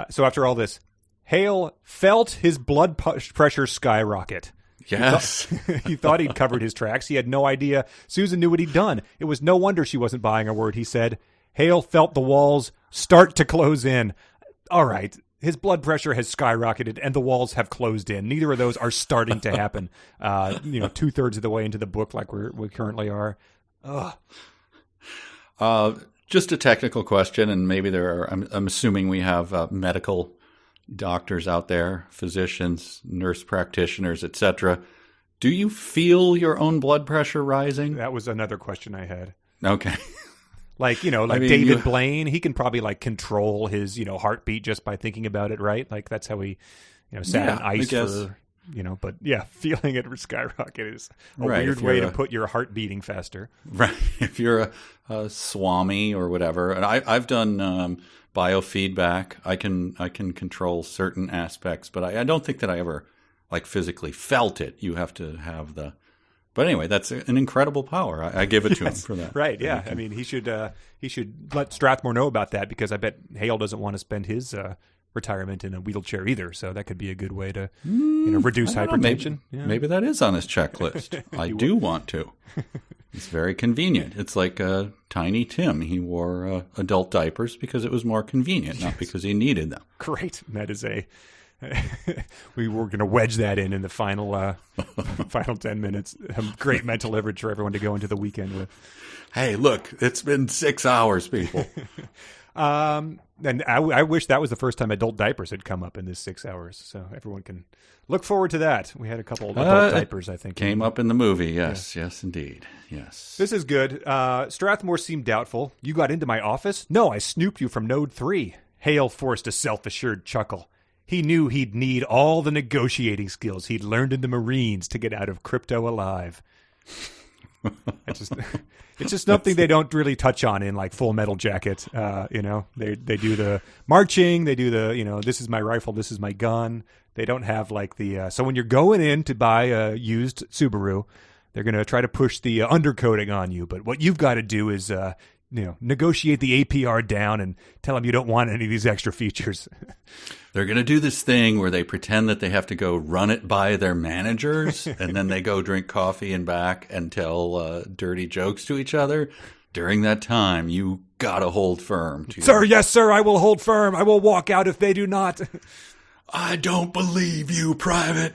So after all this, Hale felt his blood pressure skyrocket. Yes. He thought he'd covered his tracks. He had no idea Susan knew what he'd done. It was no wonder she wasn't buying a word, he said. Hale felt the walls start to close in. All right. His blood pressure has skyrocketed and the walls have closed in. Neither of those are starting to happen. 2/3 of the way into the book like we currently are. Ugh. Just a technical question, and maybe I'm assuming we have medical doctors out there, physicians, nurse practitioners, etc. Do you feel your own blood pressure rising? That was another question I had. Okay. David Blaine, he can probably control his, heartbeat just by thinking about it, right? Like that's how he, sat in ice for, but yeah, feeling it skyrocket is a weird way to put your heart beating faster. Right. If you're a swami or whatever, and I've done biofeedback, I can control certain aspects, but I don't think that I ever physically felt it. You have to have but anyway, that's an incredible power. I give it to him for that. Right. Yeah. I mean, he should let Strathmore know about that, because I bet Hale doesn't want to spend his retirement in a wheelchair either. So that could be a good way to reduce hypertension. Maybe that is on his checklist. I do want to. It's very convenient. It's like Tiny Tim. He wore adult diapers because it was more convenient, not because he needed them. Great. That is we were going to wedge that in the final 10 minutes. Great mental leverage for everyone to go into the weekend with. Hey, look, it's been 6 hours, people. And I wish that was the first time adult diapers had come up in this 6 hours, so everyone can look forward to that. We had a couple adult diapers, I think. Came up in the movie, yes. Yeah. Yes, indeed. Yes. This is good. Strathmore seemed doubtful. You got into my office? No, I snooped you from Node 3. Hale forced a self-assured chuckle. He knew he'd need all the negotiating skills he'd learned in the Marines to get out of crypto alive. It's just something they don't really touch on in Full Metal Jacket. They do the marching, they do the this is my rifle, this is my gun. They don't have so when you're going in to buy a used Subaru, they're going to try to push the undercoating on you. But what you've got to do is negotiate the APR down and tell them you don't want any of these extra features. They're going to do this thing where they pretend that they have to go run it by their managers, and then they go drink coffee and back and tell dirty jokes to each other. During that time, you got to hold firm. Sir, yes, sir, I will hold firm. I will walk out if they do not. I don't believe you, Private.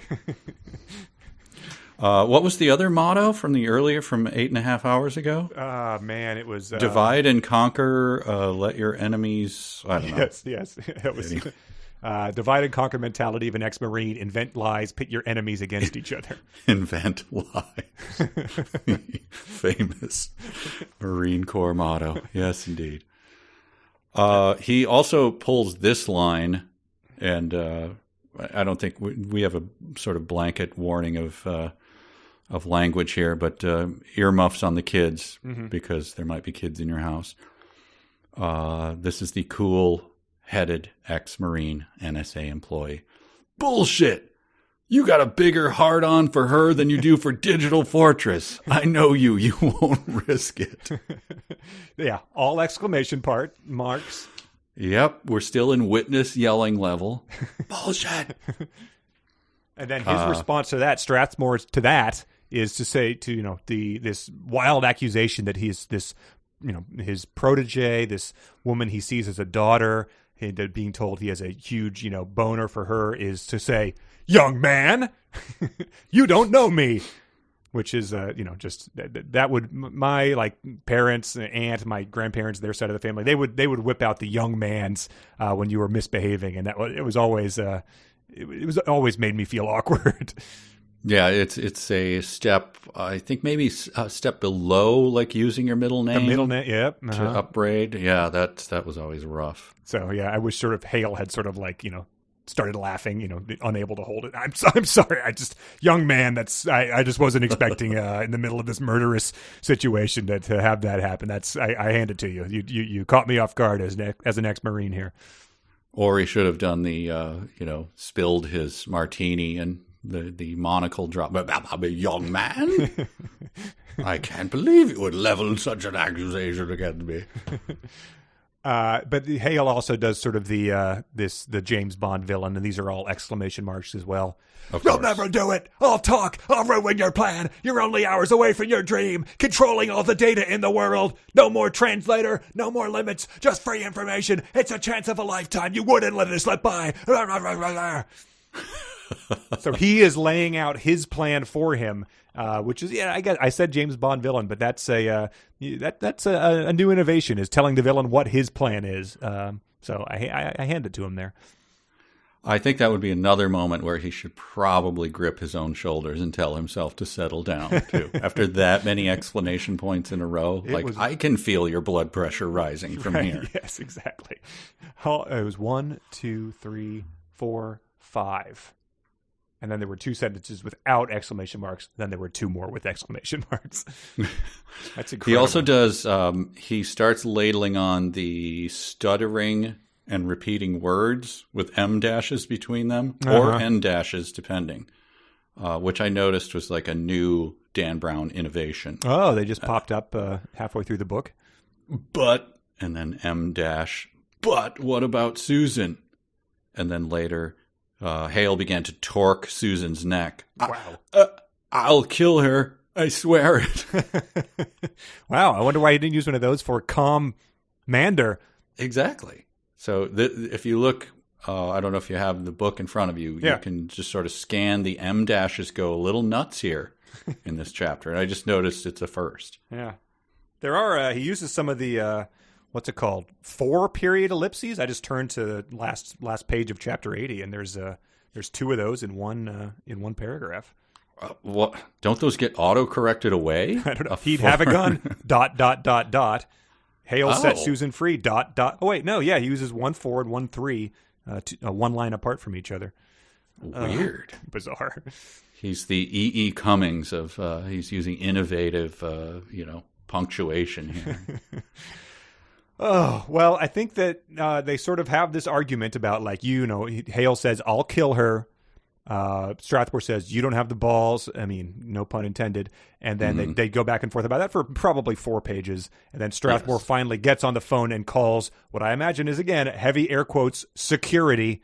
What was the other motto from 8.5 hours ago? Man, it was... Divide and conquer, let your enemies... I don't know. Yes. It was divide and conquer mentality of an ex-Marine. Invent lies, pit your enemies against each other. Invent lies. Famous Marine Corps motto. Yes, indeed. He also pulls this line, and I don't think we have a sort of blanket warning of language here, but earmuffs on the kids, because there might be kids in your house. This is the cool-headed ex-Marine NSA employee. Bullshit! You got a bigger hard-on for her than you do for Digital Fortress. I know you. You won't risk it. Yeah, all exclamation marks. Yep, we're still in witness yelling level. Bullshit! And then his response to that, Strathmore's to that, is to say to this wild accusation that he's this his protege, this woman he sees as a daughter, and being told he has a huge boner for her, is to say, young man, you don't know me, which is just that would my parents, aunt, my grandparents, their side of the family, they would whip out the young man's when you were misbehaving, and it was always made me feel awkward. Yeah, it's a step, I think maybe a step below using your middle name. The middle name, yep. To upgrade. Yeah, that was always rough. So, yeah, I wish sort of Hale had sort of started laughing, unable to hold it. I'm sorry. Young man, I just wasn't expecting in the middle of this murderous situation to have that happen. I hand it to you. You caught me off guard as an ex-Marine here. Or he should have done the, spilled his martini and the monocle drop. I'm a young man. I can't believe you would level such an accusation against me. But Hale also does sort of the James Bond villain, and these are all exclamation marks as well. You'll never do it. I'll talk. I'll ruin your plan. You're only hours away from your dream, controlling all the data in the world. No more translator. No more limits. Just free information. It's a chance of a lifetime. You wouldn't let it slip by. So he is laying out his plan for him, which is, I said James Bond villain, but that's a new innovation, is telling the villain what his plan is. So I hand it to him there. I think that would be another moment where he should probably grip his own shoulders and tell himself to settle down, too. After that many explanation points in a row, I can feel your blood pressure rising from here. Yes, exactly. It was 1, 2, 3, 4, 5. And then there were 2 sentences without exclamation marks. Then there were 2 more with exclamation marks. That's incredible. He also does, he starts ladling on the stuttering and repeating words with M dashes between them, or N dashes, depending, which I noticed was a new Dan Brown innovation. Oh, they just popped up halfway through the book? But, and then M dash, but what about Susan? And then later... Hale began to torque Susan's neck. Wow. I'll kill her. I swear it. Wow. I wonder why he didn't use one of those for Commander. Exactly. So if you look, I don't know if you have the book in front of you, you can just sort of scan the M dashes go a little nuts here in this chapter. And I just noticed it's a first. Yeah. There are, he uses some of the... what's it called? 4 period ellipses. I just turned to last page of chapter 80, and there's 2 of those in one paragraph. What? Don't those get auto corrected away? I don't know. He'd have a gun. ... Hale set Susan free. ... Oh wait, no, yeah, he uses 1 forward, 1 3, 1 line apart from each other. Weird, bizarre. He's the E.E. Cummings of. He's using innovative, punctuation here. Oh, well, I think that they sort of have this argument about Hale says, I'll kill her, Strathmore says, you don't have the balls. I mean, no pun intended. And then they go back and forth about that for probably 4 pages. And then Strathmore finally gets on the phone and calls what I imagine is, again, heavy air quotes, security,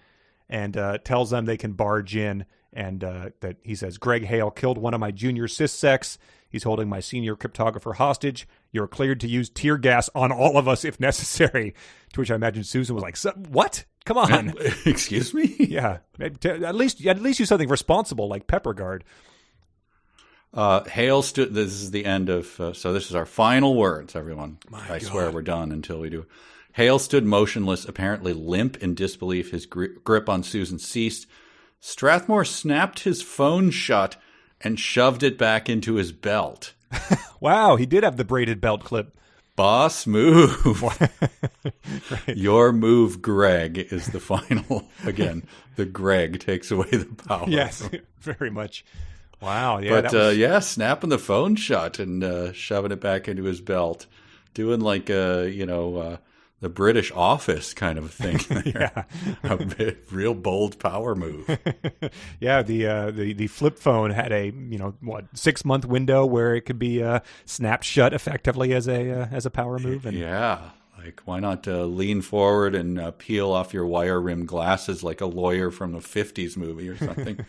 and tells them they can barge in. And that he says, Greg Hale killed one of my junior syssecs. He's holding my senior cryptographer hostage. You're cleared to use tear gas on all of us if necessary. To which I imagine Susan was like, what? Come on. Excuse me? Yeah. At least use something responsible like pepper guard. Hale stood. This is the end of. So this is our final words, everyone. I swear we're done until we do. Hale stood motionless, apparently limp in disbelief. His grip on Susan ceased. Strathmore snapped his phone shut and shoved it back into his belt. Wow, he did have the braided belt clip. Boss move. Right. Your move, Greg, is the final. Again, the Greg takes away the power. Yes, very much. Wow. Yeah, but snapping the phone shut and shoving it back into his belt, doing like the British Office kind of thing. Yeah, a real bold power move. Yeah, the flip phone had a 6-month window where it could be snapped shut effectively as a power move. And like why not lean forward and peel off your wire rimmed glasses like a lawyer from a 50s movie or something.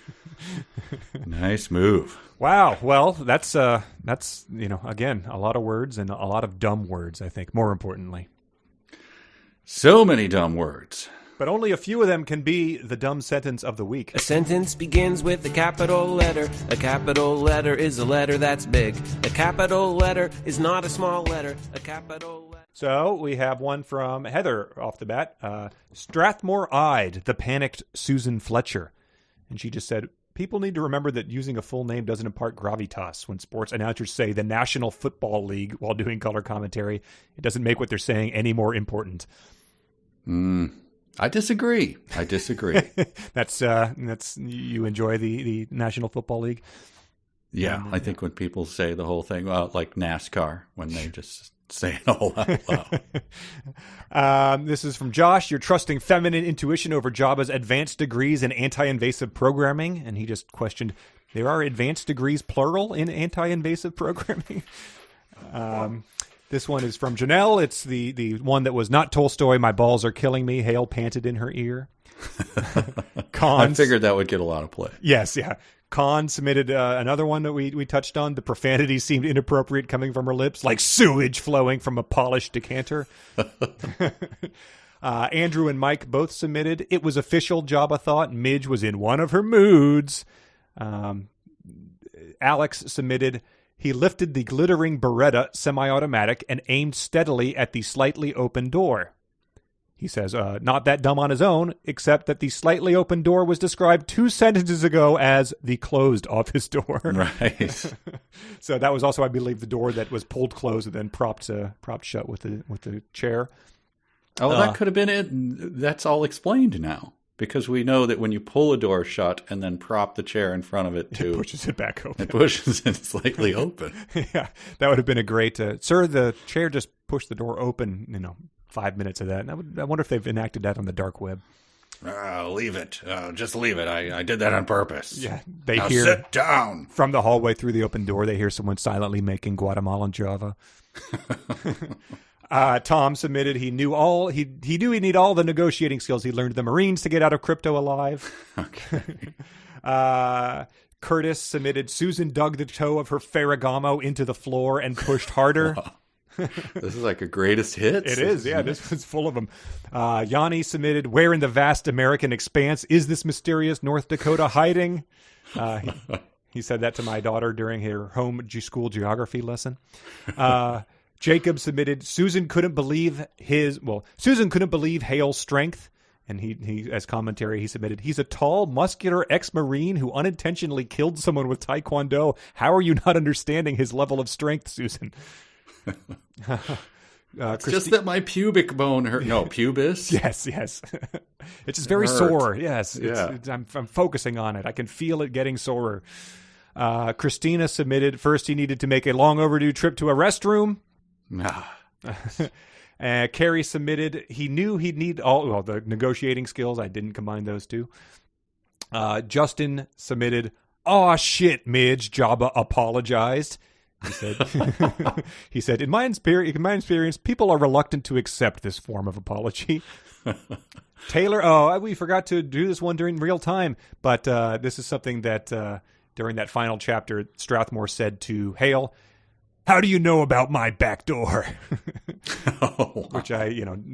Nice move. Wow. Well, that's again a lot of words and a lot of dumb words. I think more importantly. So many dumb words. But only a few of them can be the dumb sentence of the week. A sentence begins with a capital letter. A capital letter is a letter that's big. A capital letter is not a small letter. A capital letter. So we have one from Heather off the bat. Strathmore eyed the panicked Susan Fletcher. And she just said, people need to remember that using a full name doesn't impart gravitas. When sports announcers say the National Football League while doing color commentary, it doesn't make what they're saying any more important. I disagree. That's you enjoy the National Football League? Yeah, I think when people say the whole thing, like NASCAR, when they just say it all out loud. This is from Josh. You're trusting feminine intuition over Jabba's advanced degrees in anti-invasive programming. And he just questioned, there are advanced degrees plural in anti-invasive programming? This one is from Janelle. It's the one that was not Tolstoy. My balls are killing me. Hale panted in her ear. I figured that would get a lot of play. Yes, yeah. Khan submitted another one that we touched on. The profanity seemed inappropriate coming from her lips, like sewage flowing from a polished decanter. Andrew and Mike both submitted. It was official, Jabba thought. Midge was in one of her moods. Alex submitted. He lifted the glittering Beretta semi-automatic and aimed steadily at the slightly open door. He says, not that dumb on his own, except that the slightly open door was described 2 sentences ago as the closed office door. Right. So that was also, I believe, the door that was pulled closed and then propped shut with the chair. Oh, that could have been it. That's all explained now. Because we know that when you pull a door shut and then prop the chair in front of it too, it pushes it back open. It pushes it slightly open. Yeah, that would have been a great. Sir, the chair just pushed the door open. 5 minutes of that. And I wonder if they've enacted that on the dark web. Leave it. Just leave it. I did that on purpose. Yeah, now hear sit down from the hallway through the open door. They hear someone silently making Guatemalan Java. Tom submitted. He knew he'd need all the negotiating skills he learned in the Marines to get out of crypto alive. Okay. Curtis submitted. Susan dug the toe of her Ferragamo into the floor and pushed harder. Wow. This is like a greatest hits. It is, yeah. This was full of them. Yanni submitted. Where in the vast American expanse is this mysterious North Dakota hiding? He said that to my daughter during her home school geography lesson. Jacob submitted, Susan couldn't believe Hale's strength. And he as commentary, he submitted, he's a tall, muscular ex-Marine who unintentionally killed someone with Taekwondo. How are you not understanding his level of strength, Susan? It's just that my pubic bone hurt. No, pubis? Yes. It's just very sore. Yes. I'm focusing on it. I can feel it getting sorer. Christina submitted, first he needed to make a long overdue trip to a restroom. Carrie submitted, he knew he'd need all the negotiating skills. I didn't combine those two. Justin submitted, "Aw shit, Midge, Jabba apologized." He said, in my experience, people are reluctant to accept this form of apology. Taylor, we forgot to do this one during real time, but this is something that during that final chapter, Strathmore said to Hale, "How do you know about my back door?" Which I,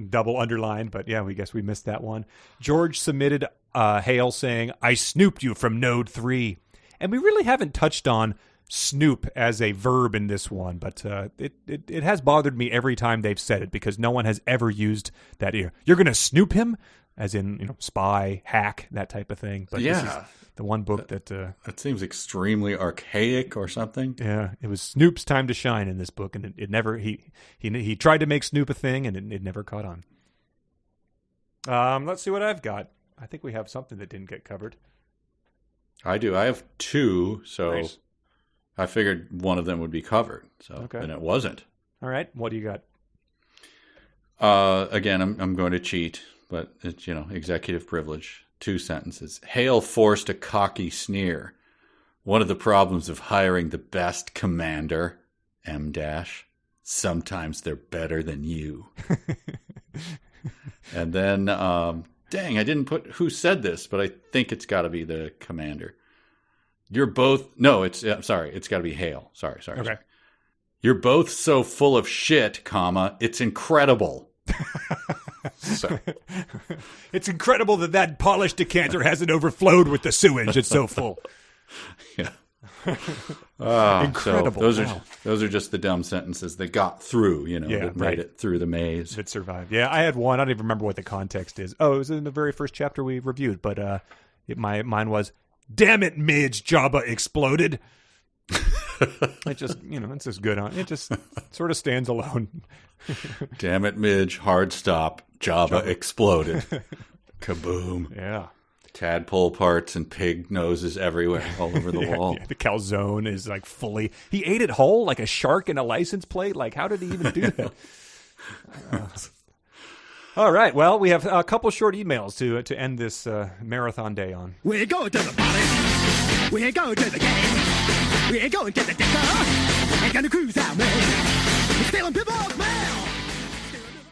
double underlined, but yeah, we guess we missed that one. George submitted Hale saying, "I snooped you from node 3. And we really haven't touched on snoop as a verb in this one, but it has bothered me every time they've said it, because no one has ever used that. You're going to snoop him, as in spy, hack, that type of thing. But this is the one book that seems extremely archaic or something. Yeah, it was Snoop's time to shine in this book, and it never he tried to make Snoop a thing, and it never caught on. Let's see what I've got. I think we have something that didn't get covered. I do. I have 2, so Nice. I figured one of them would be covered. So, Okay. And it wasn't. All right, what do you got? Again, I'm going to cheat, but it's executive privilege. 2 sentences. Hale forced a cocky sneer. One of the problems of hiring the best commander, M-. Sometimes they're better than you. And then, dang, I didn't put who said this, but I think it's got to be the commander. You're both, no, it's got to be Hale. Sorry. Okay. You're both so full of shit, it's incredible. So. It's incredible that polished decanter hasn't overflowed with the sewage. It's so full. Yeah. Incredible. So those are just the dumb sentences that got through, that made it through the maze. That survived. Yeah, I had one. I don't even remember what the context is. Oh, it was in the very first chapter we reviewed, but mine was, "Damn it, Midge, Jabba exploded." It just, it's just good on. It just sort of stands alone. Damn it, Midge, hard stop, Jabba exploded. Kaboom. Yeah. Tadpole parts and pig noses everywhere, all over the wall. Yeah, the calzone is like fully. He ate it whole, like a shark in a license plate. Like, how did he even do that? All right. Well, we have a couple short emails to end this marathon day on. We're going to the party. We're going to the game. We're going to the disco. We're going to cruise out, man. We're stealing people's mail.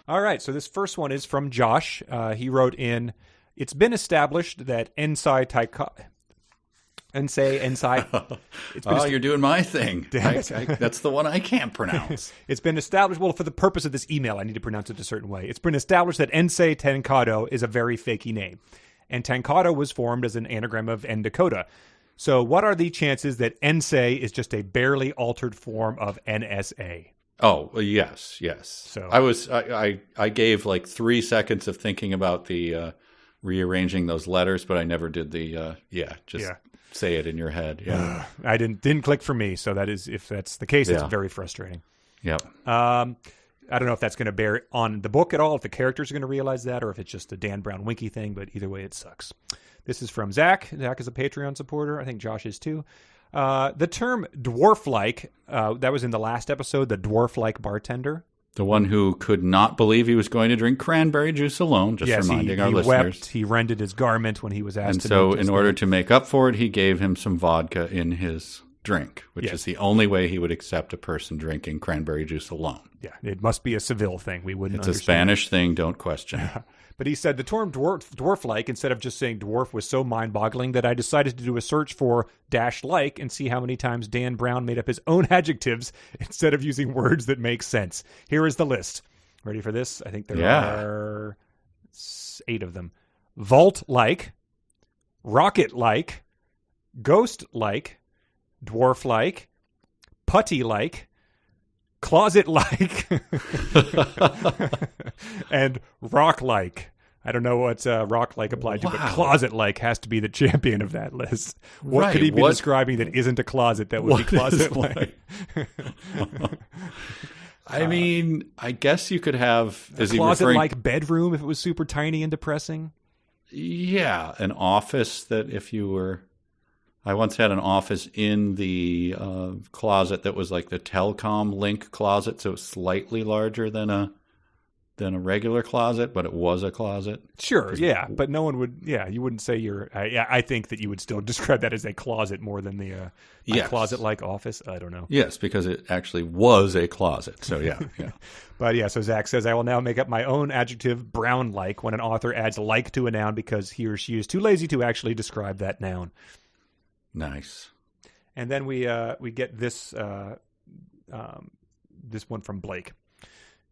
All right. So this first one is from Josh. He wrote in, "It's been established that Ensai. You're doing my thing. That's the one I can't pronounce. It's been established, well, for the purpose of this email, I need to pronounce it a certain way. It's been established that Ensei Tankado is a very fakey name. And Tankado was formed as an anagram of N Dakota. So what are the chances that Ensei is just a barely altered form of NSA? Oh, well, yes. So I gave like 3 seconds of thinking about the rearranging those letters, but I never did the say it in your head. Yeah. I didn't click for me, so that is, if that's the case, it's very frustrating. Yep. I don't know if that's going to bear on the book at all, if the characters are going to realize that, or if it's just a Dan Brown Winky thing, but either way, it sucks. This is from Zach. Zach is a Patreon supporter. I think Josh is too. The term dwarf-like, that was in the last episode, the dwarf-like bartender. The one who could not believe he was going to drink cranberry juice alone, reminding our listeners. Wept, he rended his garment when he was asked to so in order to make up for it, he gave him some vodka in his drink, which is the only way he would accept a person drinking cranberry juice alone. Yeah, it must be a Seville thing. We wouldn't It's understand. a Spanish thing, don't question it. But he said the term dwarf-like, instead of just saying dwarf, was so mind-boggling that I decided to do a search for -like and see how many times Dan Brown made up his own adjectives instead of using words that make sense. Here is the list. Ready for this? I think there are 8 of them. Vault-like, rocket-like, ghost-like, dwarf-like, putty-like, closet-like, and rock-like. I don't know what rock-like applied to, but closet-like has to be the champion of that list. What could he be describing that isn't a closet that would be closet-like? I mean, I guess you could have... A closet-like bedroom if it was super tiny and depressing? Yeah, an office that if you were... I once had an office in the closet that was like the telecom link closet, so it was slightly larger than a than a regular closet, but it was a closet. Sure, yeah, but no one would. Yeah, you wouldn't say you're. I think that you would still describe that as a closet more than the Yes. closet-like office. I don't know. Yes, because it actually was a closet. So yeah. But yeah, so Zach says, I will now make up my own adjective, brown-like, when an author adds like to a noun because he or she is too lazy to actually describe that noun. Nice. And then we get this this one from Blake.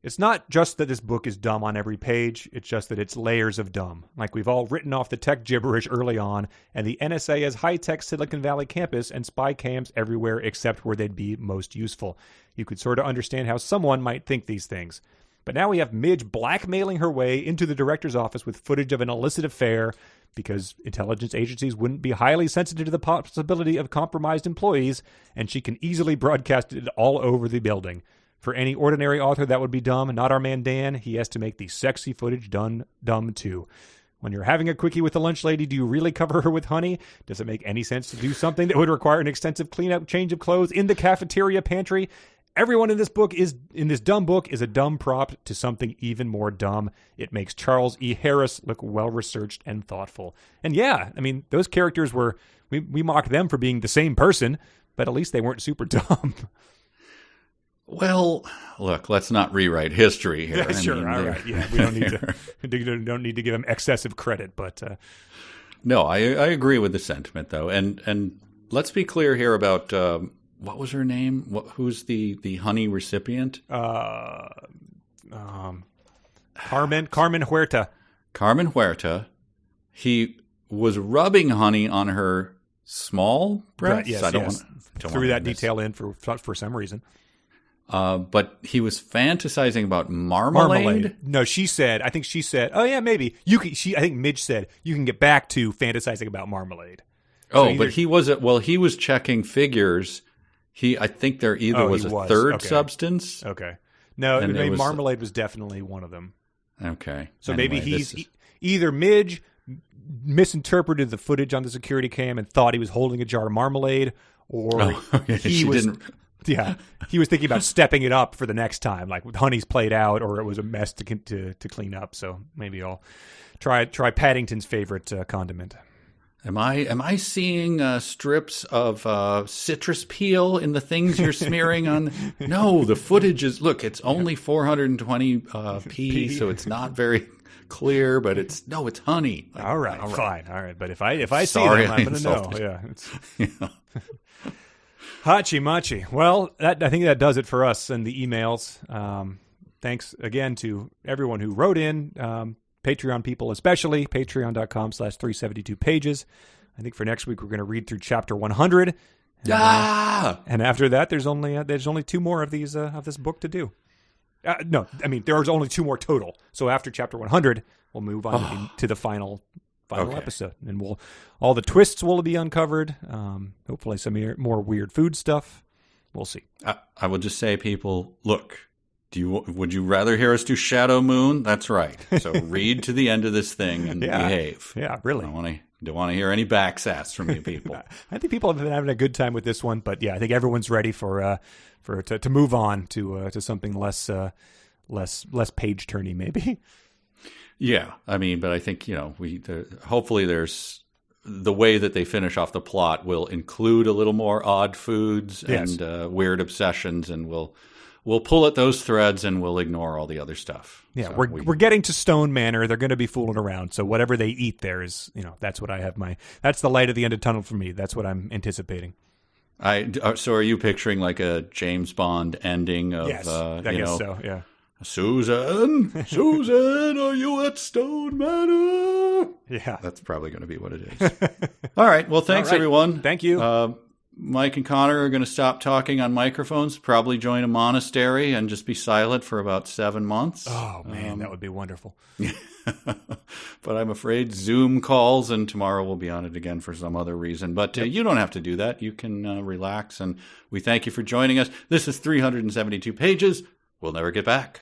It's not just that this book is dumb on every page, it's just that it's layers of dumb. Like we've all written off the tech gibberish early on, and the NSA has high-tech Silicon Valley campus and spy cams everywhere except where they'd be most useful. You could sort of understand how someone might think these things. But now we have Midge blackmailing her way into the director's office with footage of an illicit affair because intelligence agencies wouldn't be highly sensitive to the possibility of compromised employees, and she can easily broadcast it all over the building. For any ordinary author, that would be dumb. Not our man Dan. He has to make the sexy footage dumb too. When you're having a quickie with the lunch lady, do you really cover her with honey? Does it make any sense to do something that would require an extensive cleanup, change of clothes in the cafeteria pantry? Everyone in this dumb book is a dumb prop to something even more dumb. It makes Charles E. Harris look well-researched and thoughtful. And yeah, I mean, those characters were, we mocked them for being the same person, but at least they weren't super dumb. Well, look, let's not rewrite history here. Yeah, sure, all right. Yeah, we don't need to give them excessive credit, but no, I agree with the sentiment though, and let's be clear here about what was her name? Who's the honey recipient? Carmen Huerta. Carmen Huerta. He was rubbing honey on her small breasts. Yes, I don't yes. don't Threw want that detail in for some reason. But he was fantasizing about marmalade. No, I think she said, oh yeah, maybe. I think Midge said, you can get back to fantasizing about marmalade. But he was checking figures. I think there was a third substance. Okay. No, marmalade was definitely one of them. Okay. So anyway, maybe either Midge misinterpreted the footage on the security cam and thought he was holding a jar of marmalade, or he was thinking about stepping it up for the next time, like honey's played out, or it was a mess to clean up. So maybe I'll try Paddington's favorite condiment. Am I seeing strips of citrus peel in the things you're smearing on? No, the footage is, look, it's only 420p, so it's not very clear, but it's honey. Like, all right, fine. All right, but if I see them, I'm going to know. Yeah. Hachi Machi. Well, I think that does it for us and the emails. Thanks again to everyone who wrote in. Patreon people especially, patreon.com/372pages. I think for next week we're going to read through chapter 100. And after that there's only two more of these of this book to do. No, I mean there's only two more total. So after chapter 100 we'll move on to the final episode, and all the twists will be uncovered. Hopefully some more weird food stuff. We'll see. I will just say, people, look. Would you rather hear us do Shadow Moon? That's right. So read to the end of this thing and behave. Yeah, really. Don't want to hear any backsass from you people. I think people have been having a good time with this one, but yeah, I think everyone's ready to move on to something less page turny maybe. Yeah, I mean, but I think hopefully there's the way that they finish off the plot will include a little more odd foods and weird obsessions, and we'll pull at those threads and we'll ignore all the other stuff. Yeah, so we're getting to Stone Manor. They're going to be fooling around. So whatever they eat there is, that's what that's the light at the end of the tunnel for me. That's what I'm anticipating. So are you picturing like a James Bond ending of, yes, I guess so, yeah. Susan, are you at Stone Manor? Yeah. That's probably going to be what it is. All right. Well, thanks, everyone. Thank you. Mike and Connor are going to stop talking on microphones, probably join a monastery, and just be silent for about 7 months. Oh, man, that would be wonderful. But I'm afraid Zoom calls, and tomorrow we'll be on it again for some other reason. But you don't have to do that. You can relax, and we thank you for joining us. This is 372 pages. We'll never get back.